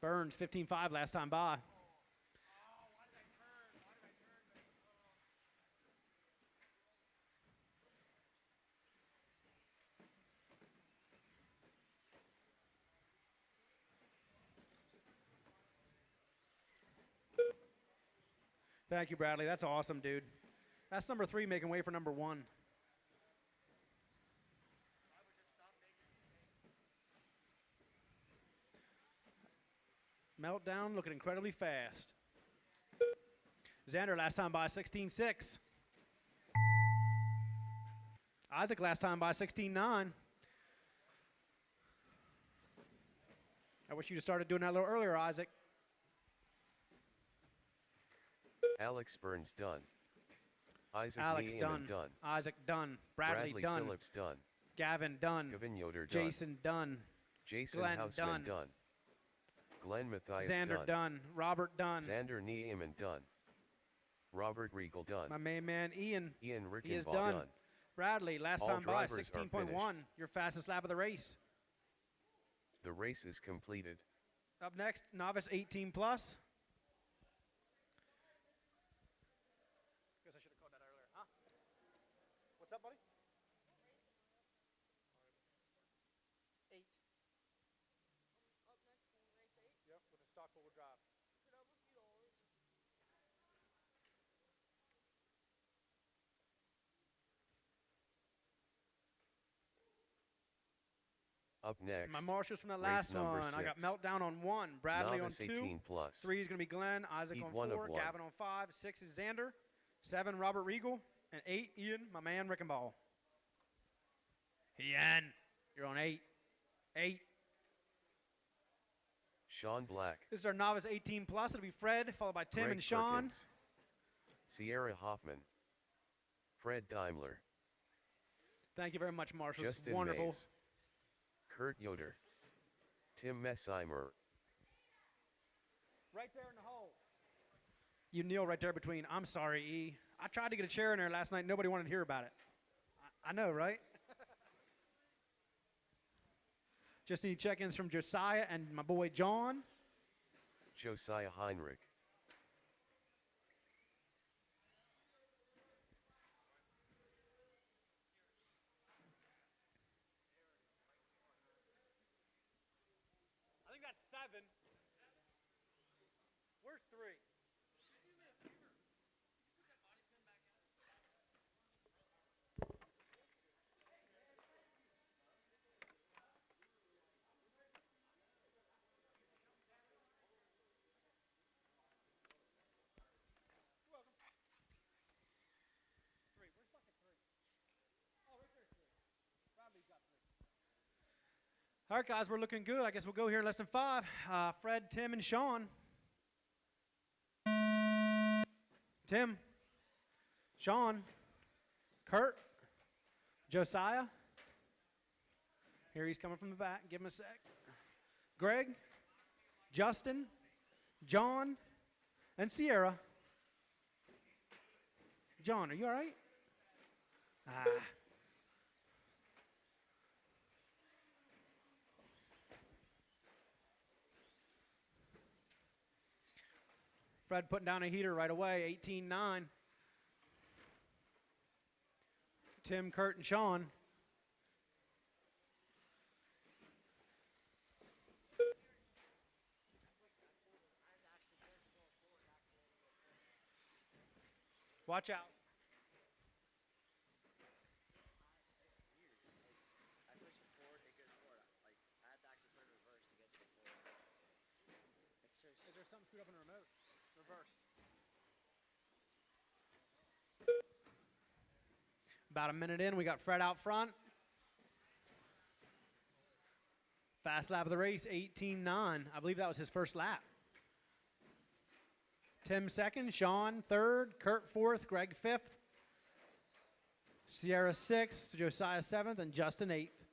S4: Burns, 15.5 last time by. Thank you, Bradley. That's awesome, dude. That's number 3 making way for number 1. Meltdown looking incredibly fast. Xander last time by 16.6. Isaac last time by 16.9. I wish you'd have started doing that a little earlier, Isaac.
S3: Alex Burns done. Isaac
S4: Alex
S3: Niemann
S4: done. Isaac done. Bradley done.
S3: Phillips done.
S4: Gavin done.
S3: Gavin Yoder done.
S4: Jason done.
S3: Jason
S4: Glenn
S3: Hausman
S4: done.
S3: Glenn Matthias
S4: Xander done. Robert done.
S3: Xander Niemann done. Robert Regal done.
S4: My main man Ian.
S3: Ian
S4: He is
S3: Rickenbaugh
S4: done.
S3: done.
S4: Bradley last
S3: All
S4: time by
S3: drivers are
S4: 16.1.
S3: finished.
S4: Your fastest lap of the race.
S3: The race is completed.
S4: Up next, novice 18 plus. Guess I should have called that earlier, huh? What's up, buddy? 8.
S5: Up next in race 8.
S4: Yep, with a stock four-wheel drive.
S5: Could have a few dollars.
S3: Up next,
S4: My marshals from that
S3: race
S4: last
S3: number
S4: one. I got
S3: 6.
S4: Meltdown on 1, Bradley
S3: novice
S4: on 2.
S3: 18 plus.
S4: 3 is going to be Glenn, Isaac
S3: Heat
S4: on
S3: 1 of
S4: 4,
S3: 1.
S4: Gavin on 5, 6 is Xander, 7 Robert Regal, and 8 Ian, my man Rickenbaugh. Ian, you're on 8. 8.
S3: Sean Black.
S4: This is our novice 18 plus. It'll be Fred, followed by Tim
S3: Greg
S4: and Sean.
S3: Perkins, Sierra Hoffman. Fred Daimler.
S4: Thank you very much, marshals.
S3: Justin
S4: Wonderful.
S3: Mays. Kurt Yoder. Tim Messimer.
S4: Right there in the hole. You kneel right there between. I'm sorry, E. I tried to get a chair in there last night. Nobody wanted to hear about it. I know, right? Just need check-ins from Josiah and my boy John.
S3: Josiah Heinrich.
S4: I think that's 7. Where's 3? All right, guys, we're looking good. I guess we'll go here in less than 5. Fred, Tim, and Sean. Tim, Sean, Kurt, Josiah. Here he's coming from the back. Give him a sec. Greg, Justin, John, and Sierra. John, are you all right? Fred putting down a heater right away, 18-9. Tim, Kurt, and Sean. Watch out.
S7: I push it forward, it goes forward. Like, I had to actually put it in reverse to get to the forward. It's so
S4: Is there something screwed up in the remote? Reverse. About a minute in, we got Fred out front. Fast lap of the race, 18-9. I believe that was his first lap. Tim second, Sean third, Kurt fourth, Greg fifth, Sierra sixth, Josiah seventh, and Justin eighth.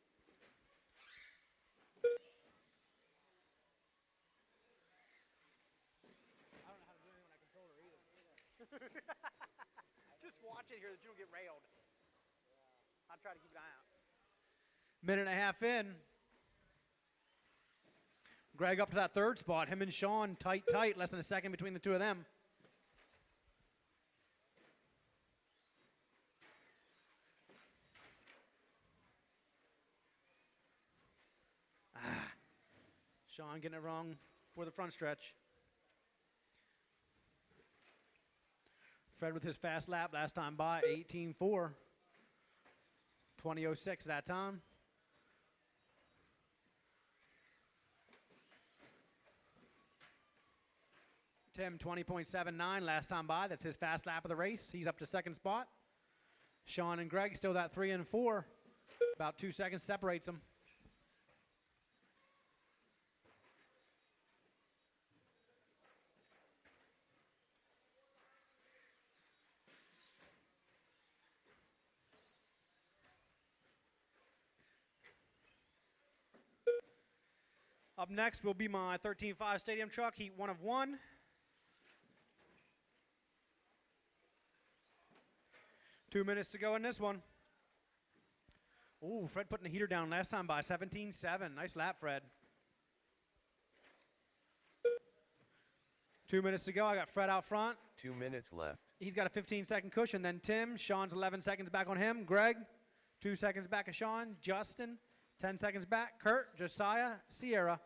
S4: I don't know how to do anything on that controller either. Just watch it here that you don't get railed. I'll try to keep an eye out. Minute and a half in. Greg up to that third spot. Him and Sean tight, less than a second between the two of them. Sean getting it wrong for the front stretch. Fred with his fast lap last time by, 18-4. 20:06 that time. Tim, 20.79 last time by. That's his fast lap of the race. He's up to second spot. Sean and Greg still that 3 and 4. About 2 seconds separates them. Up next will be my 13.5 stadium truck, heat 1 of 1. Two minutes to go in this one. Ooh, Fred putting the heater down last time by 17.7. Nice lap, Fred. 2 minutes to go. I got Fred out front.
S3: 2 minutes left.
S4: He's got a 15-second cushion. Then Tim. Sean's 11 seconds back on him. Greg, 2 seconds back of Sean. Justin, 10 seconds back. Kurt, Josiah, Sierra.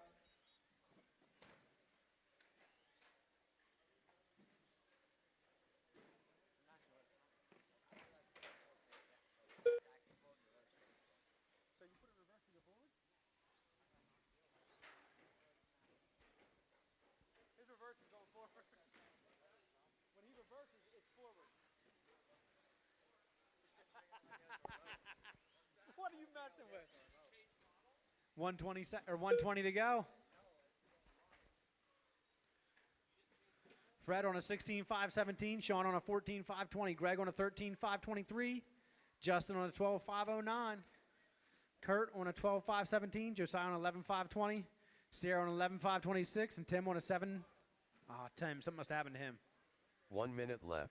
S6: His reverse is going forward. When he reverses, it's forward. What are you messing with?
S4: 120 to go. Fred on a 16.517, Sean on a 14.520, Greg on a 13.523, Justin on a 12.509, Kurt on a 12.517, Josiah on 11.520, Sierra on 11.526, and Tim on a 7. Tim, something must have happened to him.
S3: 1 minute left.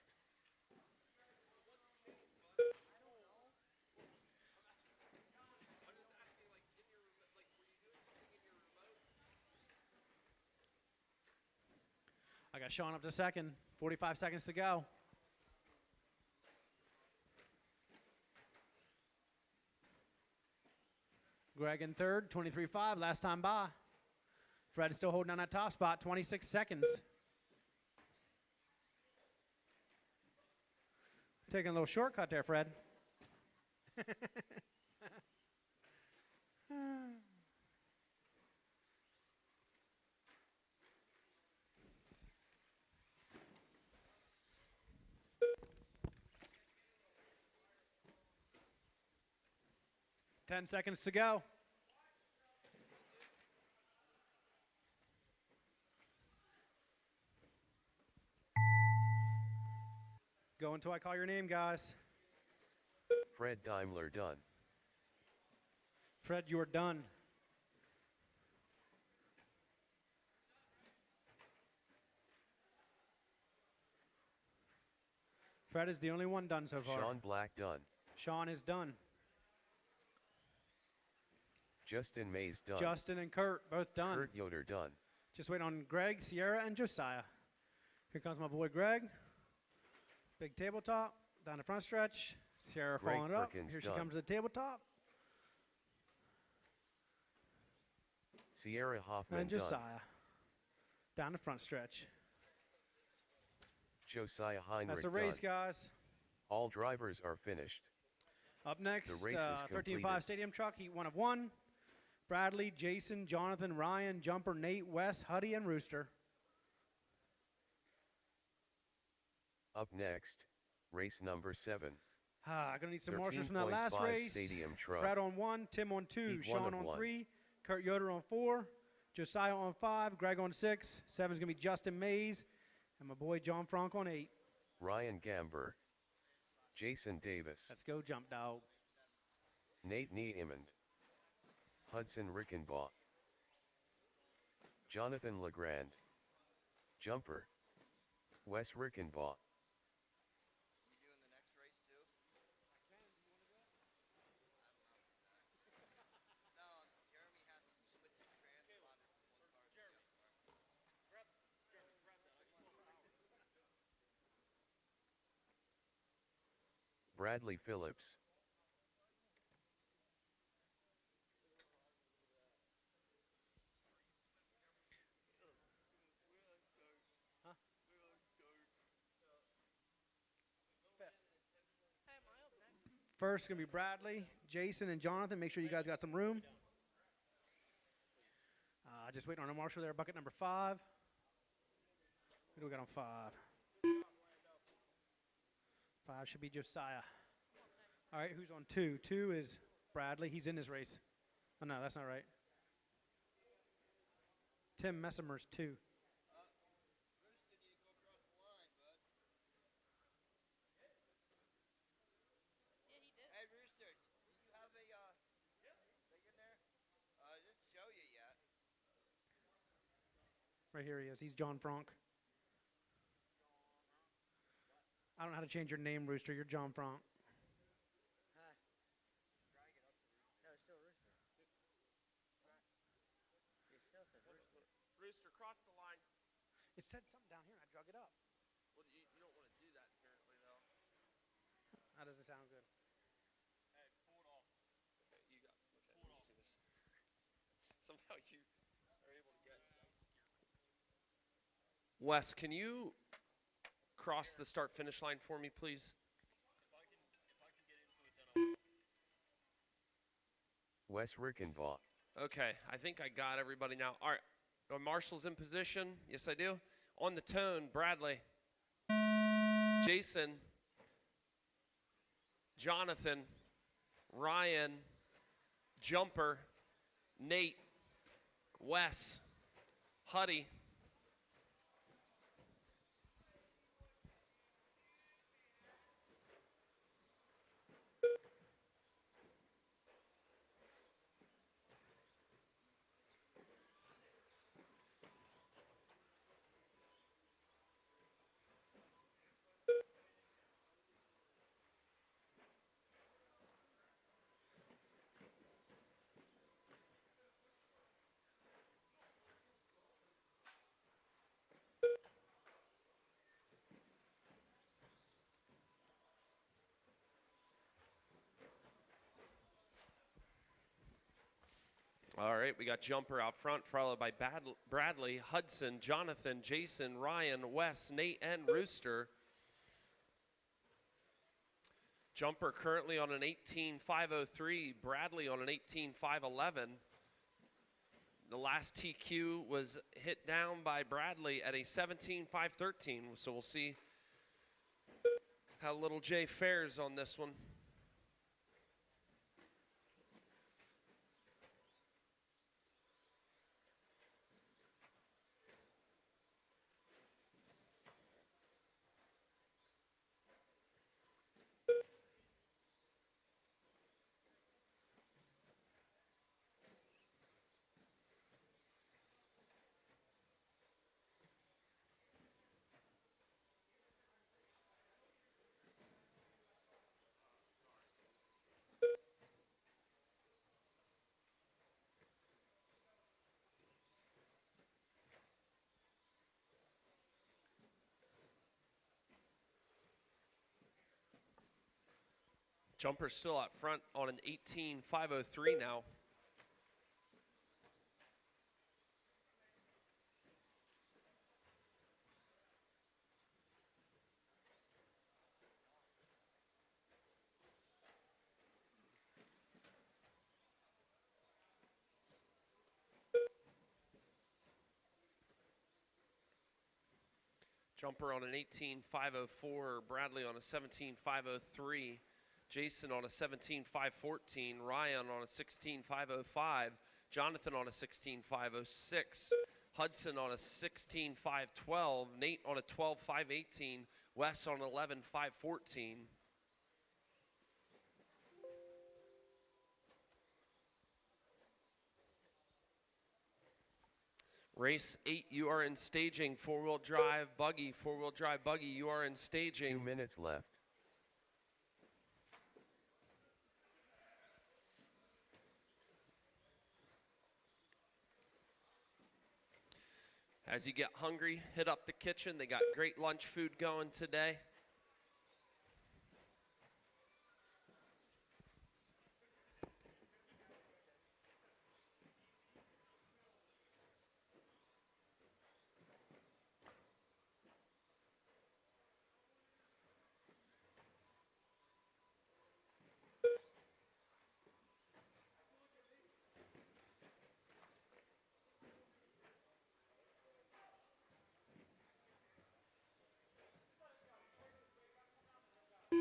S4: I got Sean up to second, 45 seconds to go. Greg in third, 23.5, last time by. Fred is still holding on that top spot, 26 seconds. Taking a little shortcut there, Fred. 10 seconds to go. Go until I call your name, guys.
S3: Fred Daimler done.
S4: Fred, you're done. Fred is the only one done so far.
S3: Sean Black done.
S4: Sean is done.
S3: Justin Mays done.
S4: Justin and Kurt both done.
S3: Kurt Yoder done.
S4: Just wait on Greg, Sierra, and Josiah. Here comes my boy Greg. Big tabletop, down the front stretch. Sierra
S3: Greg
S4: following it up.
S3: Perkins
S4: Here she
S3: done.
S4: comes to the tabletop.
S3: Sierra Hoffman
S4: And
S3: done.
S4: Josiah. Down the front stretch.
S3: Josiah Heinrich
S4: That's the race,
S3: done.
S4: guys.
S3: All drivers are finished.
S4: Up next,
S3: The race is
S4: 13.5
S3: completed.
S4: stadium truck, heat 1 of 1. Bradley, Jason, Jonathan, Ryan, Jumper, Nate, Wes, Huddy, and Rooster.
S3: Up next, race number 7.
S4: I'm going to need some marshals from that last
S3: 13.5
S4: race.
S3: stadium truck.
S4: Fred on 1, Tim on 2,
S3: Heat one
S4: Sean
S3: of
S4: on
S3: one.
S4: 3, Kurt Yoder on 4, Josiah on 5, Greg on 6, 7 is going to be Justin Mays, and my boy John Frank on 8.
S3: Ryan Gamber. Jason Davis.
S4: Let's go, Jump Dog.
S3: Nate Niemond. Hudson Rickenbaugh. Jonathan Legrand. Jumper. Wes Rickenbaugh.
S7: You doing the next race too? No, Jeremy has to switch his transponder from one car to the other car.
S3: Bradley Phillips.
S4: First is going to be Bradley, Jason, and Jonathan. Make sure you guys got some room. Just waiting on a marshal there, bucket number 5. Who do we got on 5? 5 should be Josiah. All right, who's on 2? 2 is Bradley. He's in his race. Oh, no, that's not right. Tim Messimer's 2.
S6: Rooster need to go across the line, bud.
S5: Yeah, he did.
S6: Hey, Rooster, do you have a thing in there? I didn't show you yet.
S4: Right here he is. He's John Franck. I don't know how to change your name, Rooster. You're John Franck.
S7: Huh. No, it's still Rooster. It still says Rooster.
S1: Rooster, cross the line.
S4: It said something down here, and I drug it up.
S1: Well, you don't want to do that apparently, though.
S4: How does it sound good?
S1: Okay, you got. Okay, let me see this. Somehow you are able to get. Wes, can you cross the start-finish line for me, please?
S3: Wes Rickenbaugh.
S1: Okay, I think I got everybody now. All right, Marshall's in position. Yes, I do. On the tone, Bradley, Jason, Jonathan, Ryan, Jumper, Nate, Wes, Huddy. All right, we got Jumper out front, followed by Bradley, Hudson, Jonathan, Jason, Ryan, Wes, Nate, and Rooster. Jumper currently on an 18.503, Bradley on an 18.511. The last TQ was hit down by Bradley at a 17.513, so we'll see how little Jay fares on this one. Jumper's still out front on an 18.503 now. Jumper on an 18.504, Bradley on a 17.503, Jason on a 17.514, Ryan on a 16.505, Jonathan on a 16.506, Hudson on a 16.512, Nate on a 12.518, Wes on 11.514. Race 8, you are in staging. Four-wheel drive buggy, you are in staging.
S3: 2 minutes left.
S1: As you get hungry, hit up the kitchen. They got great lunch food going today.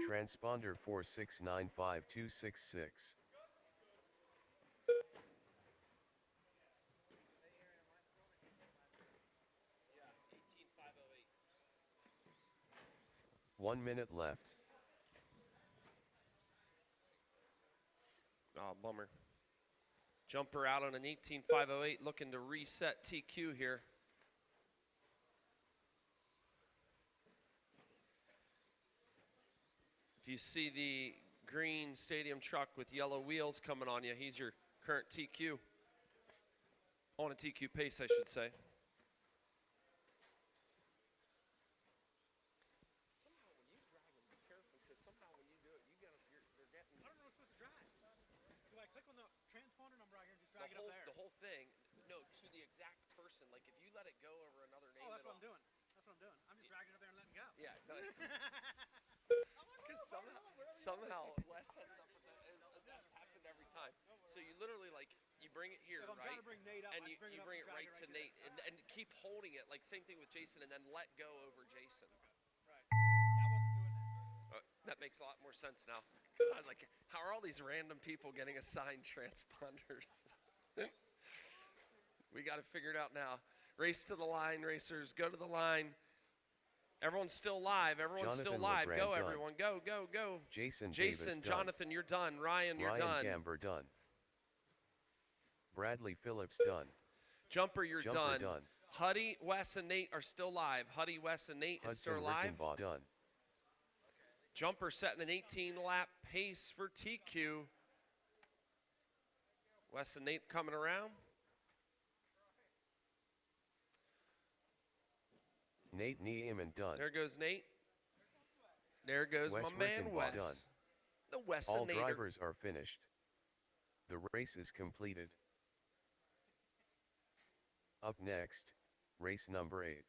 S3: Transponder 4695266.
S1: Yeah, 18508.
S3: 1 minute left.
S1: Oh, bummer. Jumper out on an 18508, looking to reset TQ here. If you see the green stadium truck with yellow wheels coming on you, he's your current TQ. On a TQ pace, I should say. Somehow when you drag them, be careful, because somehow when you do it, they're getting
S4: I don't know what I'm supposed to drive. Do I click on the transponder number right here and just
S1: the
S4: drag it up there?
S1: whole thing. No, to the exact person. Like if you let it go over another name,
S4: Oh, that's what I'm doing. That's what I'm doing. I'm just dragging it up there and letting go.
S1: Yeah, because somehow Wes ended up with that. That's happened every time. So you literally you bring it here,
S4: If I'm
S1: right?
S4: trying to bring Nate up,
S1: And
S4: I
S1: you
S4: bring it up
S1: bring
S4: and
S1: it
S4: drag
S1: right
S4: it
S1: to
S4: right
S1: Nate, and keep holding it. Like same thing with Jason, and then let go over Jason.
S4: Right. Yeah, I wasn't doing that.
S1: That makes a lot more sense now. 'Cause I was like, how are all these random people getting assigned transponders? We got it figured out now. Race to the line, racers. Go to the line. Everyone's still live. Everyone's still
S3: Jonathan
S1: live.
S3: LeGrand
S1: Go,
S3: done.
S1: everyone. Go, go, go.
S3: Jason Davis done.
S1: Jonathan, you're done. Ryan, you're done.
S3: Gamber done. Bradley Phillips done.
S1: Jumper, you're
S3: Jumper
S1: done. Huddy, Wes, and Nate are still live. Huddy, Wes, and Nate is still
S3: Hudson
S1: live.
S3: Rickenbaugh done.
S1: Jumper setting an 18-lap pace for TQ. Wes and Nate coming around.
S3: Nate Niemann done.
S1: There goes Nate. There goes
S3: Wes
S1: my man
S3: Rickenbaugh
S1: Wes.
S3: done.
S1: The Wes
S3: All
S1: and Nate.
S3: drivers are finished. The race is completed. Up next, race number 8.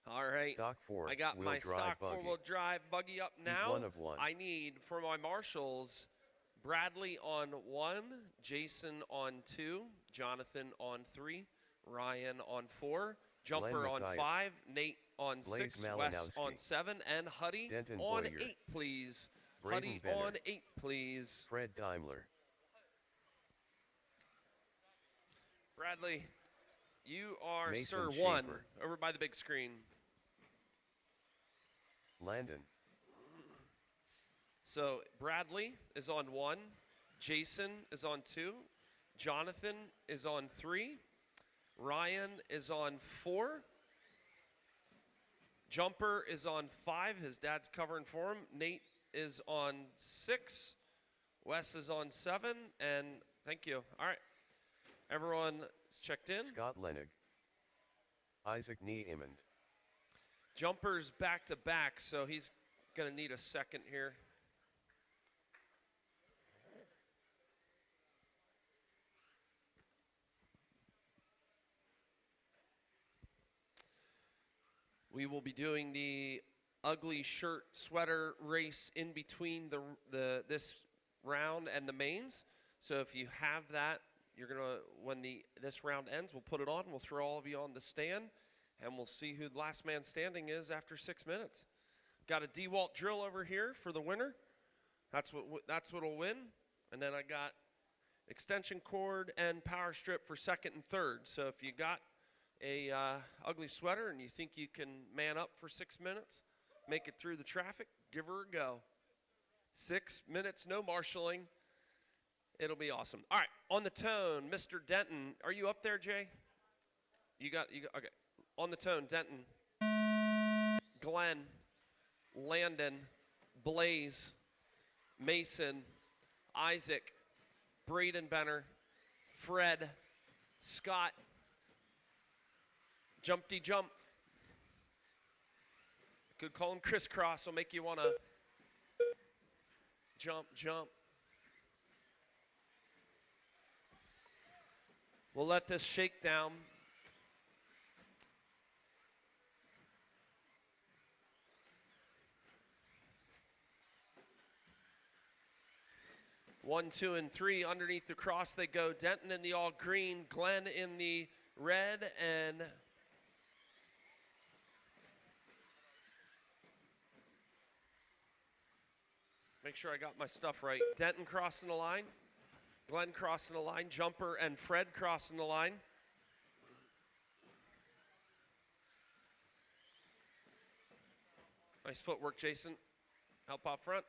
S1: All right.
S3: Stock 4.
S1: I got my stock four-wheel drive buggy up now.
S3: 1 of 1.
S1: I need for my marshals Bradley on 1, Jason on 2, Jonathan on 3, Ryan on 4, Jumper on
S3: Mathias,
S1: 5, Nate on
S3: Blaze
S1: 6, Wes on
S3: Malinowski,
S1: 7, and Huddy
S3: Denton
S1: on
S3: Boyer,
S1: 8, please.
S3: Braden
S1: Huddy
S3: Benner,
S1: on 8, please.
S3: Fred Daimler.
S1: Bradley, you are
S3: Mason
S1: Sir
S3: Schaefer.
S1: 1 over by the big screen.
S3: Landon.
S1: So Bradley is on 1, Jason is on 2, Jonathan is on 3, Ryan is on 4, Jumper is on 5, his dad's covering for him, Nate is on 6, Wes is on 7, and thank you. All right, everyone is checked in.
S3: Scott Lenig. Isaac Niemann.
S1: Jumper's back to back, so he's going to need a second here. We will be doing the ugly shirt sweater race in between this round and the mains. So if you have that, you're gonna when this round ends, we'll put it on. We'll throw all of you on the stand, and we'll see who the last man standing is after 6 minutes. Got a DeWalt drill over here for the winner. That's what'll win. And then I got extension cord and power strip for second and third. So if you got a ugly sweater and you think you can man up for 6 minutes, make it through the traffic, give her a go. 6 minutes, no marshaling. It'll be awesome. All right, on the tone, Mr. Denton. Are you up there, Jay? You got, okay. On the tone, Denton, Glenn, Landon, Blaze, Mason, Isaac, Braden Benner, Fred, Scott, Jumpty Jump. Could call him crisscross, will make you want to jump. We'll let this shake down. One, 2, and 3 underneath the cross they go. Denton in the all green, Glenn in the red, and Make sure I got my stuff right. Denton crossing the line. Glenn crossing the line. Jumper and Fred crossing the line. Nice footwork, Jason. Help out front.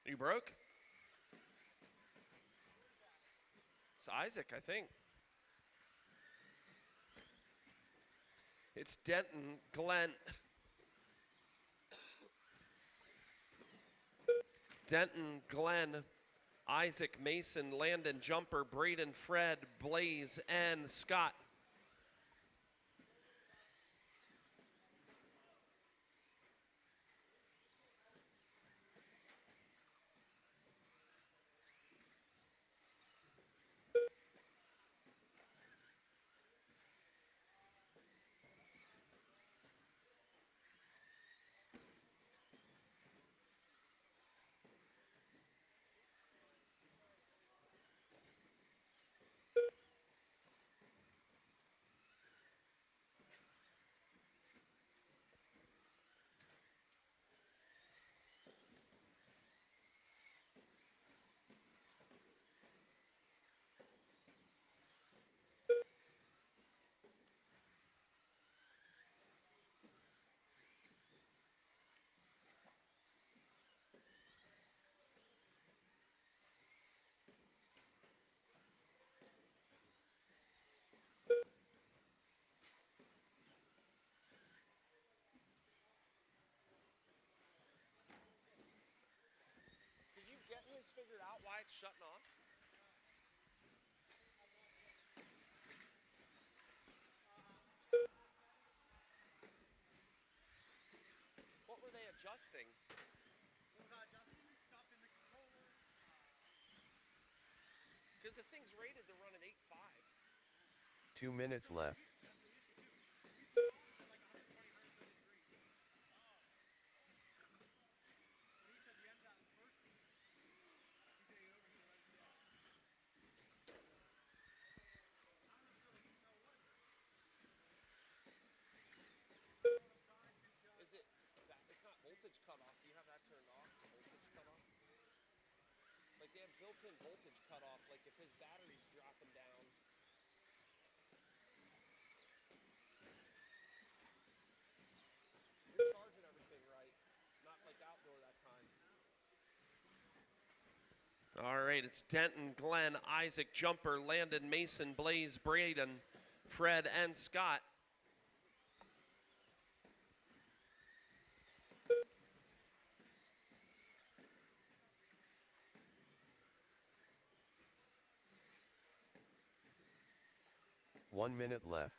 S1: You broke? It's Isaac, I think. It's Denton, Glenn. Denton, Glenn, Isaac, Mason, Landon, Jumper, Braden, Fred, Blaze, and Scott. Did you get his figured out why it's shutting off? What were they adjusting? Because the thing's rated to run at 8.5.
S3: 2 minutes left.
S1: Is it that it's not voltage cutoff? Do you have that turned off? Voltage cutoff? Like they have built-in voltage cutoff, like if his battery's dropping down. You're charging everything right. Not like outdoor that time. All right, it's Denton, Glenn, Isaac, Jumper, Landon, Mason, Blaze, Braden, Fred, and Scott.
S3: One minute left.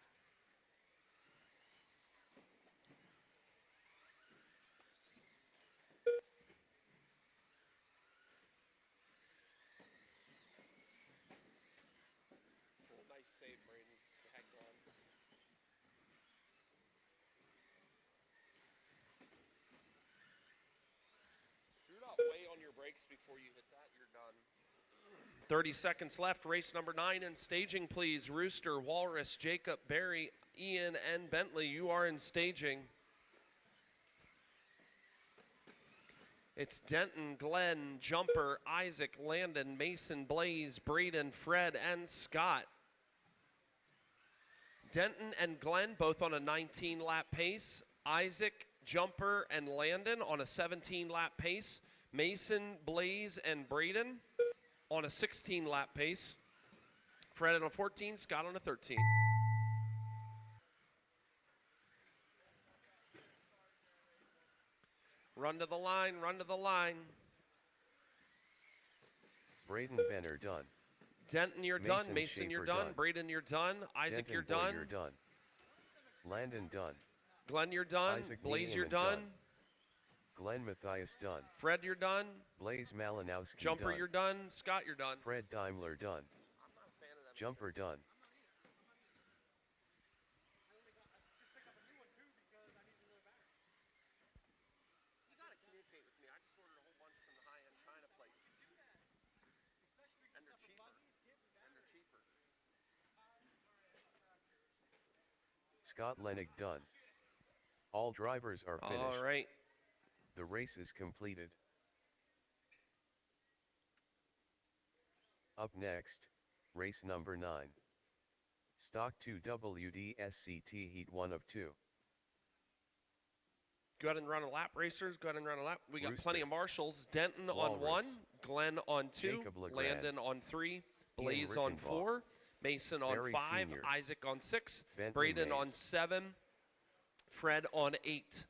S1: Oh, nice save, Braden. The heck on. If you're not way on your brakes before you hit that, you're done. 30 seconds left. Race number 9 in staging, please. Rooster, Walrus, Jacob, Barry, Ian, and Bentley. You are in staging. It's Denton, Glenn, Jumper, Isaac, Landon, Mason, Blaze, Braden, Fred, and Scott. Denton and Glenn both on a 19-lap pace. Isaac, Jumper, and Landon on a 17-lap pace. Mason, Blaze, and Braden on a 16-lap pace. Fred on a 14, Scott on a 13. Run to the line, run to the line.
S3: Braden Benner done.
S1: Denton, you're
S3: Mason
S1: done. Mason, you're
S3: Schaefer
S1: done.
S3: done.
S1: Braden, you're done. Isaac,
S3: Denton
S1: you're
S3: Boyd,
S1: done.
S3: You're done. Landon done.
S1: Glenn, you're done.
S3: Isaac
S1: Blaze,
S3: Niemann
S1: you're done.
S3: done. Glenn Matthias done.
S1: Fred, you're done.
S3: Blaze Malinowski
S1: Jumper,
S3: done.
S1: you're done. Scott, you're done.
S3: Fred Daimler done. Jumper done.
S1: You gotta communicate with me. I just ordered a whole bunch from the high-end China place. And they're cheaper. And they're cheaper.
S3: Scott Lennig done. All drivers are finished.
S1: All right.
S3: The race is completed. Up next, race number 9. Stock 2 WDSCT Heat 1 of 2.
S1: Go ahead and run a lap, racers. Go ahead and run a lap. We got
S3: Rooster.
S1: plenty of marshals. Denton on 1,
S3: Walrus.
S1: Glenn on 2,
S3: Jacob Legrand.
S1: Landon on 3, Blaze on
S3: Rickenbach.
S1: 4, Mason on
S3: Barry
S1: 5,
S3: Sr.
S1: Isaac on 6,
S3: Bentley
S1: Braden on
S3: Mays.
S1: 7, Fred on 8.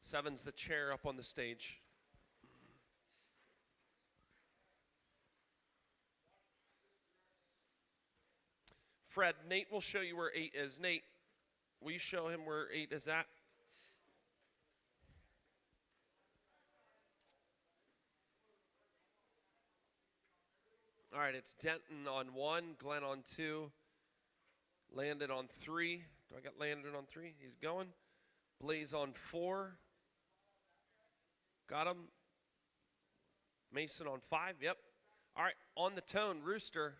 S1: 7's the chair up on the stage. Fred, Nate will show you where 8 is. Nate, will you show him where 8 is at? All right, it's Denton on 1, Glenn on 2, Landon on 3. Do I got Landon on 3? He's going. Blaze on 4. Got him. Mason on 5. Yep. All right, on the tone, Rooster,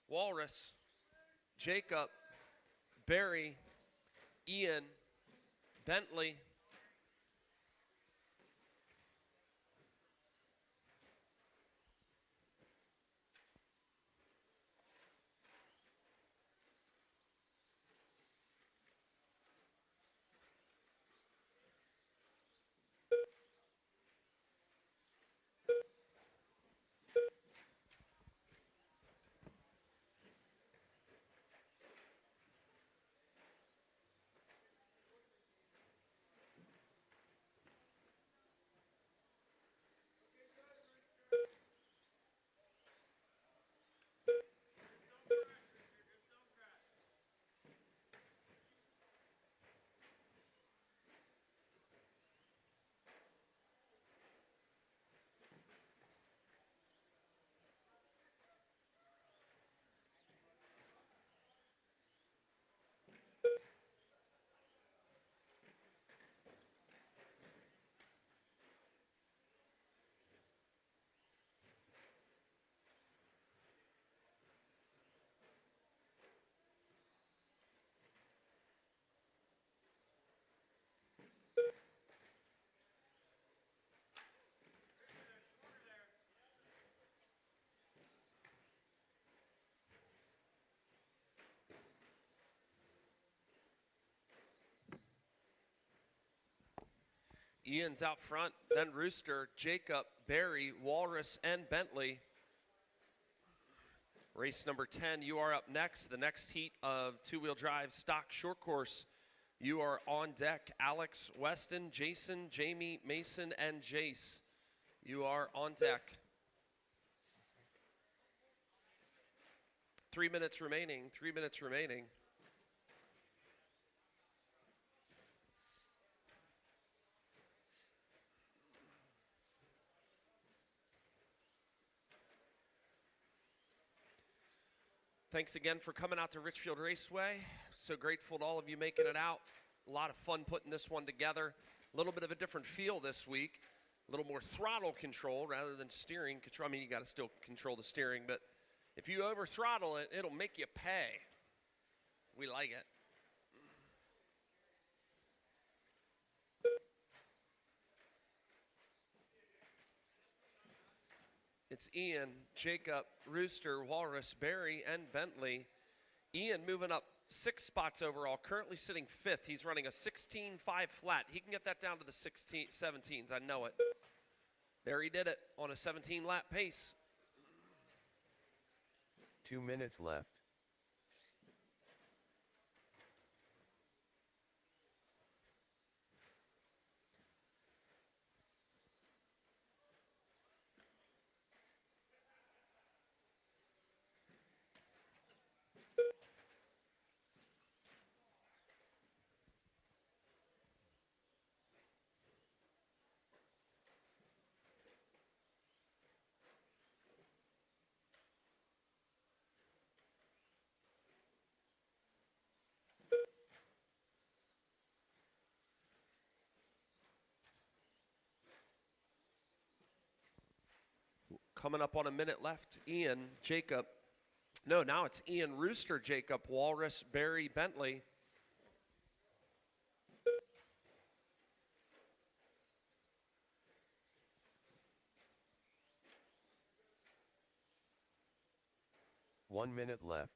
S1: Walrus, Jacob, Barry, Ian, Bentley, Ian's out front, then Rooster, Jacob, Barry, Walrus, and Bentley. Race number 10, you are up next. The next heat of two-wheel drive stock short course. You are on deck. Alex, Weston, Jason, Jamie, Mason, and Jace. You are on deck. 3 minutes remaining, 3 minutes remaining. Thanks again for coming out to Richfield Raceway. So grateful to all of you making it out. A lot of fun putting this one together. A little bit of a different feel this week. A little more throttle control rather than steering control. I mean, you got to still control the steering, but if you over throttle it, it'll make you pay. We like it. It's Ian, Jacob, Rooster, Walrus, Barry, and Bentley. Ian moving up 6 spots overall, currently sitting 5th. He's running a 16.5 flat. He can get that down to the 17s, I know it. There he did it on a 17-lap pace.
S3: 2 minutes left.
S1: Coming up on a minute left, Ian, Jacob. No, now it's Ian, Rooster, Jacob, Walrus, Barry, Bentley.
S3: 1 minute left.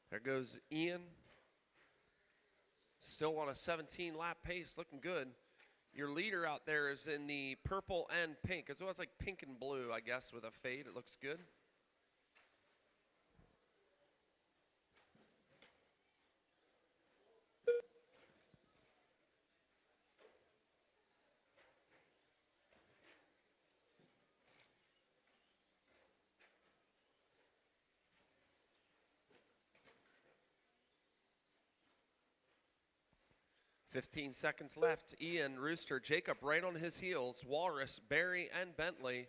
S1: There goes Ian. Still on a 17 lap pace, looking good. Your leader out there is in the purple and pink, as well as like pink and blue, I guess, with a fade. It looks good. "15 seconds left. Ian, Rooster, Jacob right on his heels. Walrus, Barry, and Bentley.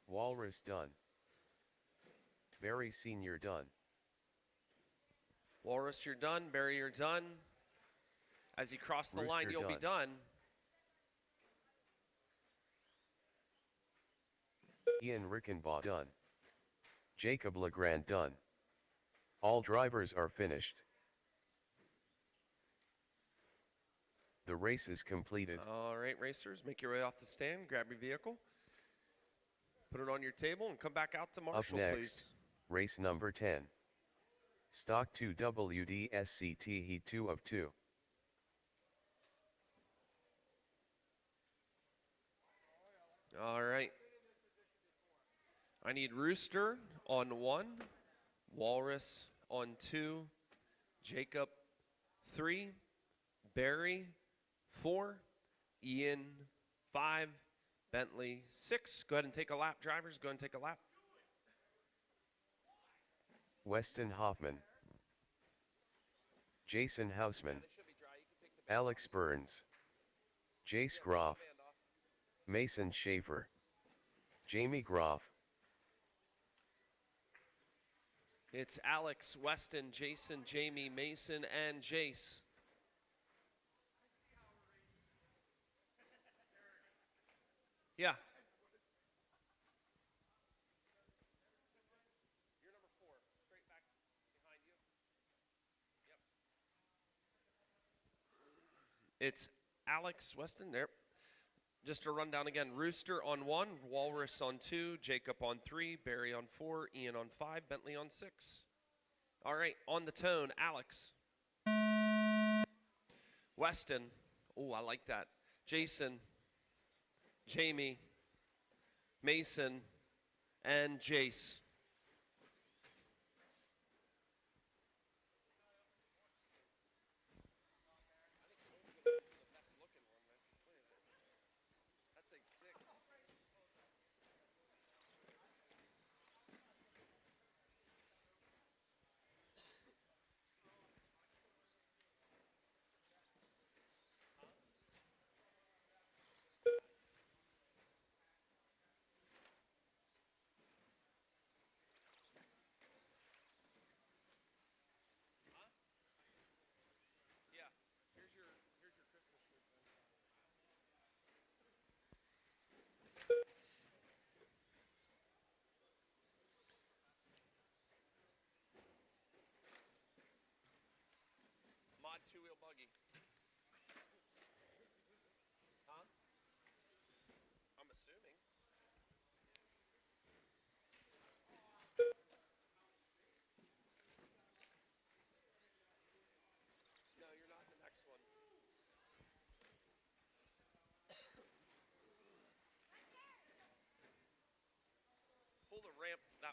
S3: Walrus done. Barry Sr. done.
S1: Walrus, you're done. Barry, you're done. As you cross the line,
S3: Rooster
S1: you'll be
S3: done.
S1: done.
S3: Ian Rickenbaugh done. Jacob Legrand done. All drivers are finished. The race is completed.
S1: All right, racers, make your way off the stand. Grab your vehicle. Put it on your table and come back out to Marshall,
S3: Up next,
S1: please.
S3: race number 10. Stock 2 WDSCT Heat 2 of 2.
S1: All right. I need Rooster on 1, Walrus on 2, Jacob 3, Barry 4, Ian 5, Bentley 6. Go ahead and take a lap, drivers. Go ahead and take a lap.
S3: Weston Hoffman. Jason Hausman. Alex Burns. Jace Groff. Mason Schaefer. Jamie Groff.
S1: It's Alex, Weston, Jason, Jamie, Mason, and Jace. Yeah. You're number 4, straight back behind you. Yep. It's Alex, Weston, there. Just to run down again, Rooster on 1, Walrus on 2, Jacob on 3, Barry on 4, Ian on 5, Bentley on 6. All right, on the tone, Alex. Weston, oh, I like that. Jason, Jamie, Mason, and Jace. Mod 2-wheel buggy. Huh? I'm assuming. No, you're not in the next one. Pull the ramp. That.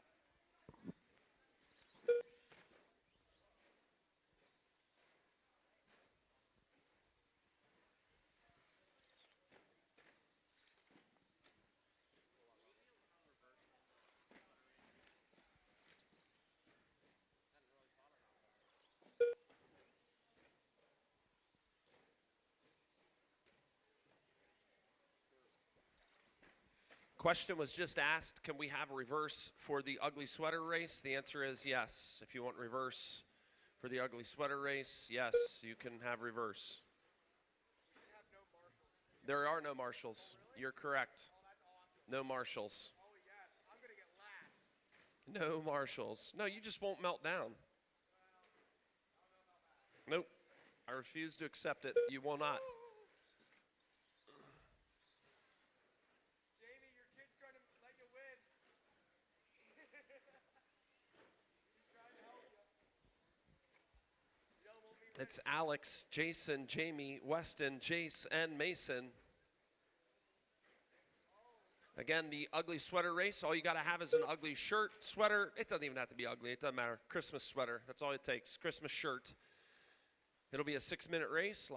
S1: Question was just asked, can we have a reverse for the ugly sweater race? The answer is yes. If you want reverse for the ugly sweater race, yes, you can have reverse. There are no marshals. You're correct. No marshals.
S6: Oh yes, I'm gonna get last.
S1: No marshals. No, you just won't melt down. Nope. I refuse to accept it. You will not.
S6: Jamie, your kid's trying to let you win. He's trying to help you. Yellow won't be ready.
S1: It's Alex, Jason, Jamie, Weston, Jace, and Mason. Again, the ugly sweater race. All you got to have is an ugly shirt, sweater. It doesn't even have to be ugly. It doesn't matter. Christmas sweater. That's all it takes. Christmas shirt. It'll be a 6-minute race.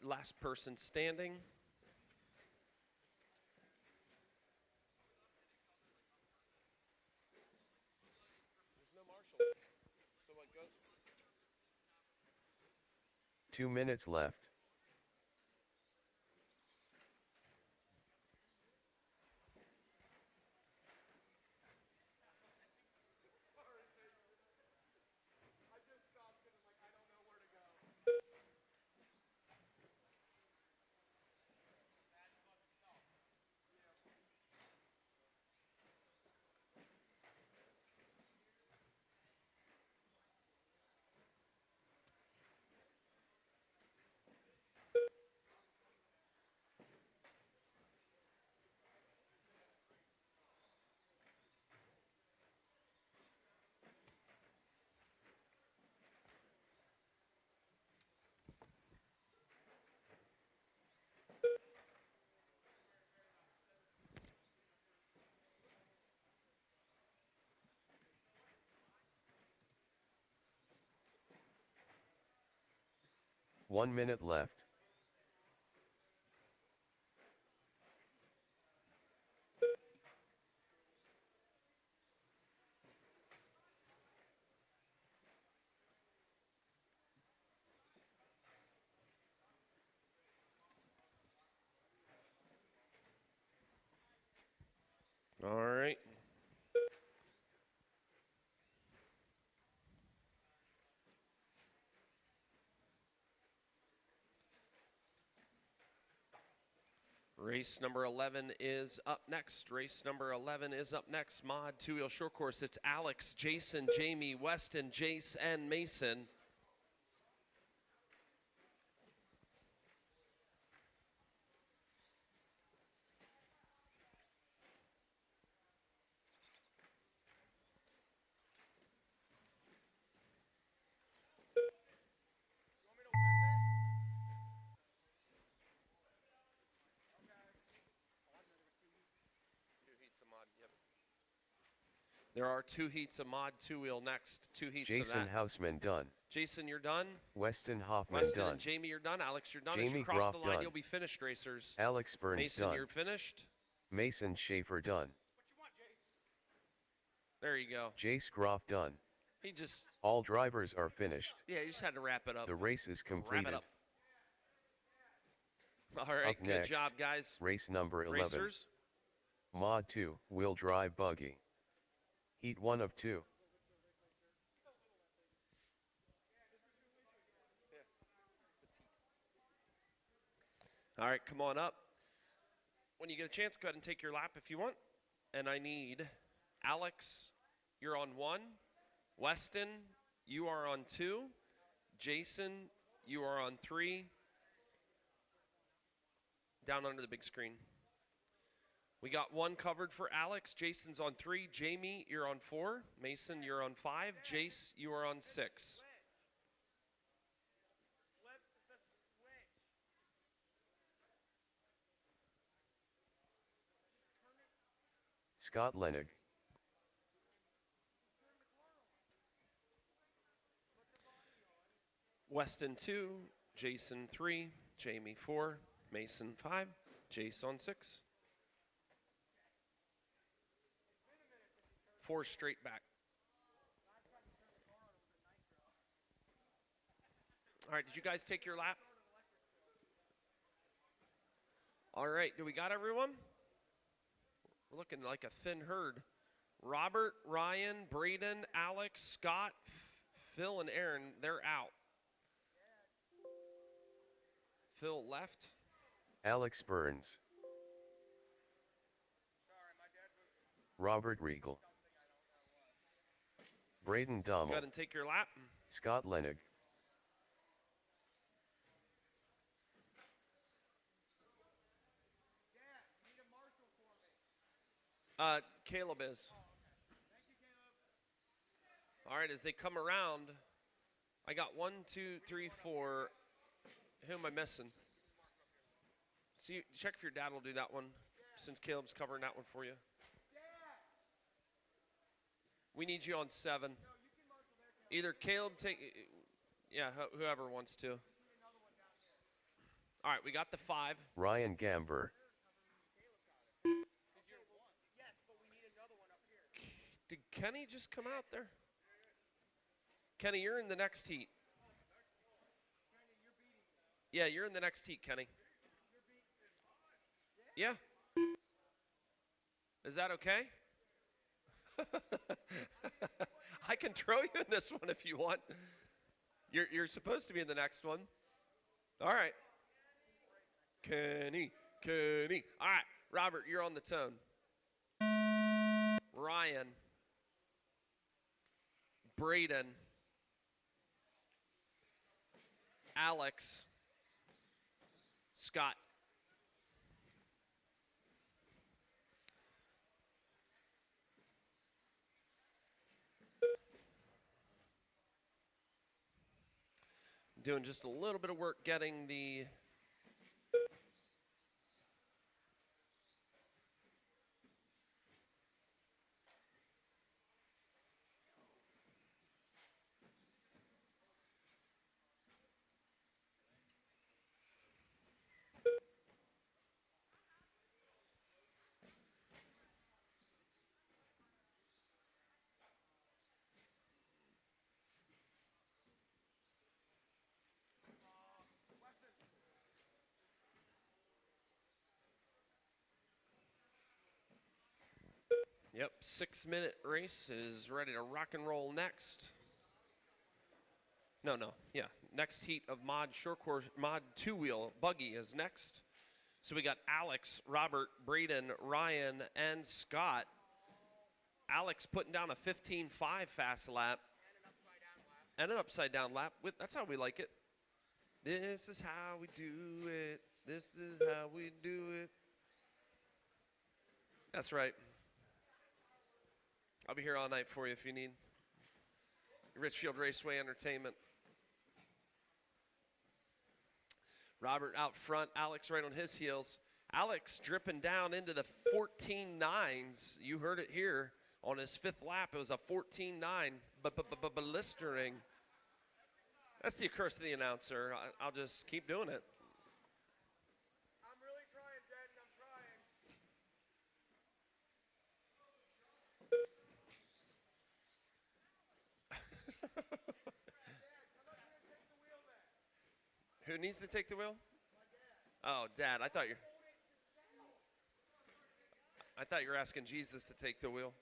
S1: Last person standing. There's no marshal. So what goes?
S3: 2 minutes left.
S6: I just stopped because I'm like, I don't know where to go.
S3: One minute left.
S1: All right. Race number 11 is up next. Race number 11 is up next. Mod 2-wheel short course. It's Alex, Jason, Jamie, Weston, Jace, and Mason.
S6: You want me to whip it?
S1: There are 2 heats of Mod 2-wheel next. 2 heats of
S3: Jason
S1: that.
S3: Houseman done.
S1: Jason, you're done.
S3: Weston Hoffman
S1: Weston
S3: done.
S1: and Jamie, you're done. Alex, you're done. As
S3: Jamie
S1: you cross the
S3: Groff
S1: line,
S3: done.
S1: you'll be finished, racers.
S3: Alex Burns
S1: Mason,
S3: done.
S1: you're finished.
S3: Mason Schaefer done.
S6: What you want, Jace?
S1: There you go.
S3: Jace Groff done.
S1: He just,
S3: All drivers are finished.
S1: yeah, he just had to wrap it up.
S3: The race is
S1: Wrap
S3: completed.
S1: it up. All right,
S3: Up
S1: good
S3: next,
S1: job, guys.
S3: Race number 11.
S1: Racers.
S3: Mod 2, wheel drive buggy. Heat 1 of 2.
S1: All right, come on up. When you get a chance, go ahead and take your lap if you want. And I need Alex, you're on 1. Weston, you are on 2. Jason, you are on 3. Down under the big screen. We got 1 covered for Alex. Jason's on 3. Jamie, you're on 4. Mason, you're on 5. Jace, you are on 6.
S6: Flip the switch.
S3: Scott Lenig.
S1: Weston 2. Jason 3. Jamie 4. Mason 5. Jace on 6. 4 straight back. All right, did you guys take your lap? All right, do we got everyone? We're looking like a thin herd. Robert, Ryan, Braden, Alex, Scott, Phil, and Aaron, they're out. Phil left.
S3: Alex Burns. Robert Regal. Braden
S1: Go
S3: Dommel.
S1: ahead and take your lap.
S3: Scott Lenig.
S1: Caleb is. All right, as they come around, I got 1, 2, 3, 4. Who am I missing? See, check if your dad will do that one, since Caleb's covering that one for you. We need you on 7. Either Caleb take, yeah, whoever wants to. All right, we got the 5.
S3: Ryan Gamber.
S1: Did Kenny just come out there? Kenny, you're in the next heat. Yeah, you're in the next heat, Kenny. Yeah. Is that okay? I can throw you in this one if you want. You're supposed to be in the next one. All right. Kenny. All right, Robert, you're on the tone. Ryan. Braden. Alex. Scott. Doing just a little bit of work getting the Yep, 6-minute race is ready to rock and roll next. No, yeah. Next heat of mod short course, mod 2-wheel buggy is next. So we got Alex, Robert, Braden, Ryan, and Scott. Alex putting down a 15.5 fast lap. And an upside down lap. That's how we like it. This is how we do it. This is how we do it. That's right. I'll be here all night for you if you need. Richfield Raceway Entertainment. Robert out front, Alex right on his heels. Alex dripping down into the 14.9s. You heard it here on his 5th lap. It was a 14.9, blistering. That's the curse of the announcer. I'll just keep doing it.
S6: I'm really trying, Dad, and I'm trying.
S1: Who needs to take the wheel? Oh, Dad. I thought you were asking Jesus to take the wheel.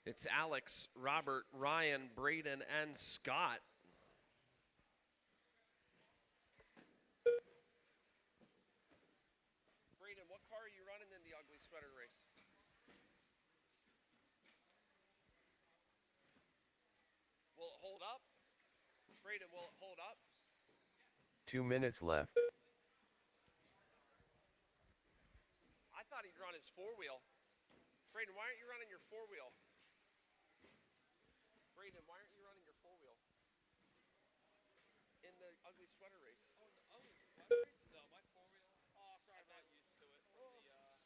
S1: It's Alex, Robert, Ryan, Braden, and Scott. Braden, what car are you running in the ugly sweater race? Will it hold up? Braden, will it hold up?
S3: 2 minutes left.
S1: I thought he'd run his 4-wheel. Braden, why aren't you running your 4-wheel? Braden, why aren't you running your 4-wheel? In the ugly sweater race.
S8: Oh, the ugly sweater race? No, my 4-wheel. Oh, sorry, I'm not used to it from the adjustment chair we made.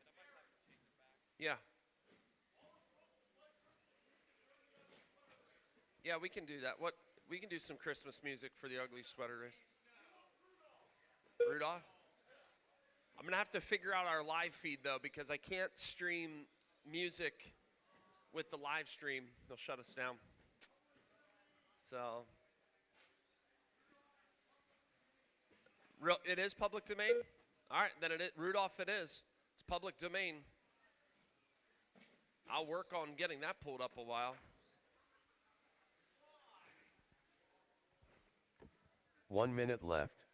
S8: I might have to change it back.
S1: Yeah. Yeah, we can do that. We can do some Christmas music for the ugly sweater race. Rudolph? I'm going to have to figure out our live feed, though, because I can't stream music with the live stream, they'll shut us down. So, it is public domain? All right, then Rudolph, it is. It's public domain. I'll work on getting that pulled up a while.
S3: 1 minute left.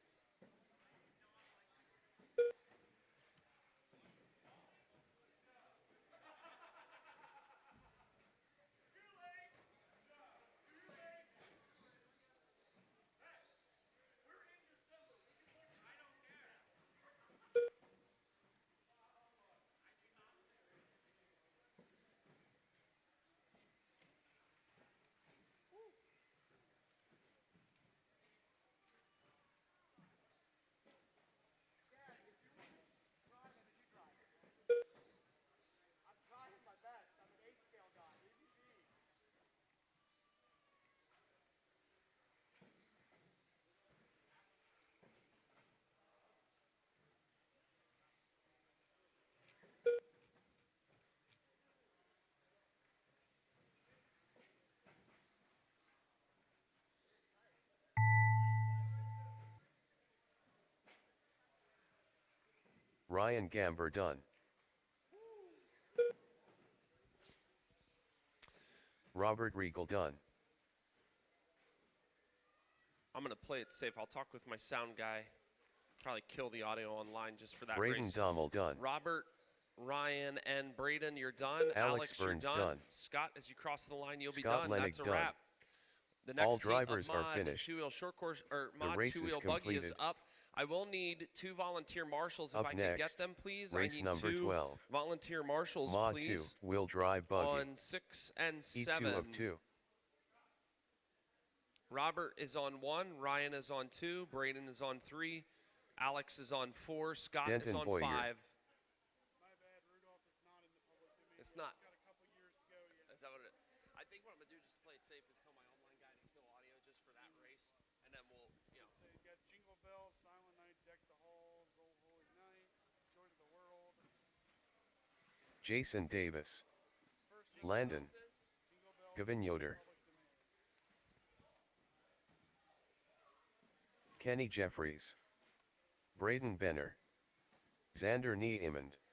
S6: I'm trying my best. I'm an 8 scale guy. Leave me be.
S3: Ryan Gamber done. Robert Regal done.
S1: I'm going to play it safe. I'll talk with my sound guy. Probably kill the audio online just for that
S3: Braden
S1: race.
S3: Dommel done.
S1: Robert, Ryan, and Braden, you're done.
S3: Alex
S1: you're
S3: Burns
S1: done.
S3: done.
S1: Scott, as you cross the line, you'll
S3: Scott
S1: be done.
S3: Lennick
S1: That's a
S3: done.
S1: wrap. The next
S3: All
S1: team,
S3: drivers are
S1: Mod
S3: finished.
S1: Two-wheel short course, or
S3: The
S1: Mod
S3: race is
S1: two-wheel buggy is
S3: completed.
S1: up. I will need 2 volunteer marshals if
S3: Up
S1: I can
S3: next,
S1: get them, please.
S3: race
S1: I need
S3: number
S1: 2
S3: 12.
S1: volunteer marshals,
S3: Mod 2
S1: please.
S3: wheel drive buggy.
S1: On 6 and 7.
S3: E2 of 2.
S1: Robert is on 1, Ryan is on 2, Braden is on 3, Alex is on 4, Scott
S3: Denton
S1: is on
S3: Boyer.
S1: 5.
S6: My bad, Rudolph. It's not in the public domain.
S1: It's not.
S6: It's got a couple years to go yet.
S1: Is that what it? I think what I'm gonna do just to play it safe is tell my online guy to kill audio just for that race, and then we'll,
S6: So you got Jingle Bells, Silent Night, Deck the Halls, Old Holy Night, Joy to the World.
S3: Jason Davis.
S6: First
S3: Landon.
S6: Jingle Bells.
S3: Gavin Yoder.
S6: Public domain.
S3: Kenny Jeffries. Braden Benner. Xander Niemand.
S6: You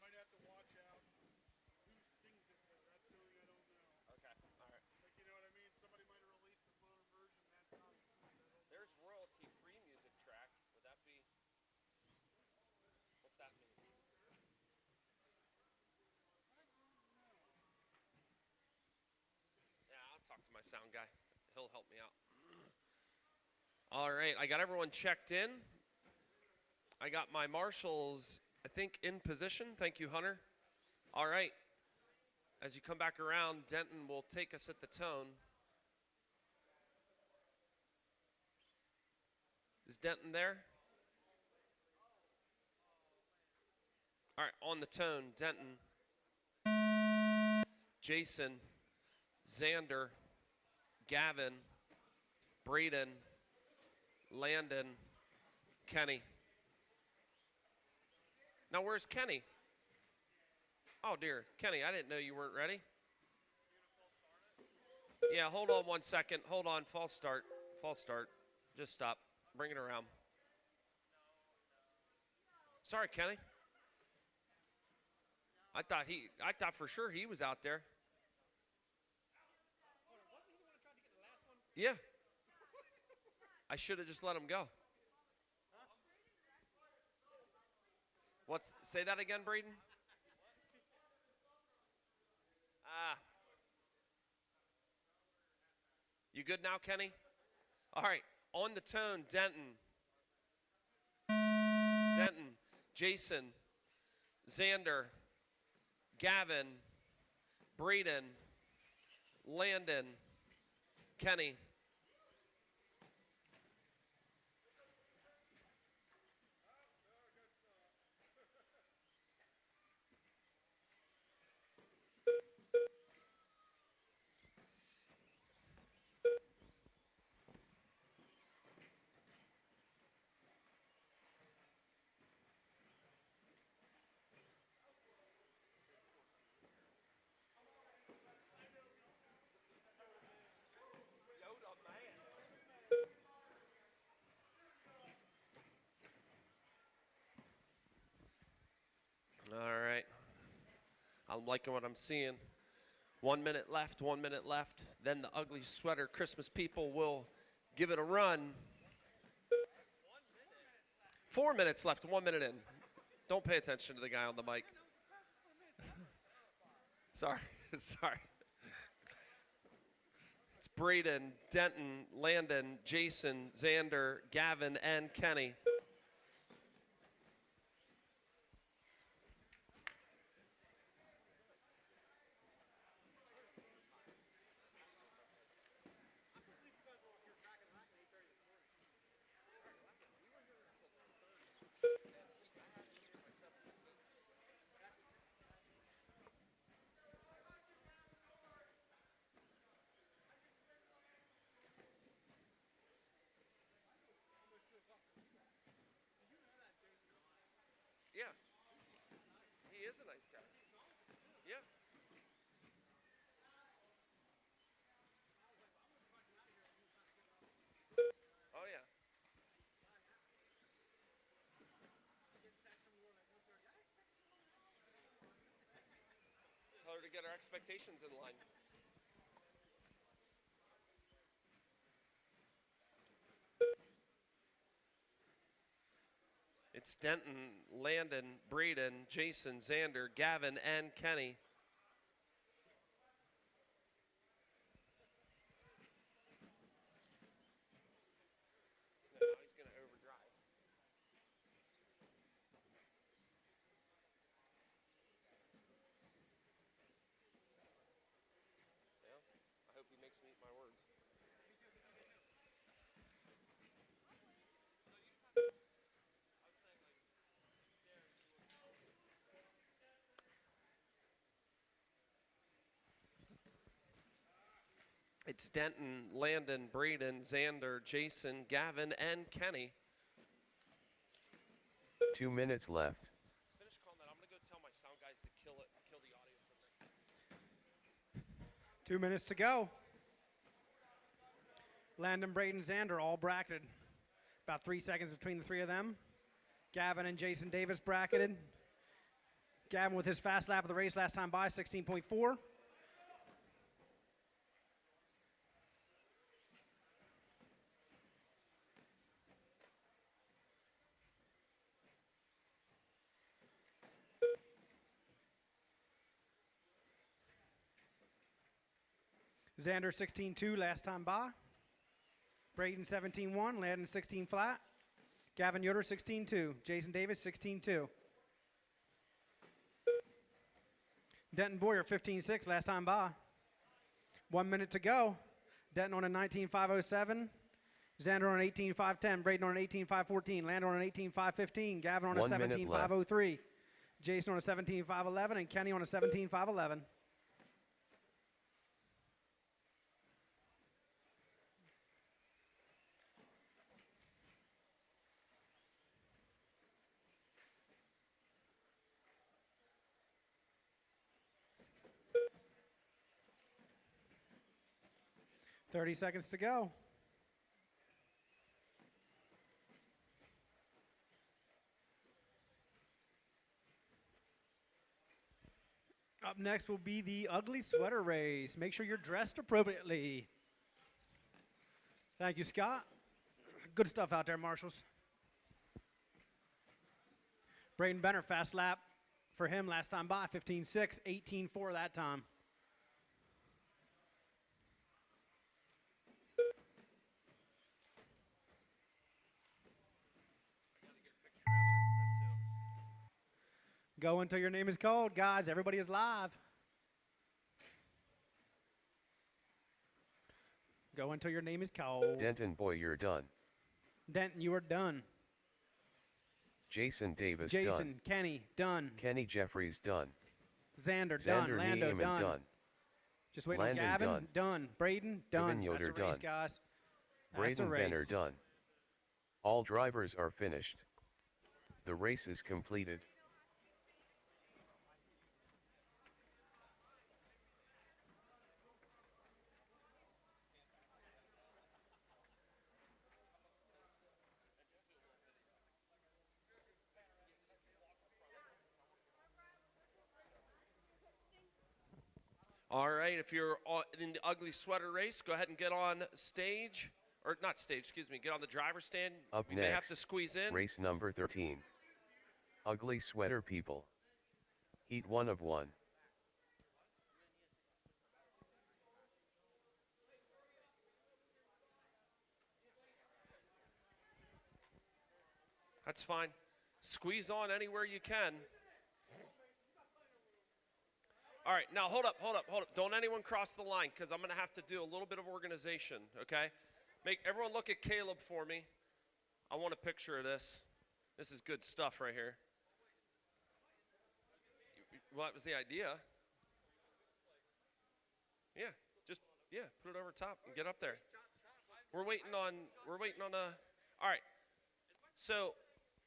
S6: might have to watch out who sings it though. That's the only I don't know.
S1: Okay, all right.
S6: Like, you know what I mean? Somebody might have released the modern version that night.
S1: There's royalty-free music track. Would that be? What's that mean? Yeah, I'll talk to my sound guy. He'll help me out. All right, I got everyone checked in. I got my marshals, I think, in position. Thank you, Hunter. All right. As you come back around, Denton will take us at the tone. Is Denton there? All right, on the tone, Denton, Jason, Xander, Gavin, Braden, Landon, Kenny. Now, where's Kenny? Oh, dear. Kenny, I didn't know you weren't ready. Yeah, hold on 1 second. Hold on. False start. False start. Just stop. Bring it around. Sorry, Kenny. I thought for sure he was out there. Yeah. I should have just let him go. Say that again, Braden? You good now, Kenny? All right, on the tone, Denton, Jason, Xander, Gavin, Braden, Landon, Kenny. I'm liking what I'm seeing. 1 minute left, 1 minute left. Then the ugly sweater Christmas people will give it a run. 4 minutes left, 1 minute in. Don't pay attention to the guy on the mic. Sorry, sorry. It's Braden, Denton, Landon, Jason, Xander, Gavin, and Kenny. Yeah. He is a nice guy. Yeah. Oh, yeah. Tell her to get her expectations in line. It's Denton, Landon, Braden, Jason, Xander, Gavin, and Kenny. Now he's going to overdrive. Yeah, I hope he makes me eat my words. It's Denton, Landon, Braden, Xander, Jason, Gavin, and Kenny.
S3: 2 minutes left.
S1: Finish calling that. I'm going to go tell my sound guys to kill it, kill the audio from there.
S4: 2 minutes to go. Landon, Braden, Xander all bracketed. About 3 seconds between the three of them. Gavin and Jason Davis bracketed. Gavin with his fast lap of the race last time by, 16.4. Xander 16.2 last time by. Braden 17.1, Landon 16 flat. Gavin Yoder 16.2, Jason Davis 16.2. Denton Boyer 15.6 last time by. 1 minute to go. Denton on a 19.507. Xander on an 18.510. Braden on an 18.514. Landon on an 18.515. Gavin on a
S3: 1 minute
S4: 17.503. Jason on a 17.511. And Kenny on a 17.511. Thirty seconds to go. Up next will be the ugly sweater race. Make sure you're dressed appropriately. Thank you, Scott. Good stuff out there, marshals. Braden Benner, fast lap for him last time by, 15.6, 18.4 that time. Go until your name is called, guys. Everybody is live. Go until your name is called.
S3: Denton Boyer done.
S4: Denton, you are done.
S3: Jason Davis
S4: Jason,
S3: done.
S4: Kenny, done.
S3: Kenny Jeffries done.
S4: Xander, done.
S3: Xander
S4: Lando,
S3: Niemann
S4: done. Just waiting on
S3: Landon,
S4: Gavin,
S3: done.
S4: done. Braden, done.
S3: Gavin Yoder,
S4: That's a race,
S3: done.
S4: guys. That's a
S3: Braden
S4: race.
S3: Benner done. All drivers are finished. The race is completed.
S1: All right, if you're in the ugly sweater race, go ahead and get on stage, or not stage, excuse me, get on the driver's stand.
S3: Up
S1: You may have to
S3: next,
S1: squeeze in.
S3: race number 13. Ugly Sweater People. Heat 1 of 1.
S1: That's fine. Squeeze on anywhere you can. All right, now hold up. Don't anyone cross the line because I'm going to have to do a little bit of organization, okay? Make everyone look at Caleb for me. I want a picture of this. This is good stuff right here. Well, that was the idea. Yeah, put it over top and get up there. We're waiting on all right. So,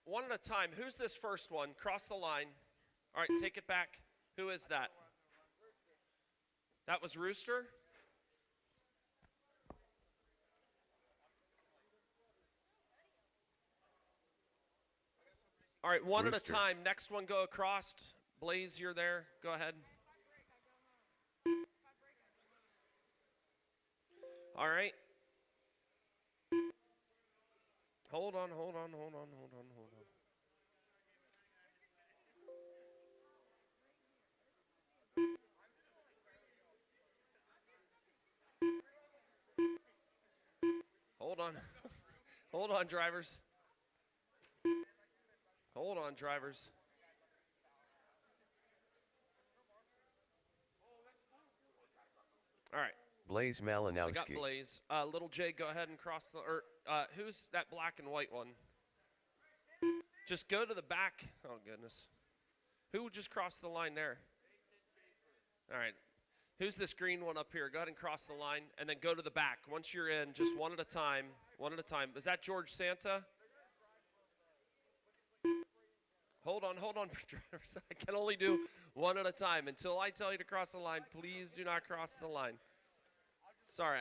S1: one at a time. Who's this first one? Cross the line. All right, take it back. Who is that? That was Rooster? All right, one
S3: Rooster.
S1: at a time. Next one, go across. Blaze, you're there. Go ahead. All right. Hold on. Hold on. Hold on, drivers. Hold on, drivers. All right.
S3: Blaze
S1: I got
S3: Malinowski.
S1: Blaze. Little J, go ahead and cross the. Who's that black and white one? Just go to the back. Oh goodness. Who just crossed the line there? All right. Who's this green one up here? Go ahead and cross the line, and then go to the back. Once you're in, just one at a time. One at a time. Is that George Santa? Hold on, drivers. I can only do one at a time. Until I tell you to cross the line, please do not cross the line. Sorry,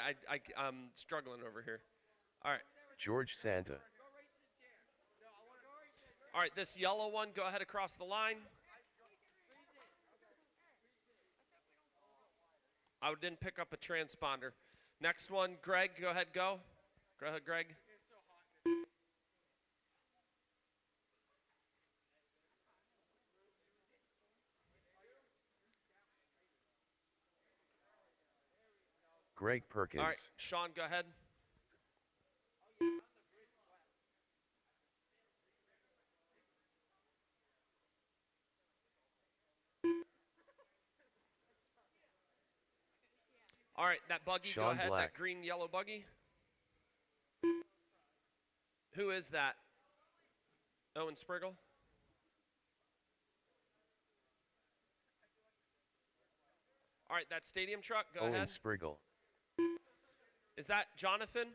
S1: I'm struggling over here. All right.
S3: George Santa.
S1: All right, this yellow one, go ahead across the line. I didn't pick up a transponder. Next one, Greg, go ahead, go. Go ahead, Greg.
S3: Greg Perkins.
S1: All right, Sean, go ahead. All right, that buggy, go
S3: Sean
S1: ahead,
S3: Black.
S1: that green, yellow buggy. Who is that? Owen Spriggle? All right, that stadium truck, go
S3: Owen
S1: ahead.
S3: Spriggle.
S1: Is that Jonathan?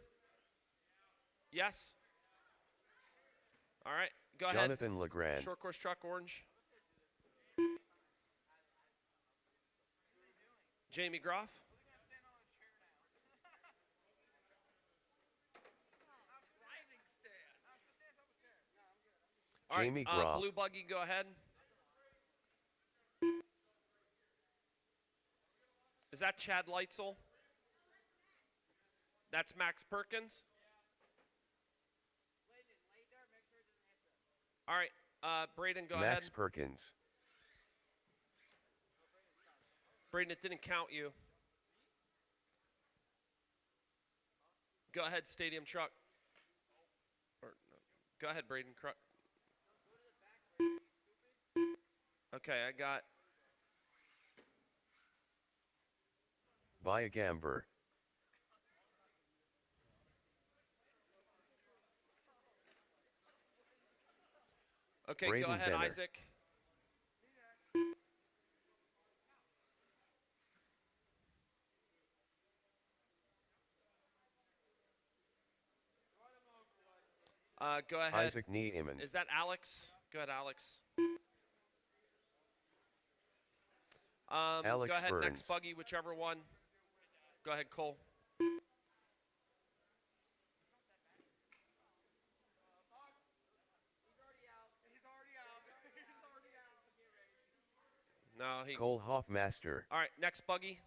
S1: Yes? All right, go ahead.
S3: Jonathan Legrand.
S1: Short course truck, orange. Jamie Groff. All right,
S3: Jamie Groff.
S1: blue buggy, go ahead. Is that Chad Leitzel? That's Max Perkins. All right, Braden, go ahead.
S3: Max Perkins.
S1: Braden, it didn't count you. Go ahead, stadium truck. Or, no. Go ahead, Braden. Okay, I got.
S3: Biagamber.
S1: Okay,
S3: Braden
S1: go ahead,
S3: Benner.
S1: Isaac. Go ahead.
S3: Isaac Niemann.
S1: Is that Alex? Go ahead, Alex.
S3: Alex
S1: go ahead,
S3: Burns.
S1: next buggy, whichever one. Go ahead, Cole. No, he.
S3: Cole Hoffmaster.
S1: All right, next buggy.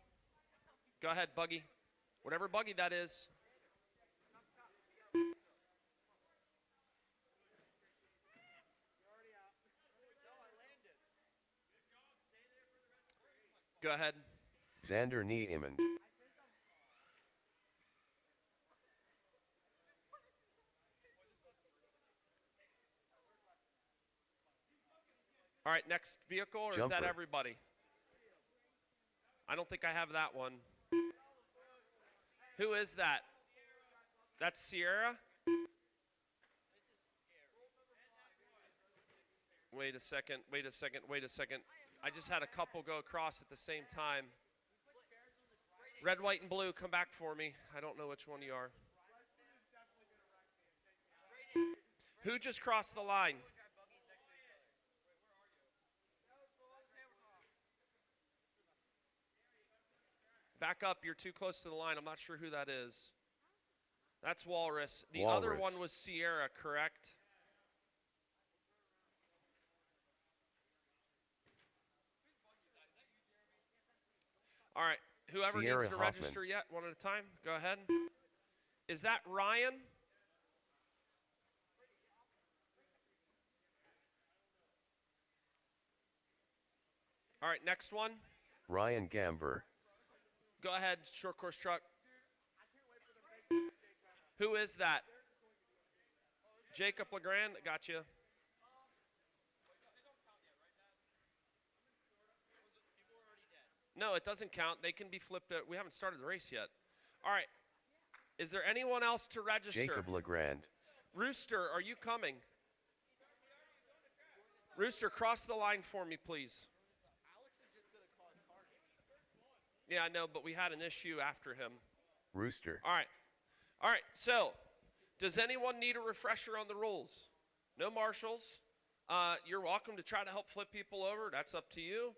S1: Go ahead, buggy. Whatever buggy that is. Go ahead.
S3: Xander Niemann.
S1: All right, next vehicle, or is that
S3: Jumper.
S1: everybody? I don't think I have that one. Who is that? That's Sierra? Wait a second, wait a second, wait a second. I just had a couple go across at the same time. Red, white, and blue, come back for me. I don't know which one you are. Who just crossed the line? Back up, you're too close to the line. I'm not sure who that is. That's Walrus. The other
S3: Walrus.
S1: one was Sierra, correct? All right, whoever
S3: Sierra
S1: needs to
S3: Hoffman.
S1: register yet, one at a time, go ahead. Is that Ryan? All right, next one.
S3: Ryan Gamber.
S1: Go ahead, short course truck. Who is that? Jacob Legrand, got you. No, it doesn't count. They can be flipped. We haven't started the race yet. All right. Is there anyone else to register?
S3: Jacob Legrand.
S1: Rooster, are you coming? Rooster, cross the line for me, please. Yeah, I know, but we had an issue after him.
S3: Rooster.
S1: All right. All right, so does anyone need a refresher on the rules? No marshals. You're welcome to try to help flip people over. That's up to you.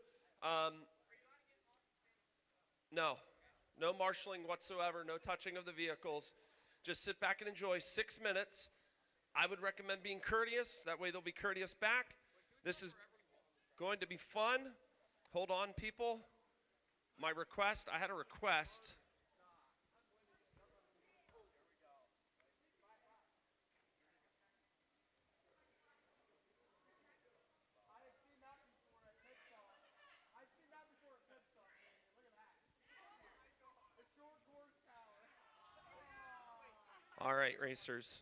S1: No marshaling whatsoever, no touching of the vehicles. Just sit back and enjoy 6 minutes. I would recommend being courteous. That way they'll be courteous back. This is going to be fun. Hold on, people. My request, I had a request. All right, racers.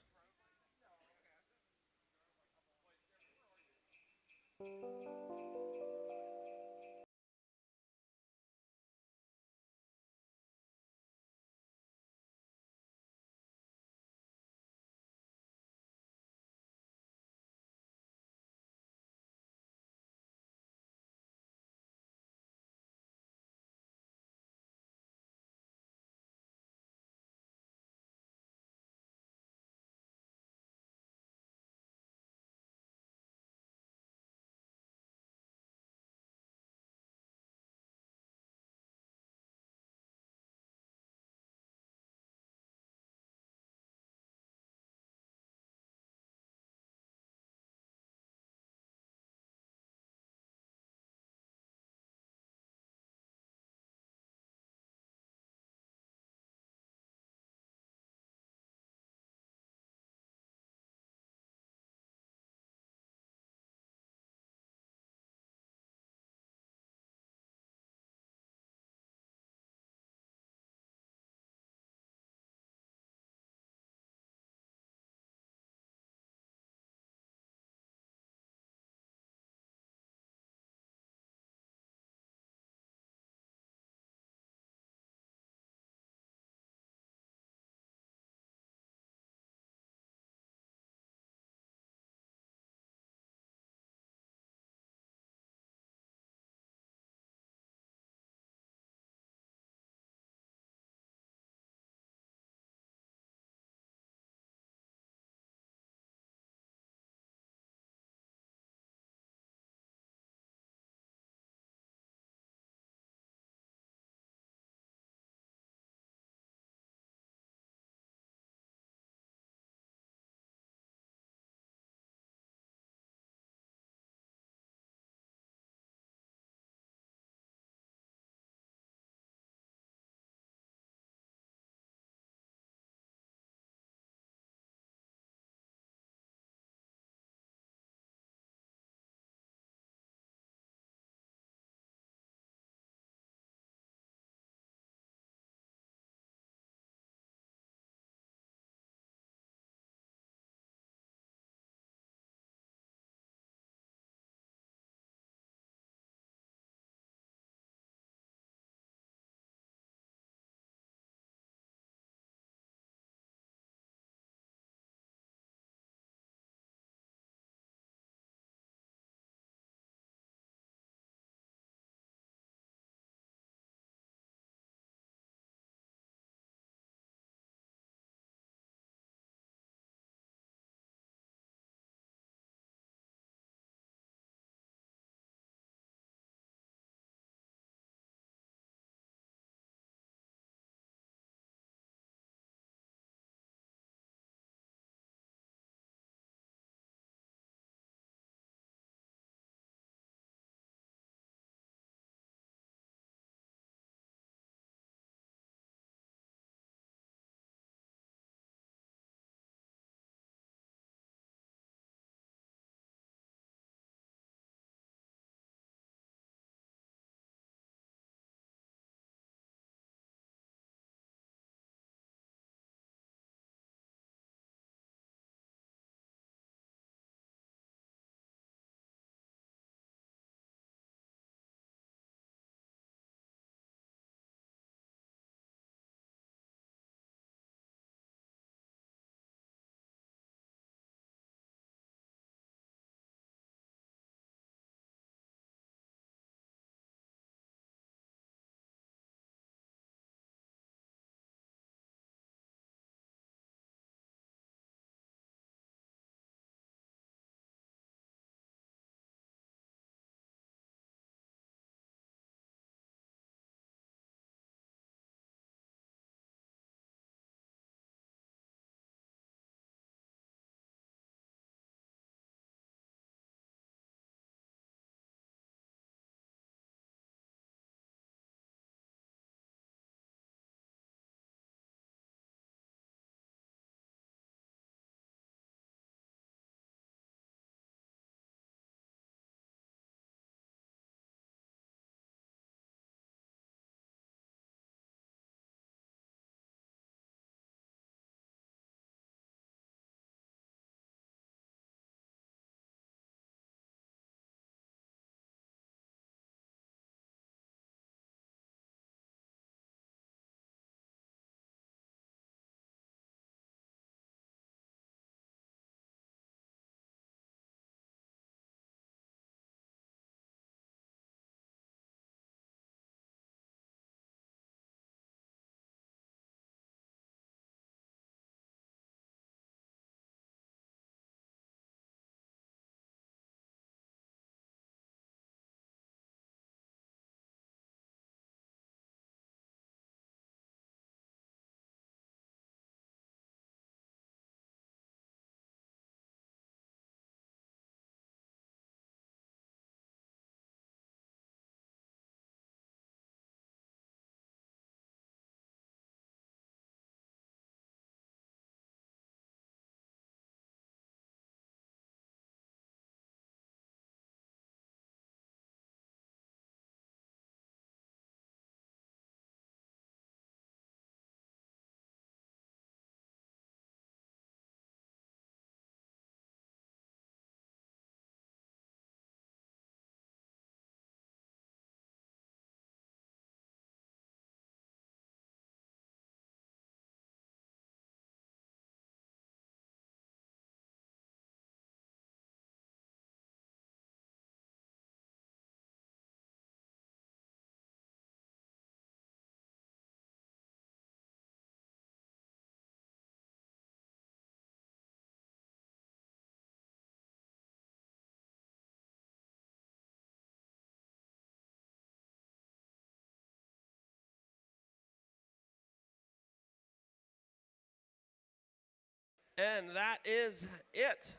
S1: And that is it.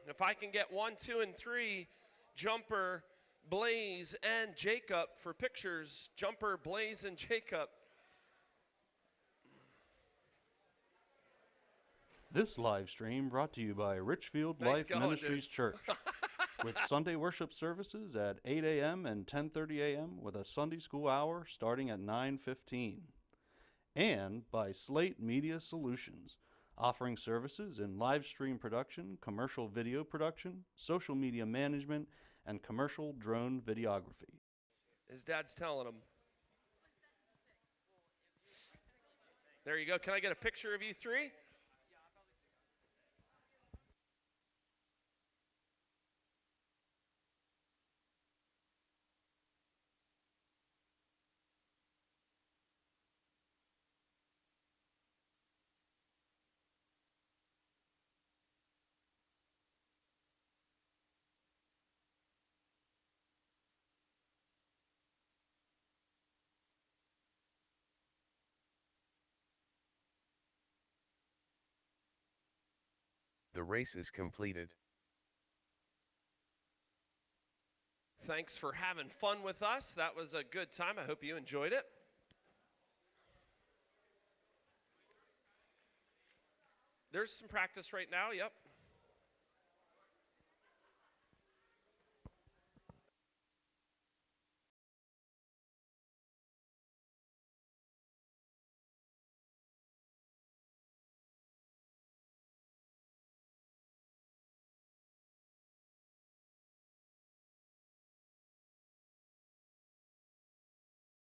S1: If I can get 1, 2, and 3, Jumper, Blaze, and Jacob for pictures. Jumper, Blaze, and Jacob.
S2: This live stream brought to you by Richfield
S1: Nice
S2: Life
S1: going,
S2: Ministries
S1: dude.
S2: Church, with Sunday worship services at 8 a.m. and 10:30 a.m. with a Sunday school hour starting at 9:15. And by Slate Media Solutions, offering services in live stream production, commercial video production, social media management, and commercial drone videography.
S1: His dad's telling him. There you go. Can I get a picture of you three?
S3: The race is completed.
S1: Thanks for having fun with us. That was a good time. I hope you enjoyed it. There's some practice right now. Yep.